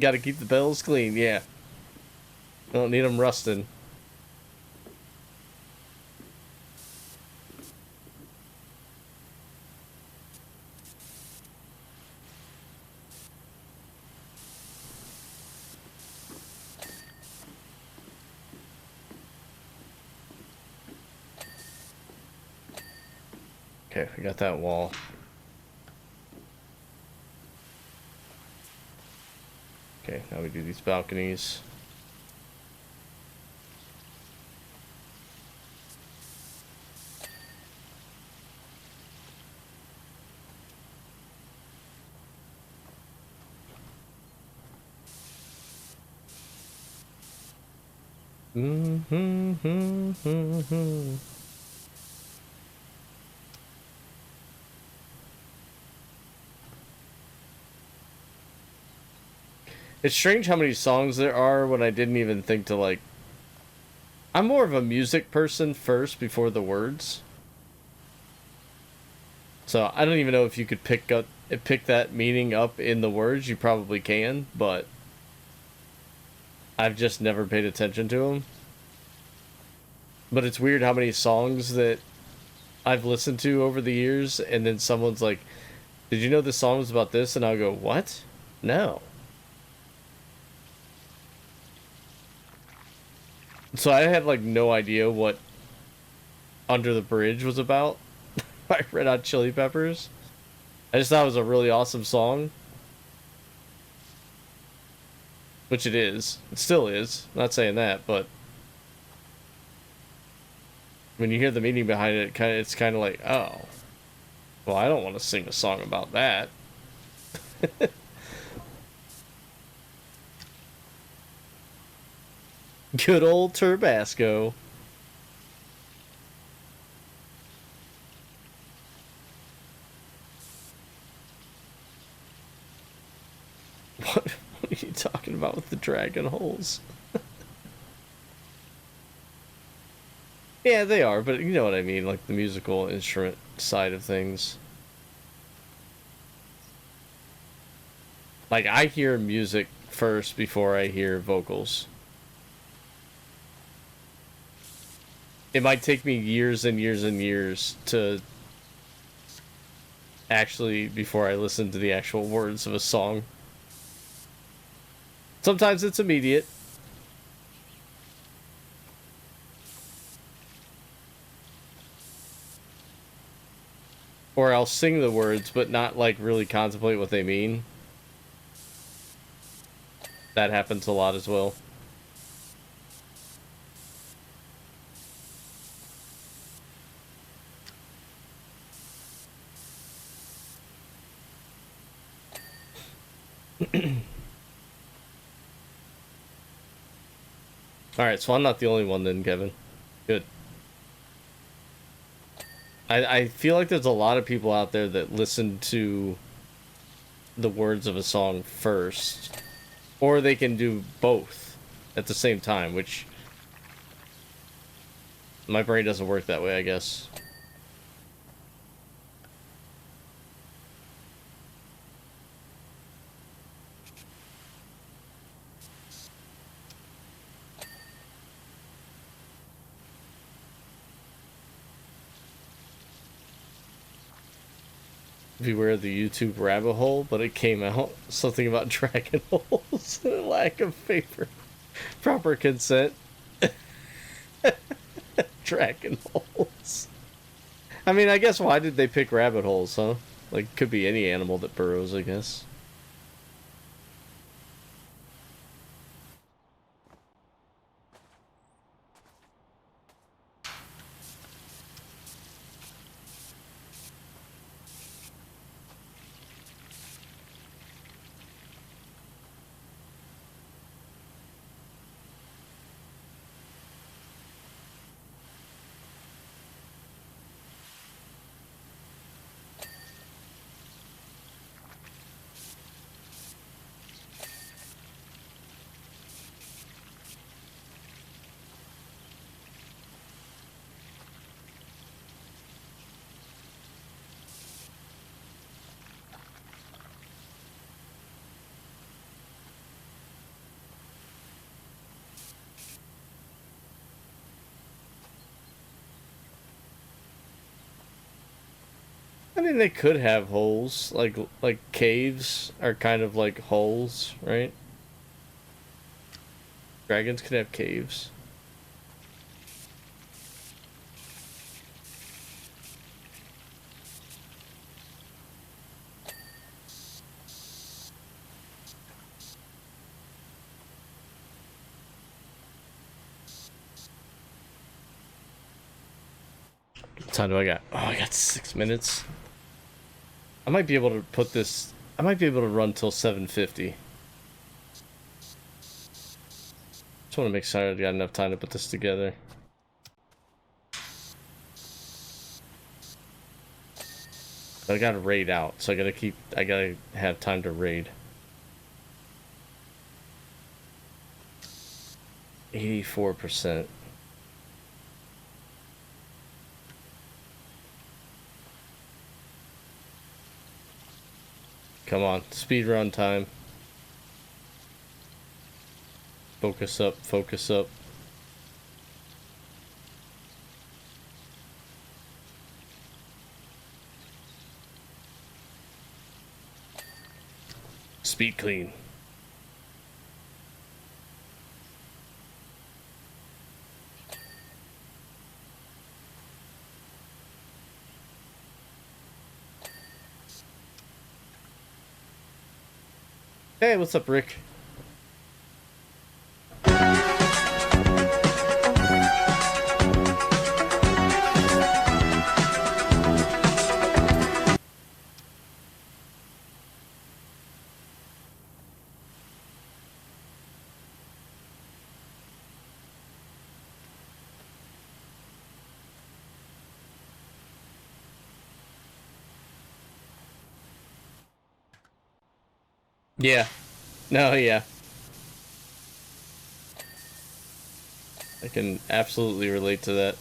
Gotta keep the bells clean, yeah. Don't need them rusting. Okay, we got that wall. Okay, now we do these balconies. It's strange how many songs there are when I didn't even think to like... I'm more of a music person first before the words. So I don't even know if you could pick that meaning up in the words. You probably can, but I've just never paid attention to them. But it's weird how many songs that I've listened to over the years, and then someone's like, "Did you know this song was about this?" And I'll go, "What? No." So I had like no idea what Under the Bridge was about by Red Hot Chili Peppers. I just thought it was a really awesome song. Which it is. It still is. I'm not saying that, but when you hear the meaning behind it, it's kind of like, oh, well, I don't want to sing a song about that. Good old Turbasco. What are you talking about with the dragon holes? Yeah, they are, but you know what I mean, like the musical instrument side of things. Like, I hear music first before I hear vocals. It might take me years and years and years to actually, before I listen to the actual words of a song. Sometimes it's immediate. Or I'll sing the words, but not like really contemplate what they mean. That happens a lot as well. Alright, so I'm not the only one then, Kevin. Good. I feel like there's a lot of people out there that listen to the words of a song first. Or they can do both at the same time, which my brain doesn't work that way, I guess. beware the YouTube rabbit hole, but it came out something about dragon holes and a lack of proper consent. Dragon holes. I mean, I guess why did they pick rabbit holes, huh? Like, could be any animal that burrows, I guess. I mean, they could have holes, like caves are kind of like holes, right? Dragons could have caves. What time do I got? Oh, I got 6 minutes. I might be able to put this... I might be able to run till 7:50. Just want to make sure I got enough time to put this together. But I gotta raid out, so I gotta have time to raid. 84%. Come on, speed run time. Focus up, focus up. Speed clean. Hey, what's up, Rick? Yeah. No, yeah. I can absolutely relate to that.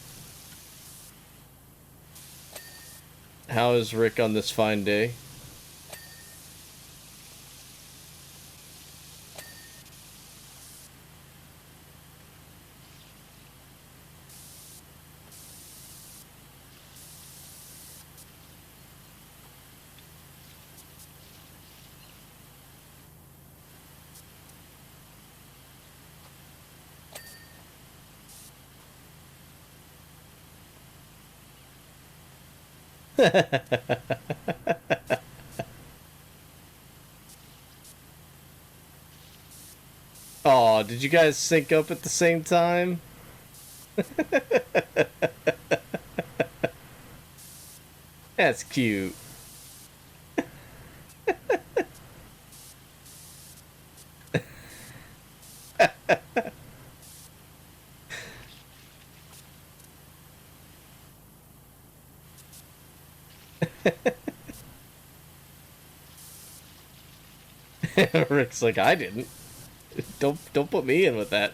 How is Rick on this fine day? Oh, did you guys sync up at the same time? That's cute. Rick's like, I didn't. Don't put me in with that.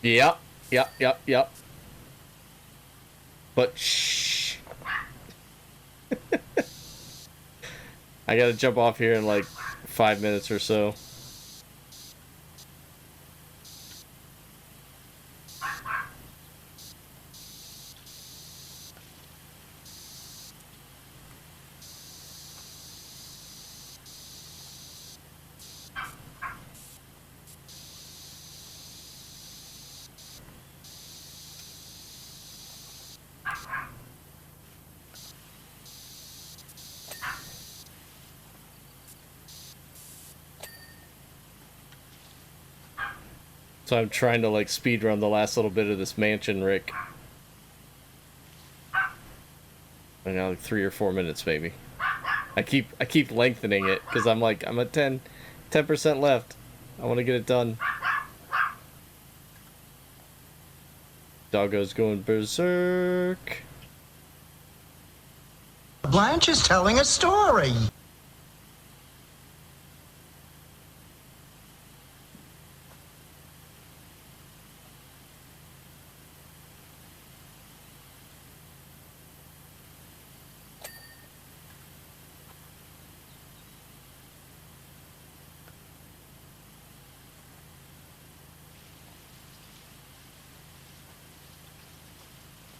Yep. But shh. I gotta jump off here in like 5 minutes or so. So I'm trying to like speed run the last little bit of this mansion, Rick. Right now, like 3 or 4 minutes maybe. I keep lengthening it because I'm like I'm at 10% left. I want to get it done. Doggo's going berserk. Blanche is telling a story.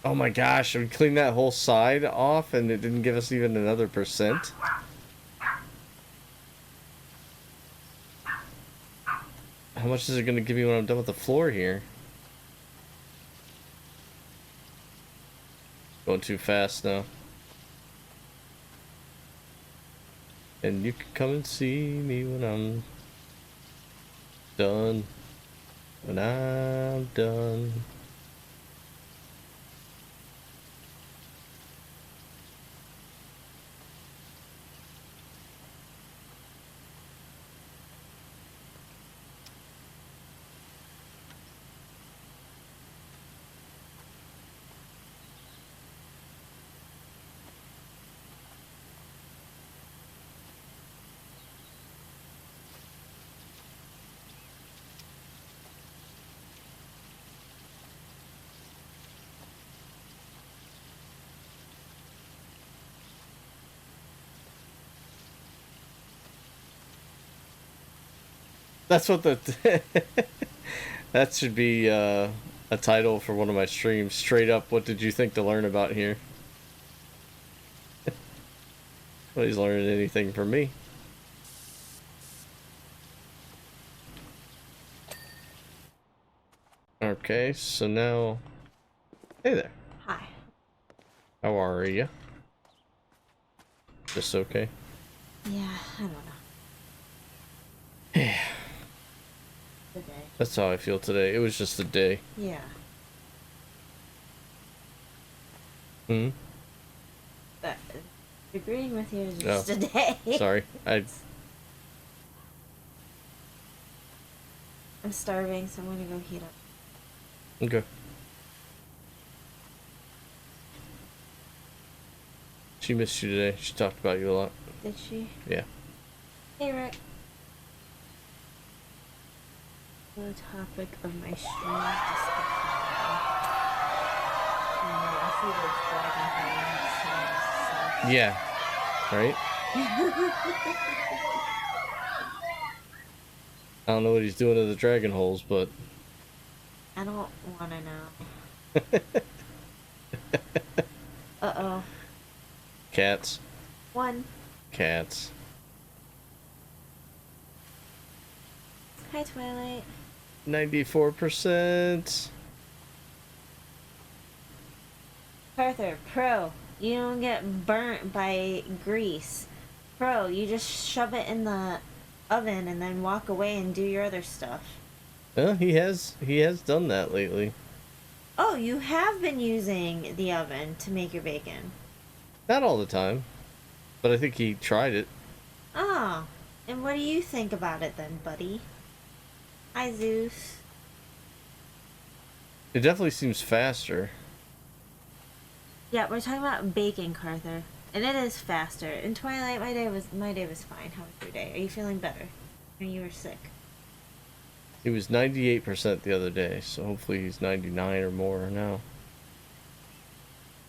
Oh my gosh, we cleaned that whole side off and it didn't give us even another percent. How much is it going to give me when I'm done with the floor here? Going too fast now. And you can come and see me when I'm done. When I'm done. That's what the that should be a title for one of my streams. Straight up, what did you think to learn about here? Nobody's learning anything from me. Okay, so now, hey there. Hi. How are you? Just okay? Yeah, I don't know. Yeah. The day. That's how I feel today. It was just a day. Yeah. Hmm? But agreeing with you is just a day. Sorry. I'm starving, so I'm gonna go heat up. Okay. She missed you today. She talked about you a lot. Did she? Yeah. Hey, Rick. The topic of my stream discussion. I see the dragon. Yeah. Right? I don't know what he's doing to the dragon holes, but... I don't want to know. Uh-oh. Cats. One. Cats. Hi, Twilight. 94%. Arthur, pro. You don't get burnt by grease. Pro, you just shove it in the oven and then walk away and do your other stuff. He has done that lately. Oh, you have been using the oven to make your bacon. Not all the time, but I think he tried it. Oh, and what do you think about it then, buddy? Hi, Zeus. It definitely seems faster. Yeah, we're talking about baking, Carther, and it is faster. In Twilight, my day was fine. How was your day? Are you feeling better? Or you were sick? He was 98% the other day, so hopefully he's 99 or more now.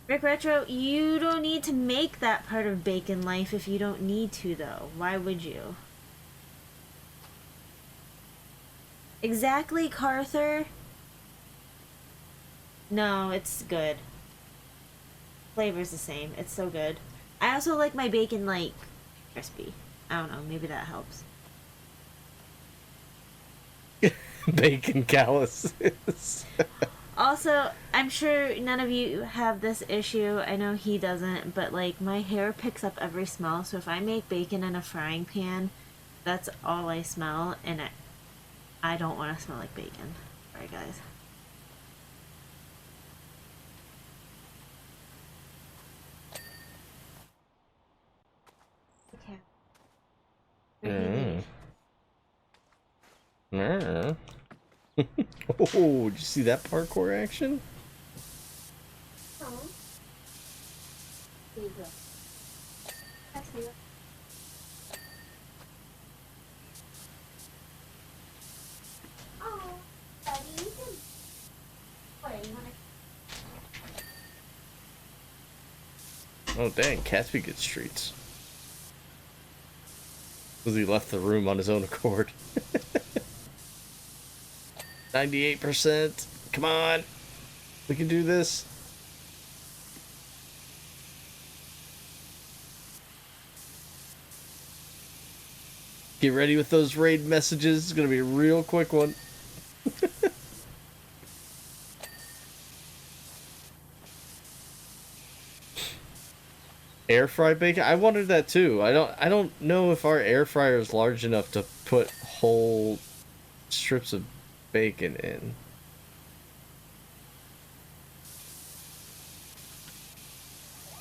Rick Retro, you don't need to make that part of Bacon Life if you don't need to, though. Why would you? Exactly, Carther? No, it's good. Flavor's the same. It's so good. I also like my bacon, like, crispy. I don't know, maybe that helps. Bacon calluses. Also, I'm sure none of you have this issue. I know he doesn't, but like my hair picks up every smell. So if I make bacon in a frying pan, that's all I smell, and I don't want to smell like bacon. Sorry, guys. Okay. Oh, did you see that parkour action? Oh. There you go. I see it. Oh, Daddy, you can play. You wanna... Oh dang, Catsby gets treats. Because he left the room on his own accord. 98%. Come on. We can do this. Get ready with those raid messages. It's going to be a real quick one. Air fry bacon? I wondered that too. I don't know if our air fryer is large enough to put whole strips of bacon in.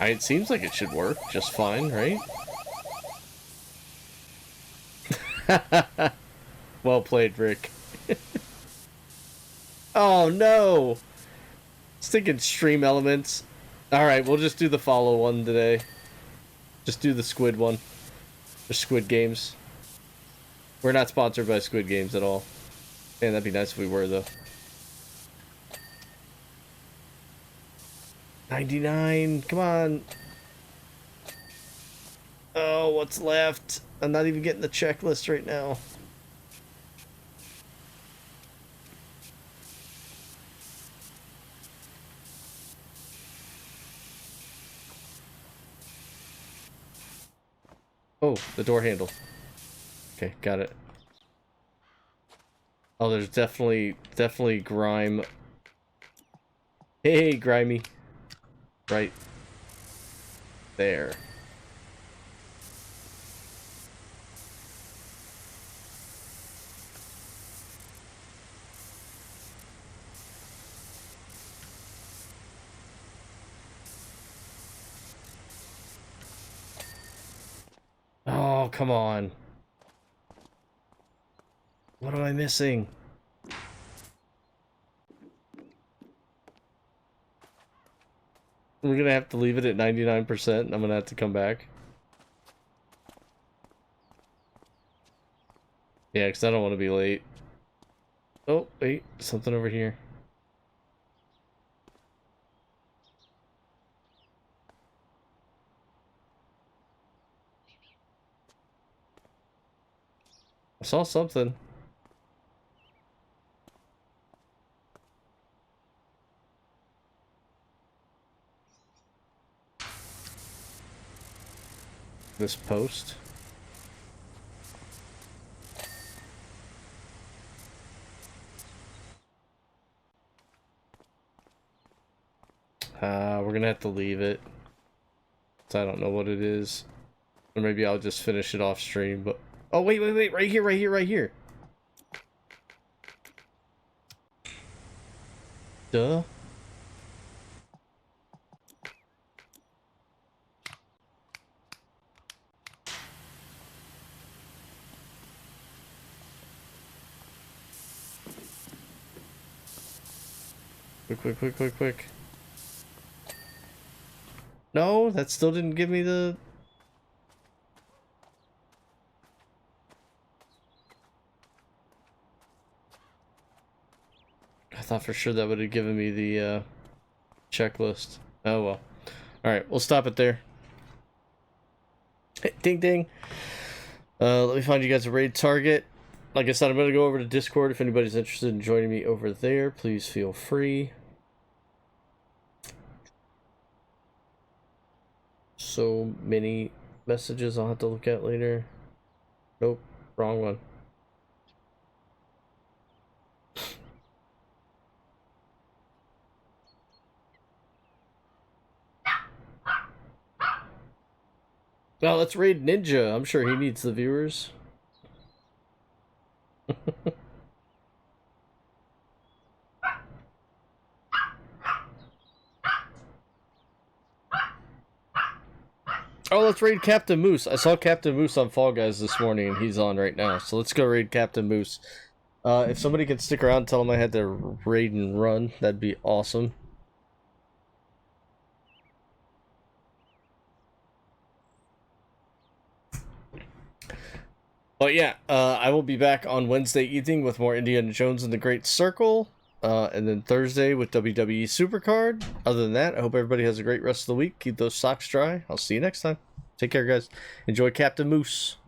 It seems like it should work just fine, right? Well played, Rick. Oh no! It's thinking stream elements. Alright, we'll just do the follow one today. Just do the squid one. The Squid Games. We're not sponsored by Squid Games at all. Man, that'd be nice if we were, though. 99, come on. Oh, what's left? I'm not even getting the checklist right now. Oh, the door handle. Okay, got it. Oh, there's definitely grime. Hey, grimy. Right there. Oh, come on. What am I missing? We're gonna have to leave it at 99%, and I'm gonna have to come back. Yeah, because I don't want to be late. Oh, wait, something over here. I saw something. This post. We're gonna have to leave it. So I don't know what it is. Or maybe I'll just finish it off stream, but... Oh, wait, right here. Duh. Quick. No, that still didn't give me the... I thought for sure that would have given me the checklist. Oh well. Alright, we'll stop it there. Hey, ding ding. Let me find you guys a raid target. Like I said, I'm going to go over to Discord. If anybody's interested in joining me over there, please feel free. So many messages I'll have to look at later. Nope, wrong one. Now let's raid Ninja. I'm sure he needs the viewers. Oh, let's raid Captain Moose. I saw Captain Moose on Fall Guys this morning, and he's on right now. So let's go raid Captain Moose. If somebody can stick around and tell him I had to raid and run, that'd be awesome. But yeah, I will be back on Wednesday evening with more Indiana Jones and the Great Circle. And then Thursday with WWE Supercard. Other than that, I hope everybody has a great rest of the week. Keep those socks dry. I'll see you next time. Take care, guys. Enjoy Captain Moose.